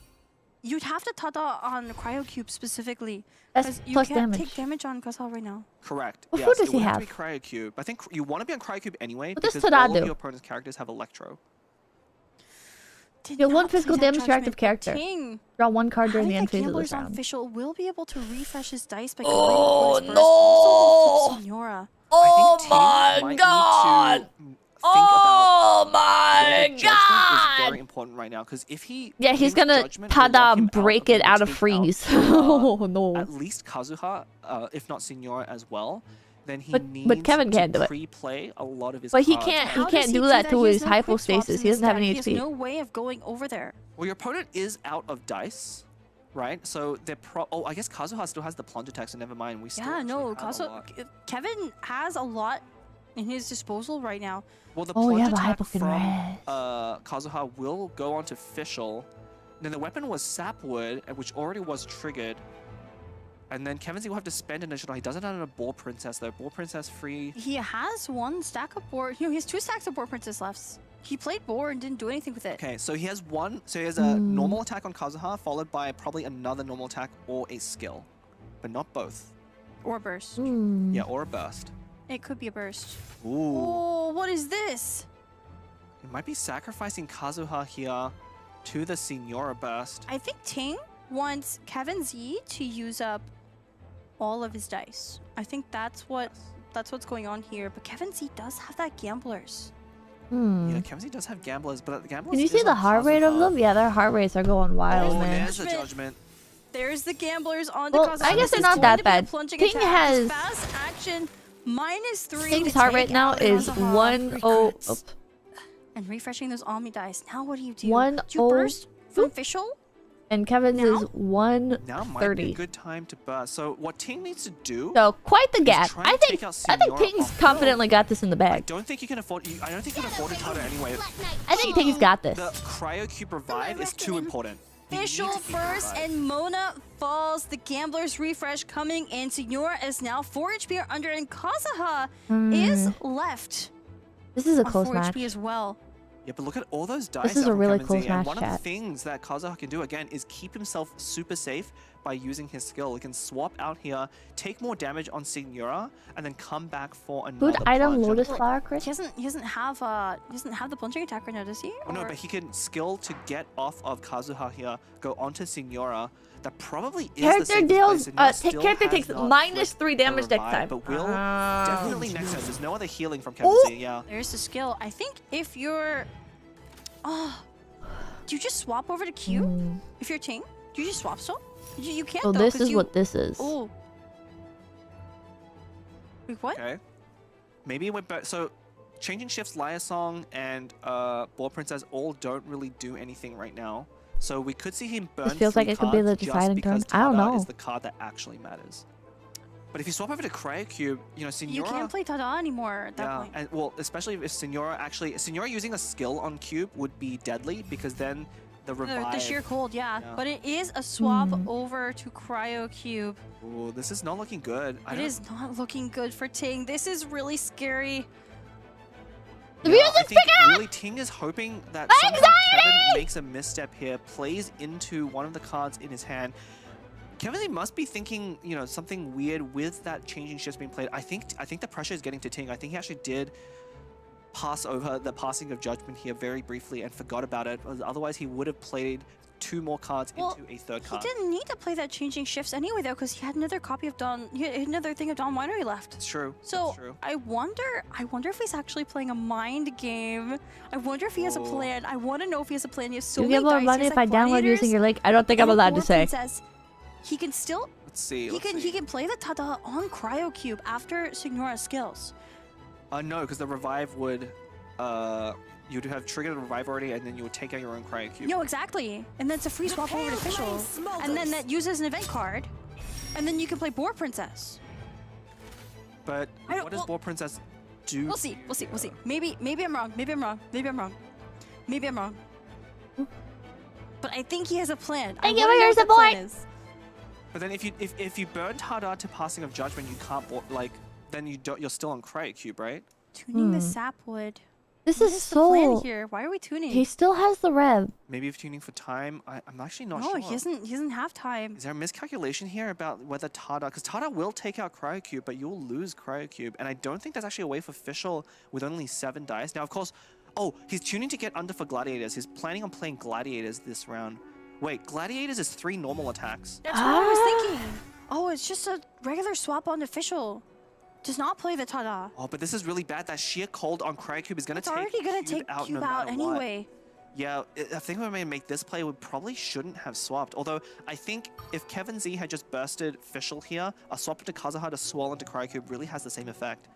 you'd have to tada on Cryo Cube specifically. That's 'cause you plus can't damage. take damage on Kazuha right now. Correct. What yes, food does it he would have? to be Cryocube. I think you want to be on Cryocube anyway What does because Tada all do? of your opponent's characters have Electro. Did Deal not one play physical that damage to your active judgment, but character. Ting, Draw one card during the having end the phase of gamblers this on round. official will be able to refresh his dice by Oh, combining with his burst, also flip Signora. Oh I think Ting might need to think about my whether judgment is very important right now because if he Yeah, he's thinks gonna judgment will lock him tada out break of it out of take freeze. out, Oh no. at least Kazuha, if not Signora as well, then he But needs Kevin to can't do it. pre-play a lot of his But he cards. can't. He How can't does do do that to He has his no quick swaps hypostasis. in He his doesn't have deck. any He has HP. no way of going over there. Well, your opponent is out of dice, right? So they're oh, I guess Kazuha still has the plunge attack, so never mind. We still Yeah, no, actually have a lot. Kevin has a lot in his disposal right now. Well, the Oh, plunge yeah, but attack Hypo can from rest. Kazuha will go onto Fischl. Then the weapon was Sapwood, which already was triggered. And then Kevin Z will have to spend an additional. He doesn't have a Ball Princess though. Ball Princess free. He has one stack of board. He has 2 stacks of board princess left. He played board and didn't do anything with it. Okay, so he has one. So he has a normal attack on Kazuha, followed by probably another normal attack or a skill, but not both. Or burst. Yeah, or a burst. It could be a burst. Ooh. Oh, what is this? He might be sacrificing Kazuha here to the Signora burst. I think Ting wants Kevin Z to use up all of his dice. I think that's what's going on here. But Kevin Z does have that gamblers. Yeah, Kevin Z does have gamblers, but the gamblers. Can you is see the on heart rate of Kazuha. them? Yeah, their heart rates are going wild, Oh, man. there's the judgment. There's the gamblers on the Well, Kazuha. I guess This they're is not going that to be a bad. plunging Ting attack. has- His fast action -3. King's to heart take rate now out is Kazuha. 1-0. Oops. And refreshing those Omni dice. Now what do you do? 1-0. Do you burst from Fischl? And Kevin's Now? is Now might be a 130. good time to burst. So what Ting needs to do? So quite the gap. try to I think take out I think Signora Ting's off. confidently got this in the I bag. don't think you can afford. I don't think you can afford to cut it anyway. I think Ting's got this. The Cryocube revive is too important. You need to Fischl keep the first revive. and Mona falls. The Gambler's refresh coming in. Signora is now 4 HP or under, and Kazuha is left This is a on close 4 match. HP as well. Yeah, but look at all those dice. is out a from really Kevin close Z, match, and one of chat. the things that Kazuha can do again is keep himself super safe by using his skill. He can swap out here, take more damage on Signora, and then come back for another Food item plunge. Lotus And- Flower He Chris. doesn't have the plunging attack right now, does he? Oh, no, Or- but he can skill to get off of Kazuha here, go onto Signora. That probably is the Character safest deals. place. Signora still Character has takes not -3 flipped the damage next revive, time. But will definitely next time. There's no other healing from Kevin Z. Yeah. There's the skill. I think if you're... Oh, do you just swap over to Q? If you're Ting? Do you just swap still? You can't So though, this 'cause is you... what this is. Oh. Wait, what? Okay. Maybe it went back. So, changing shifts, Liar Song, and Ball Princess all don't really do anything right now. So we could see him burn. This feels like 3 it could be the cards just deciding turn. because I don't Tada know. Is the card that actually matters. But if you swap over to Cryocube, you know, Signora. You can't play Tada anymore at that Yeah, point. and well, especially if Signora using a skill on Cube would be deadly because then the revive. The sheer cold, yeah. Yeah. But it is a swap over to Cryo Cube. Ooh, this is not looking good. It is not looking good for Ting. This is really scary. The Yeah, I music's think picking up! really Ting is hoping that somehow Kevin makes a misstep here, plays into one of the cards in his hand. Kevin Z must be thinking, you know, something weird with that changing shifts being played. I think the pressure is getting to Ting. I think he actually did pass over the passing of judgment here very briefly and forgot about it. Otherwise, he would have played 2 more cards Well, into a third He card. didn't need to play that changing shifts anyway, though, because he had another copy of Dawn. He had another thing of Dawn Winery left. It's true. So it's true. I wonder if he's actually playing a mind game. I wonder if he has a plan. I want to know if he has a plan. He has so You many get more dice. money He has, if I like, download gladiators using your link. I don't think I'm and a allowed to War say. Princess. He can still Let's see. he can play the Tada on Cryo Cube after Signora's skills. No, because the revive would, you'd have triggered a revive already, and then you would take out your own Cryo Cube. No, exactly. And then it's a free swap over to Official. And then that uses an event card. And then you can play Boar Princess. But I don't- what does well- Ball Princess do. We'll see. We'll see. We'll see. Maybe I'm wrong. Maybe I'm wrong. Maybe I'm wrong. Maybe I'm wrong. But I think he has a plan. Thank you wanna for know your what the plan support. is. But then if you burn Tada to Passing of Judgment, you can't like then you're still on Cryocube, right? Tuning the sapwood. This What is the plan so. here? Why are we tuning? He still has the rev. Maybe if tuning for time, I'm actually not no, sure. he doesn't have time. Is there a miscalculation here about whether Tada, because Tada will take out Cryocube, but you'll lose Cryocube, and I don't think there's actually a way for Fischl with only 7 dice. Now, of course, oh, he's tuning to get under for Gladiators. He's planning on playing Gladiators this round. Wait, Gladiators is 3 normal attacks. That's what I was thinking. Oh, it's just a regular swap on official. Does not play the Tada. Oh, but this is really bad. That sheer cold on Cryocube is going to It's take already gonna Cube take out Cube no out matter what. anyway. Yeah, I think we may make this play. We probably shouldn't have swapped. Although, I think if Kevin Z had just bursted Fischl here, a swap into Kazuha to swirl into Cryocube really has the same effect.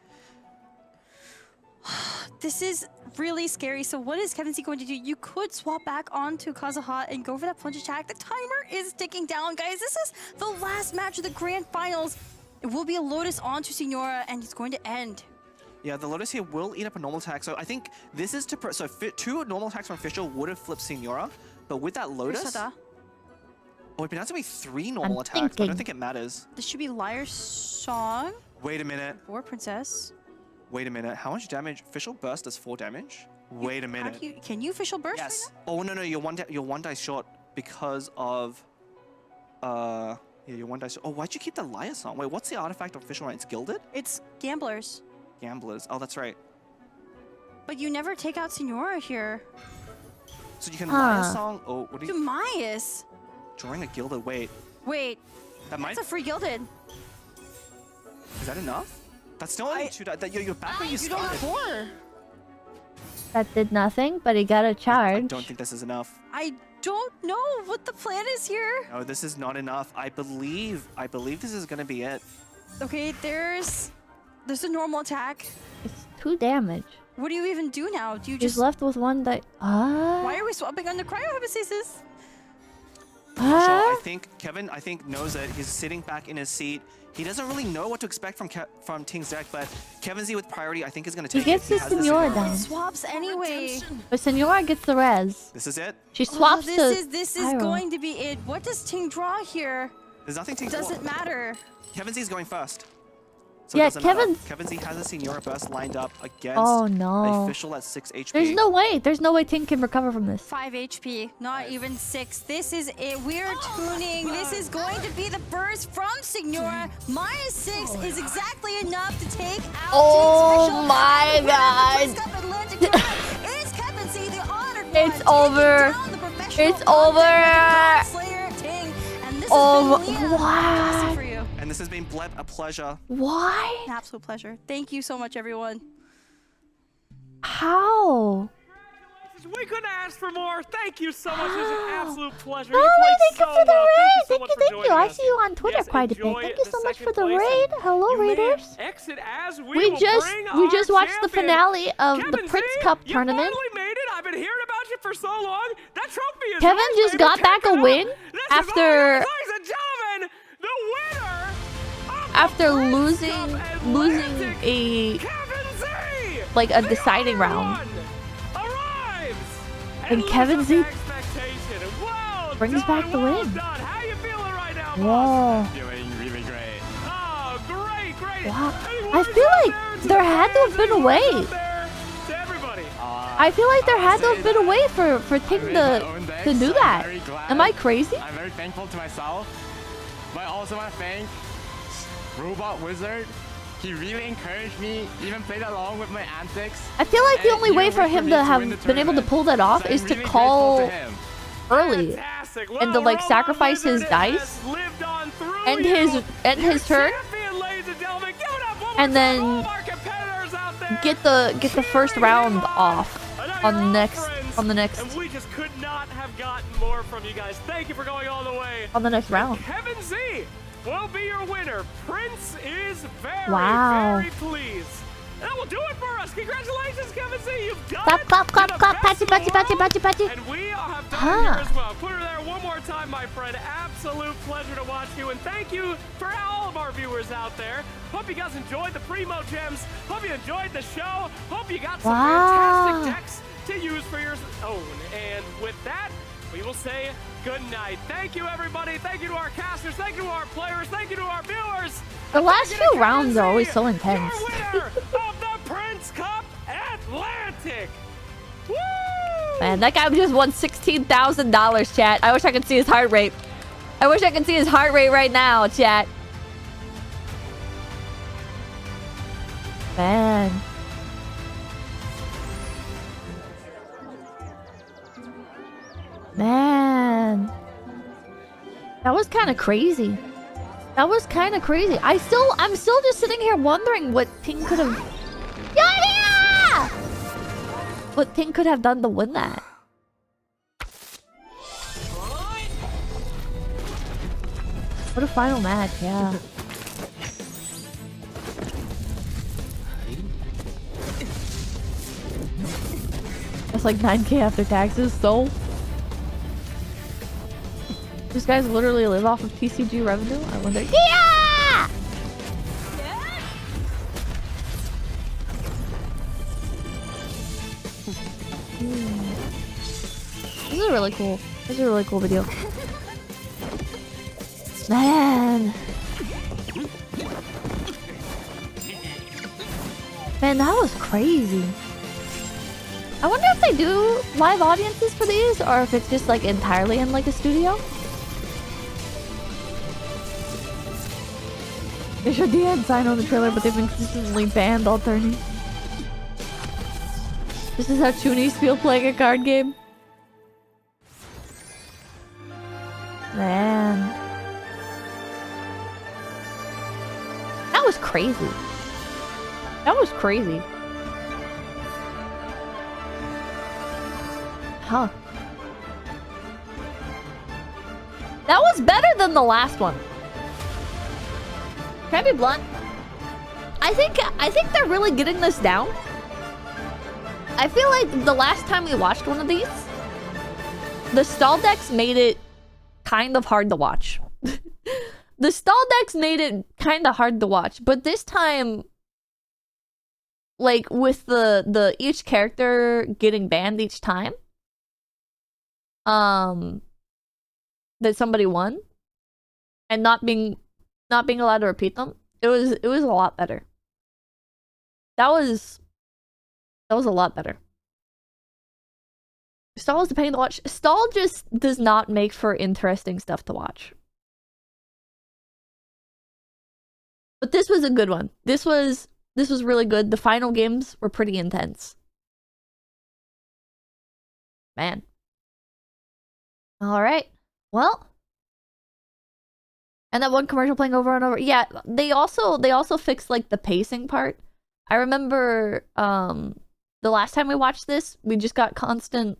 This is really scary. So what is Kevin Z going to do? You could swap back onto Kazuha and go for that plunge attack. The timer is ticking down, guys. This is the last match of the grand finals. It will be a Lotus onto Signora, and it's going to end. Yeah, the Lotus here will eat up a normal attack. So I think this is to... So 2 normal attacks from Fischl would have flipped Signora. But with that Lotus... Oh, but that's going to be 3 normal attacks. But I don't think it matters. This should be Liar's Song. Wait a minute. Or Princess. Wait a minute. How much damage? Fischl Burst does 4 damage? Wait a minute. Can you Fischl Burst Yes. right now? Oh, no, you're one dice short because of... Yeah, you're 1 dice. Oh, why'd you keep the Liar Song? Wait, what's the artifact of Fischl? It's Gilded? It's Gamblers. Gamblers. Oh, that's right. But you never take out Signora here. So you can Liar Song... Oh, what do you... Dumias. Drawing a Gilded. Wait. Wait. That might... That's a free Gilded. Is that enough? That's still only 2 dice. You're back where you You don't have started. 4. That did nothing, but he got a charge. I don't think this is enough. I don't know what the plan is here. No, this is not enough. I believe this is gonna be it. Okay, there's a normal attack. It's 2 damage. What do you even do now? Do you He's just... left with 1 die. Why are we swapping on the cryohypostasis? I think Kevin, knows it. He's sitting back in his seat. He doesn't really know what to expect from Ting's deck, but Kevin Z with priority, I think, is going to take He gets it. the Signora down. It swaps anyway. But Signora gets the res. This is it. She swaps This is Pyro. going to be it. What does Ting draw here? There's nothing Ting Doesn't matter. Kevin Z is going first. So Yeah, it doesn't matter. Kevin's... Kevin Z has a Signora burst lined up against Oh no. Official at 6 HP. There's no way. There's no way Ting can recover from this. 5 HP, not even 6. This is it. We're tuning. This is going to be the burst from Signora. -6 is exactly enough to take out Oh my god. It's Kevin Z, the honored It's one, over. taking down the professional It's over. Slayer Ting. And this Oh, has been Leah. what? For you. And this has been Bleb, a pleasure. Why? An absolute pleasure. Thank you so much, everyone. How? We couldn't ask for more. Thank you so much. It was an absolute pleasure. Oh, You played thank you so for the well. raid. Thank you so much for Thank you. joining I us. see you on Twitter Yes, quite a bit. enjoy Thank you so much for the second place, raid. and Hello, you may raiders. Exit as We will just bring our watched the champion. finale of the Kevin Prince Z, Cup you tournament. finally made it. I've been hearing about you for so long. That trophy is Kevin yours, just baby. got Pick back it a up. win This is after all yours, ladies and gentlemen, the winner of after the Prince losing Cup a Kevin Z, like a the deciding honored round. one, arrives And lives Kevin up Z to expectation. Well brings done, back the well win. done. How you feeling right now, boss? Whoa. Feeling really great. Oh, great. Wow. Any I words feel out like to there the had to have fans? been a Any words way. out there to everybody? I feel like there had to have say been a that way for Ting I made my own to deck, do so that. I'm very glad. Am I crazy? I'm very thankful to myself, but I also want to thank Robot Wizard. He really encouraged me, even played along with my antics. I feel like the and only even way for wait him me to win have the been able to tournament. pull that off So is I'm to really grateful call to him. early Fantastic. and to Well, like Robot sacrifice his Wizard dice has lived on through and you. his turn, Champion, ladies and gentlemen. Give it up one more and time, all then of our competitors out there. get the first round off on the next And we just could not have gotten more from you guys. Thank you for going all the way. on the next round. Kevin Z will be your winner. Prince is very, Wow. very pleased. That will do it for us. Congratulations, Kevin Z. You've done Clap, it. clap, clap, You're the clap, best patty, of patty, the patty, world. patty, patty. And we have done Huh. it here as well. Put her there one more time, my friend. Absolute pleasure to watch you. And thank you for all of our viewers players out there. Hope you guys enjoyed the Primo Gems. Hope you enjoyed the show. Hope you got some fantastic decks to use for your own. And with that, we will say good night. Thank you, everybody. Thank you to our casters. Thank you to our players. Thank you to our viewers. The last few rounds are always so intense. Your winner of the Prince Cup Atlantic. Woo! Man, that guy just won $16,000, chat. I wish I could see his heart rate. I wish I could see his heart rate right now, chat. Man. Man. That was kind of crazy. That was kind of crazy. I'm still just sitting here wondering what Ting could have... Yeah! What Ting could have done to win that. What a final match, yeah. That's like 9K after taxes, so... These guys literally live off of TCG revenue? I wonder... Yeah! This is really cool. This is a really cool video. Man! Man, that was crazy. I wonder if they do live audiences for these, or if it's just like entirely in like a studio. They sure did sign on the trailer, but they've been consistently banned all tourneys. This is how Chunies feel playing a card game. Man. That was crazy. That was crazy. Huh. That was better than the last one. Can I be blunt? I think they're really getting this down. I feel like the last time we watched one of these, the stall decks made it kind of hard to watch. The stall decks made it kind of hard to watch, but this time, like with the each character getting banned each time, that somebody won, and not being allowed to repeat them, it was a lot better. That was a lot better. Stall is the pain to watch. Stall just does not make for interesting stuff to watch. But this was a good one. This was really good. The final games were pretty intense. Man. All right. Well. And that one commercial playing over and over. Yeah, they also fixed like the pacing part. I remember the last time we watched this, we just got constant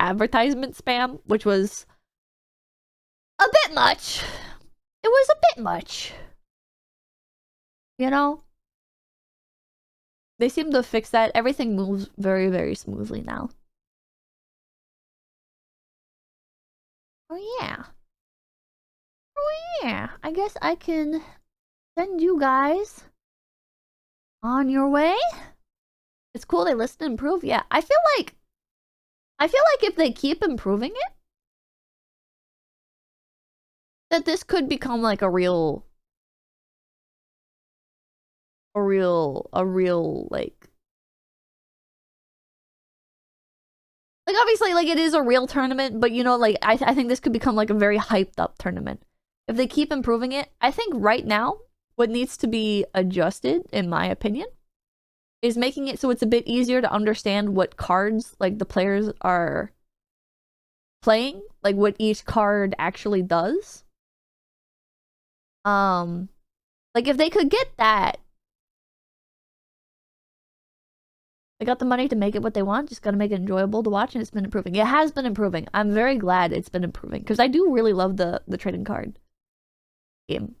advertisement spam, which was a bit much. It was a bit much. You know? They seem to fix that. Everything moves very, very smoothly now. Oh yeah. Oh yeah. I guess I can send you guys on your way. It's cool they listen and improve. Yeah, I feel like if they keep improving it, that this could become like a real like obviously like it is a real tournament, but you know, like I think this could become like a very hyped up tournament. If they keep improving it, I think right now what needs to be adjusted, in my opinion, is making it so it's a bit easier to understand what cards like the players are playing, like what each card actually does. Like if they could get that, they got the money to make it what they want, just gotta make it enjoyable to watch, and it's been improving. It has been improving. I'm very glad it's been improving, because I do really love the trading card game.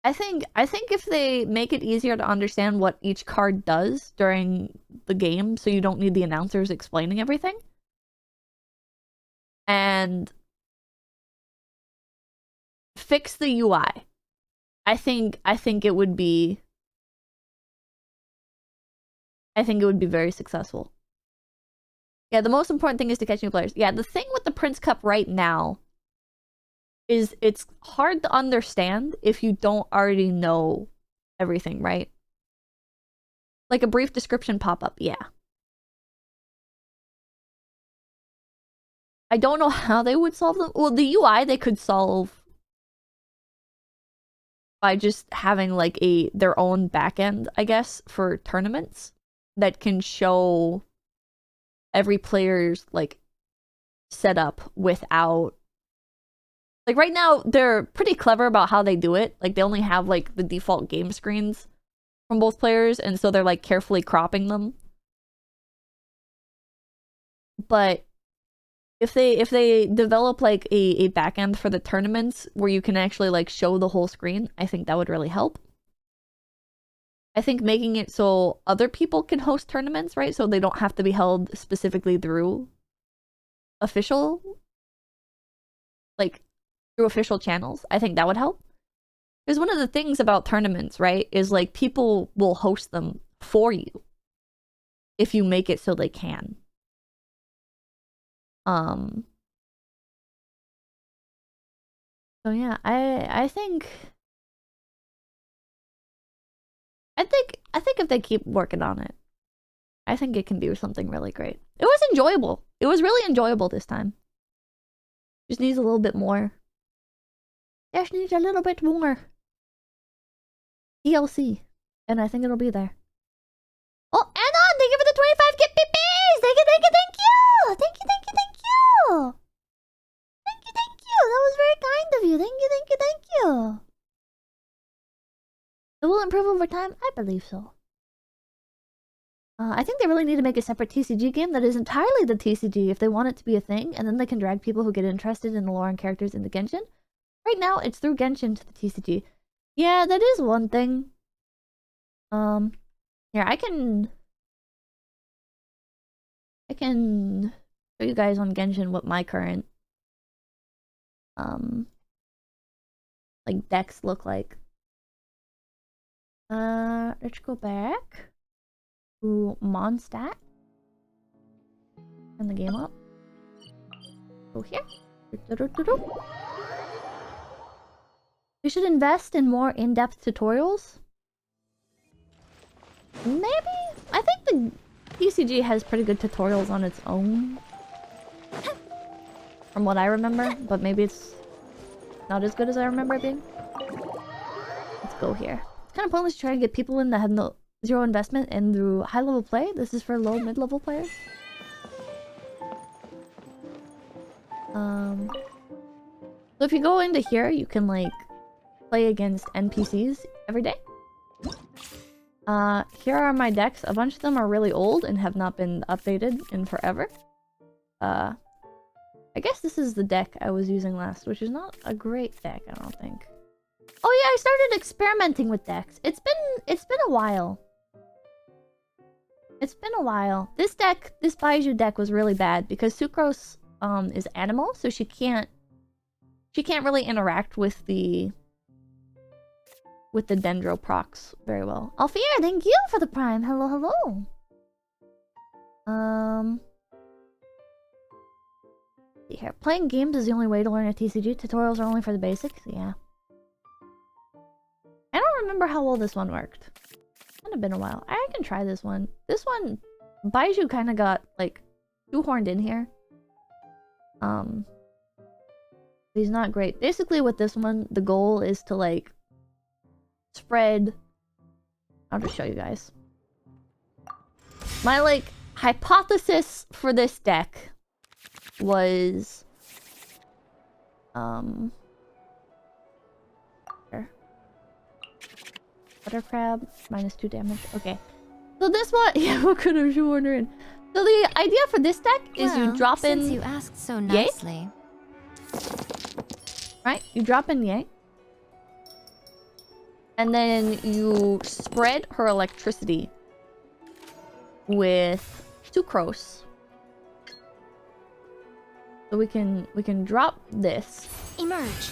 I think if they make it easier to understand what each card does during the game, so you don't need the announcers explaining everything, and fix the UI, I think it would be very successful. Yeah, the most important thing is to catch new players. Yeah, the thing with the Prince Cup right now is it's hard to understand if you don't already know everything, right? Like a brief description pop-up, yeah. I don't know how they would solve them. Well, the UI they could solve by just having like their own backend, I guess, for tournaments that can show every player's like setup without, like, right now they're pretty clever about how they do it. Like, they only have like the default game screens from both players, and so they're like carefully cropping them. But if they develop like a backend for the tournaments where you can actually like show the whole screen, I think that would really help. I think making it so other people can host tournaments, right? So they don't have to be held specifically through official, like through official channels. I think that would help. Because one of the things about tournaments, right, is like people will host them for you if you make it so they can. So yeah, I think if they keep working on it, I think it can do something really great. It was enjoyable. It was really enjoyable this time. Just needs a little bit more. Just needs a little bit more DLC, and I think it'll be there. Oh, Anon, thank you for the 25 gift pippies! Thank you, thank you, thank you! Thank you, thank you, thank you! Thank you, thank you! That was very kind of you. Thank you, thank you, thank you! It will improve over time? I believe so. I think they really need to make a separate TCG game that is entirely the TCG if they want it to be a thing, and then they can drag people who get interested in the lore and characters into Genshin. Right now, it's through Genshin to the TCG. Yeah, that is one thing. Here, I can show you guys on Genshin what my current like decks look like. Let's go back to Mondstadt. Turn the game up. Go here. We should invest in more in-depth tutorials. Maybe? I think the TCG has pretty good tutorials on its own. From what I remember, but maybe it's not as good as I remember it being. Let's go here. It's kind of pointless to try to get people in that have zero investment and through high-level play. This is for low, mid-level players. So if you go into here, you can like play against NPCs every day. Here are my decks. A bunch of them are really old and have not been updated in forever. I guess this is the deck I was using last, which is not a great deck, I don't think. Oh yeah, I started experimenting with decks. It's been a while. It's been a while. This Baiju deck was really bad because Sucrose is animal, so she can't really interact with the Dendro procs very well. Alfier, thank you for the prime. Hello, hello. See here. Playing games is the only way to learn a TCG. Tutorials are only for the basics. Yeah. I don't remember how well this one worked. It's kind of been a while. I can try this one. This one, Baiju kind of got like shoehorned in here. He's not great. Basically, with this one, the goal is to like spread. I'll just show you guys. My like hypothesis for this deck was here. Buttercrab, -2 damage. Okay. So this one, yeah, what could have shoehorned her in? So the idea for this deck is you drop in. Since you asked so nicely. Right? You drop in Yay. And then you spread her electricity with Sucrose. So we can drop this. Emerge.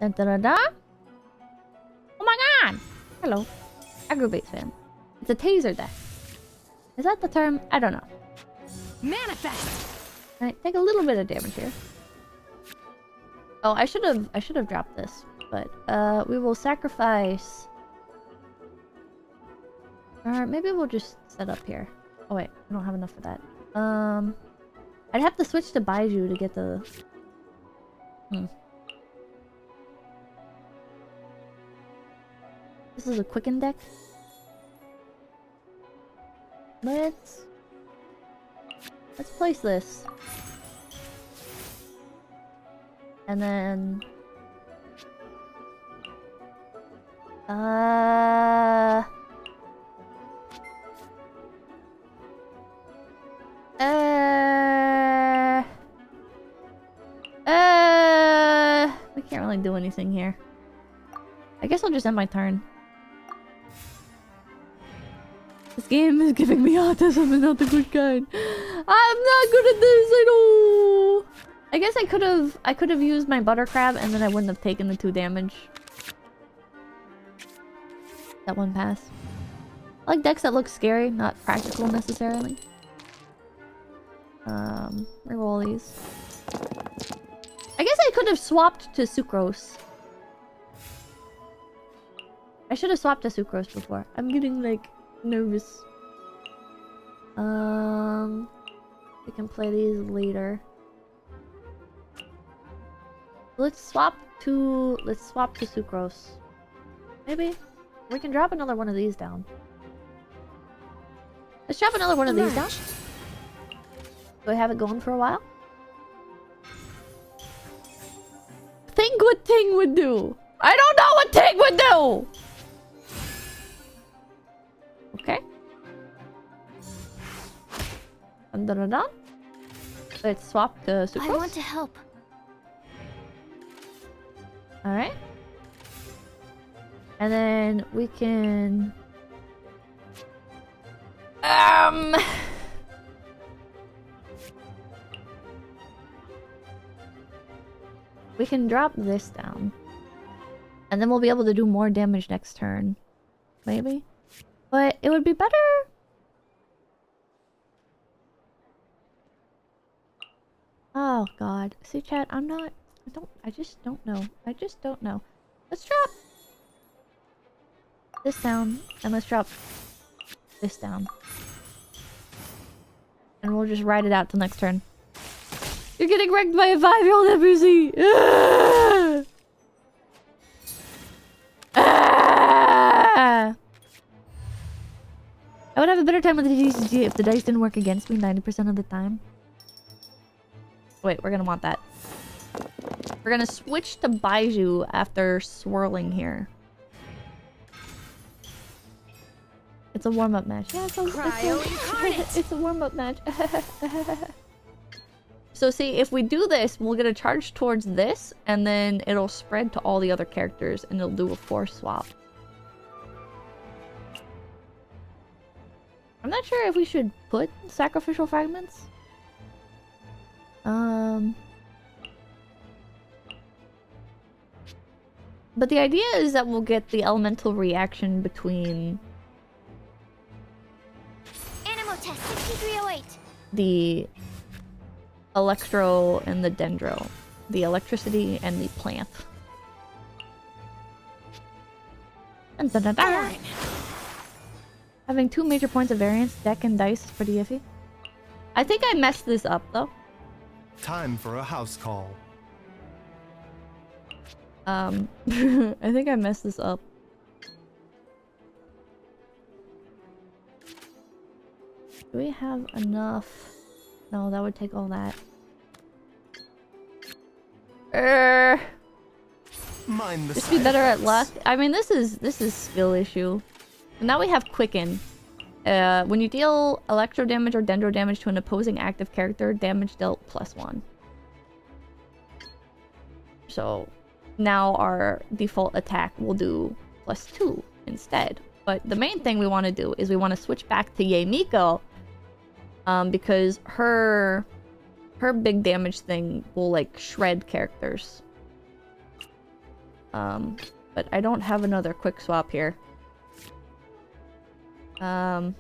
Dun, dun, dun, dun. Oh my god! Hello. Aggravate fam. It's a taser deck. Is that the term? I don't know. Manifest! Alright, take a little bit of damage here. Oh, I should have dropped this. But we will sacrifice. Or maybe we'll just set up here. Oh wait, I don't have enough for that. I'd have to switch to Baiju to get the This is a quicken deck. Let's place this. And then we can't really do anything here. I guess I'll just end my turn. This game is giving me autism and not the good kind. I'm not good at this, I know. I guess I could have used my butter crab and then I wouldn't have taken the 2 damage. That one pass. I like decks that look scary, not practical necessarily. Reroll these. I guess I could have swapped to Sucrose. I should have swapped to Sucrose before. I'm getting like nervous. We can play these later. Let's swap to Sucrose. Maybe we can drop another one of these down. Let's drop another one of these down. Do I have it going for a while? Think what Ting would do. I don't know what Ting would do. Okay. Dun, dun, dun, dun. Let's swap to Sucrose. I want to help. Alright. And then we can... we can drop this down. And then we'll be able to do more damage next turn. Maybe? But it would be better... Oh god. See chat, I just don't know. I just don't know. Let's drop this down, and let's drop this down. And we'll just ride it out till next turn. You're getting wrecked by a 5-year-old NPC! I would have a better time with the DCG if the dice didn't work against me 90% of the time. Wait, we're gonna want that. We're gonna switch to Baiju after swirling here. It's a warm-up match. Yeah, it's a warm-up match. So see, if we do this, we'll get a charge towards this, and then it'll spread to all the other characters, and it'll do a force swap. I'm not sure if we should put sacrificial fragments. But the idea is that we'll get the elemental reaction between Animal test 6308. the electro and the dendro. The electricity and the plant. Dun, dun, dun, dun. Having 2 major points of variance, deck and dice, is pretty iffy. I think I messed this up though. Time for a house call. I think I messed this up. Do we have enough? No, that would take all that. Just be better at luck. I mean, this is skill issue. And now we have Quicken. When you deal electro damage or dendro damage to an opposing active character, damage dealt +1. So now our default attack will do +2 instead. But the main thing we want to do is we want to switch back to Yae Miko, because her big damage thing will like shred characters. But I don't have another quick swap here. But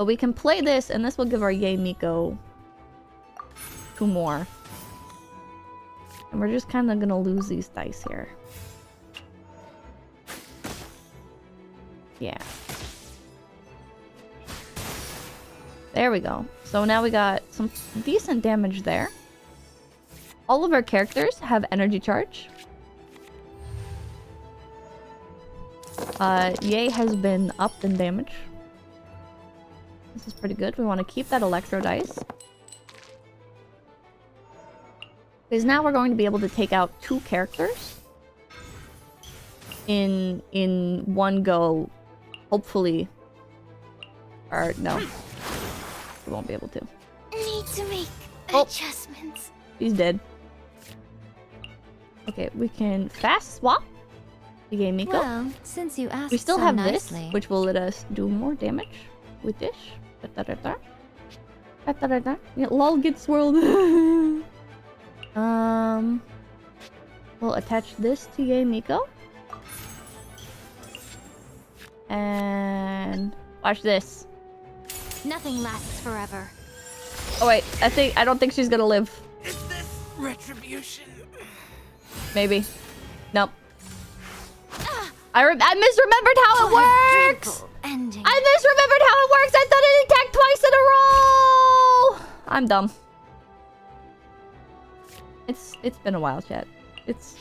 we can play this, and this will give our Yay Miko 2 more. And we're just kind of gonna lose these dice here. Yeah. There we go. So now we got some decent damage there. All of our characters have energy charge. Yay has been upped in damage. This is pretty good. We want to keep that electro dice. Because now we're going to be able to take out 2 characters in one go, hopefully. Or no, we won't be able to. Need to make adjustments. He's dead. Okay, we can fast swap the Yay Miko. Well, since you asked We still so have nicely. this, which will let us do more damage with this. Yeah, lol, get swirled. We'll attach this to Yay Miko. And watch this. Nothing lasts forever. Oh wait, I don't think she's gonna live. Is this retribution? Maybe. Nope. I misremembered how it works! Ending. I misremembered how it works! I thought it attacked twice in a row! I'm dumb. It's been a while, chat. It's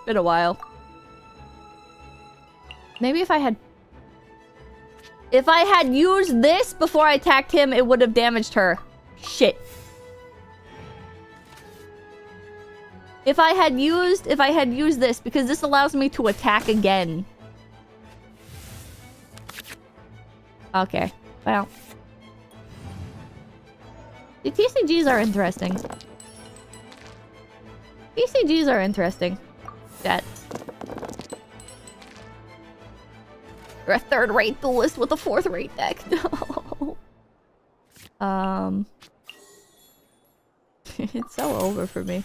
been a while. Maybe if I had used this before I attacked him, it would have damaged her. Shit. If I had used this, because this allows me to attack again. Okay. Well. The TCGs are interesting. TCGs are interesting. Chat. You're a third-rate duelist with a fourth-rate deck. No. It's so over for me.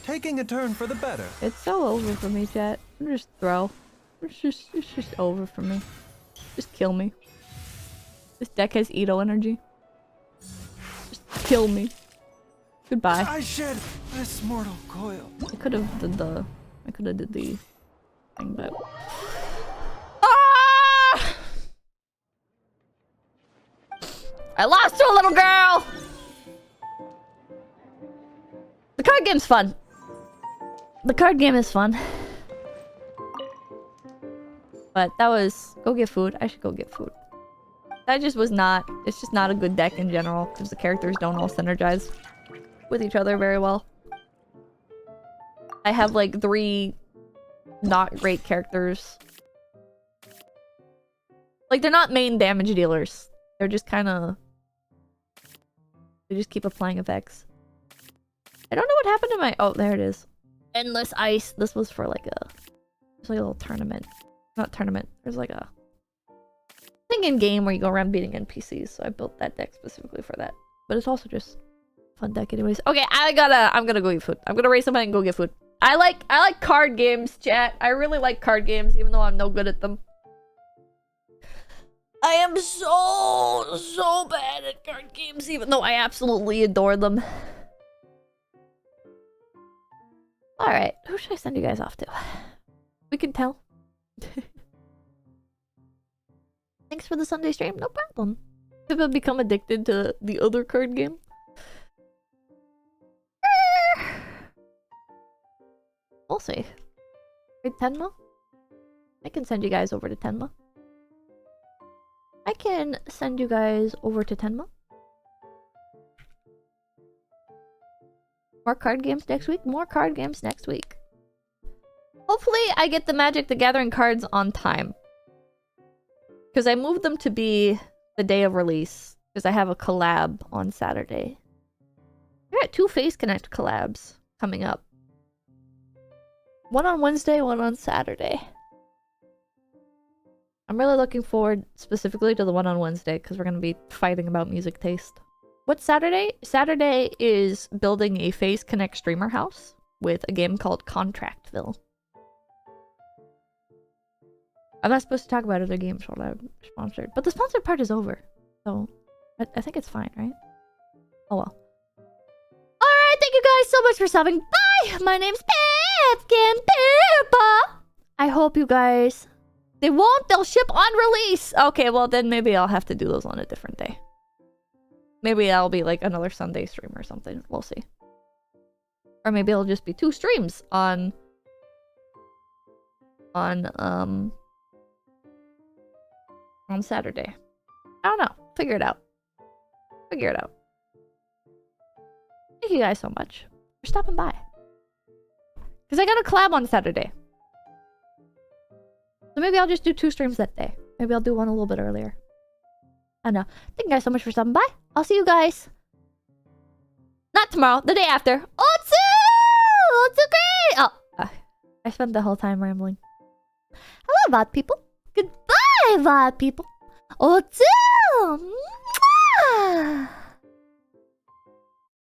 Taking a turn for the better. It's so over for me, chat. Just throw. It's just over for me. Just kill me. This deck has Ito energy. Just kill me. Goodbye. I shed this mortal coil. I could have did the thing, but ah! I lost to a little girl. The card game's fun. The card game is fun. But that was... Go get food. I should go get food. That just was not... It's just not a good deck in general. Because the characters don't all synergize with each other very well. I have like 3 not great characters. Like, they're not main damage dealers. They're just kind of... They just keep applying effects. I don't know what happened to my... Oh, there it is. Endless Ice. This was for like a... It's like a little tournament. Not tournament. There's like a... thing in game where you go around beating NPCs. So I built that deck specifically for that. But it's also just a fun deck anyways. Okay, I'm gonna go eat food. I'm gonna raise somebody and go get food. I like card games, chat. I really like card games, even though I'm no good at them. I am so bad at card games, even though I absolutely adore them. Alright, who should I send you guys off to? We can tell. Thanks for the Sunday stream, no problem. Have I become addicted to the other card game? We'll see. Wait, Tenma? I can send you guys over to Tenma. More card games next week? More card games next week. Hopefully I get the Magic the Gathering cards on time. Because I moved them to be the day of release. Because I have a collab on Saturday. I got 2 Face Connect collabs coming up. One on Wednesday, one on Saturday. I'm really looking forward specifically to the one on Wednesday because we're going to be fighting about music taste. What's Saturday? Saturday is building a Face Connect streamer house with a game called Contractville. I'm not supposed to talk about other games while I'm sponsored, but the sponsored part is over, so I think it's fine, right? Oh well. Alright, thank you guys so much for stopping by! My name's Pippa! I hope you guys... They won't, they'll ship on release! Okay, well then maybe I'll have to do those on a different day. Maybe that'll be like another Sunday stream or something, we'll see. Or maybe it'll just be 2 streams on Saturday. I don't know. Figure it out. Figure it out. Thank you guys so much for stopping by. Because I got a collab on Saturday. So maybe I'll just do 2 streams that day. Maybe I'll do one a little bit earlier. I don't know. Thank you guys so much for stopping by. I'll see you guys. Not tomorrow. The day after. Otsu! Otsu-great! Oh. I spent the whole time rambling. Hello, VOD people. Goodbye, VOD people. Otsu! Mwah!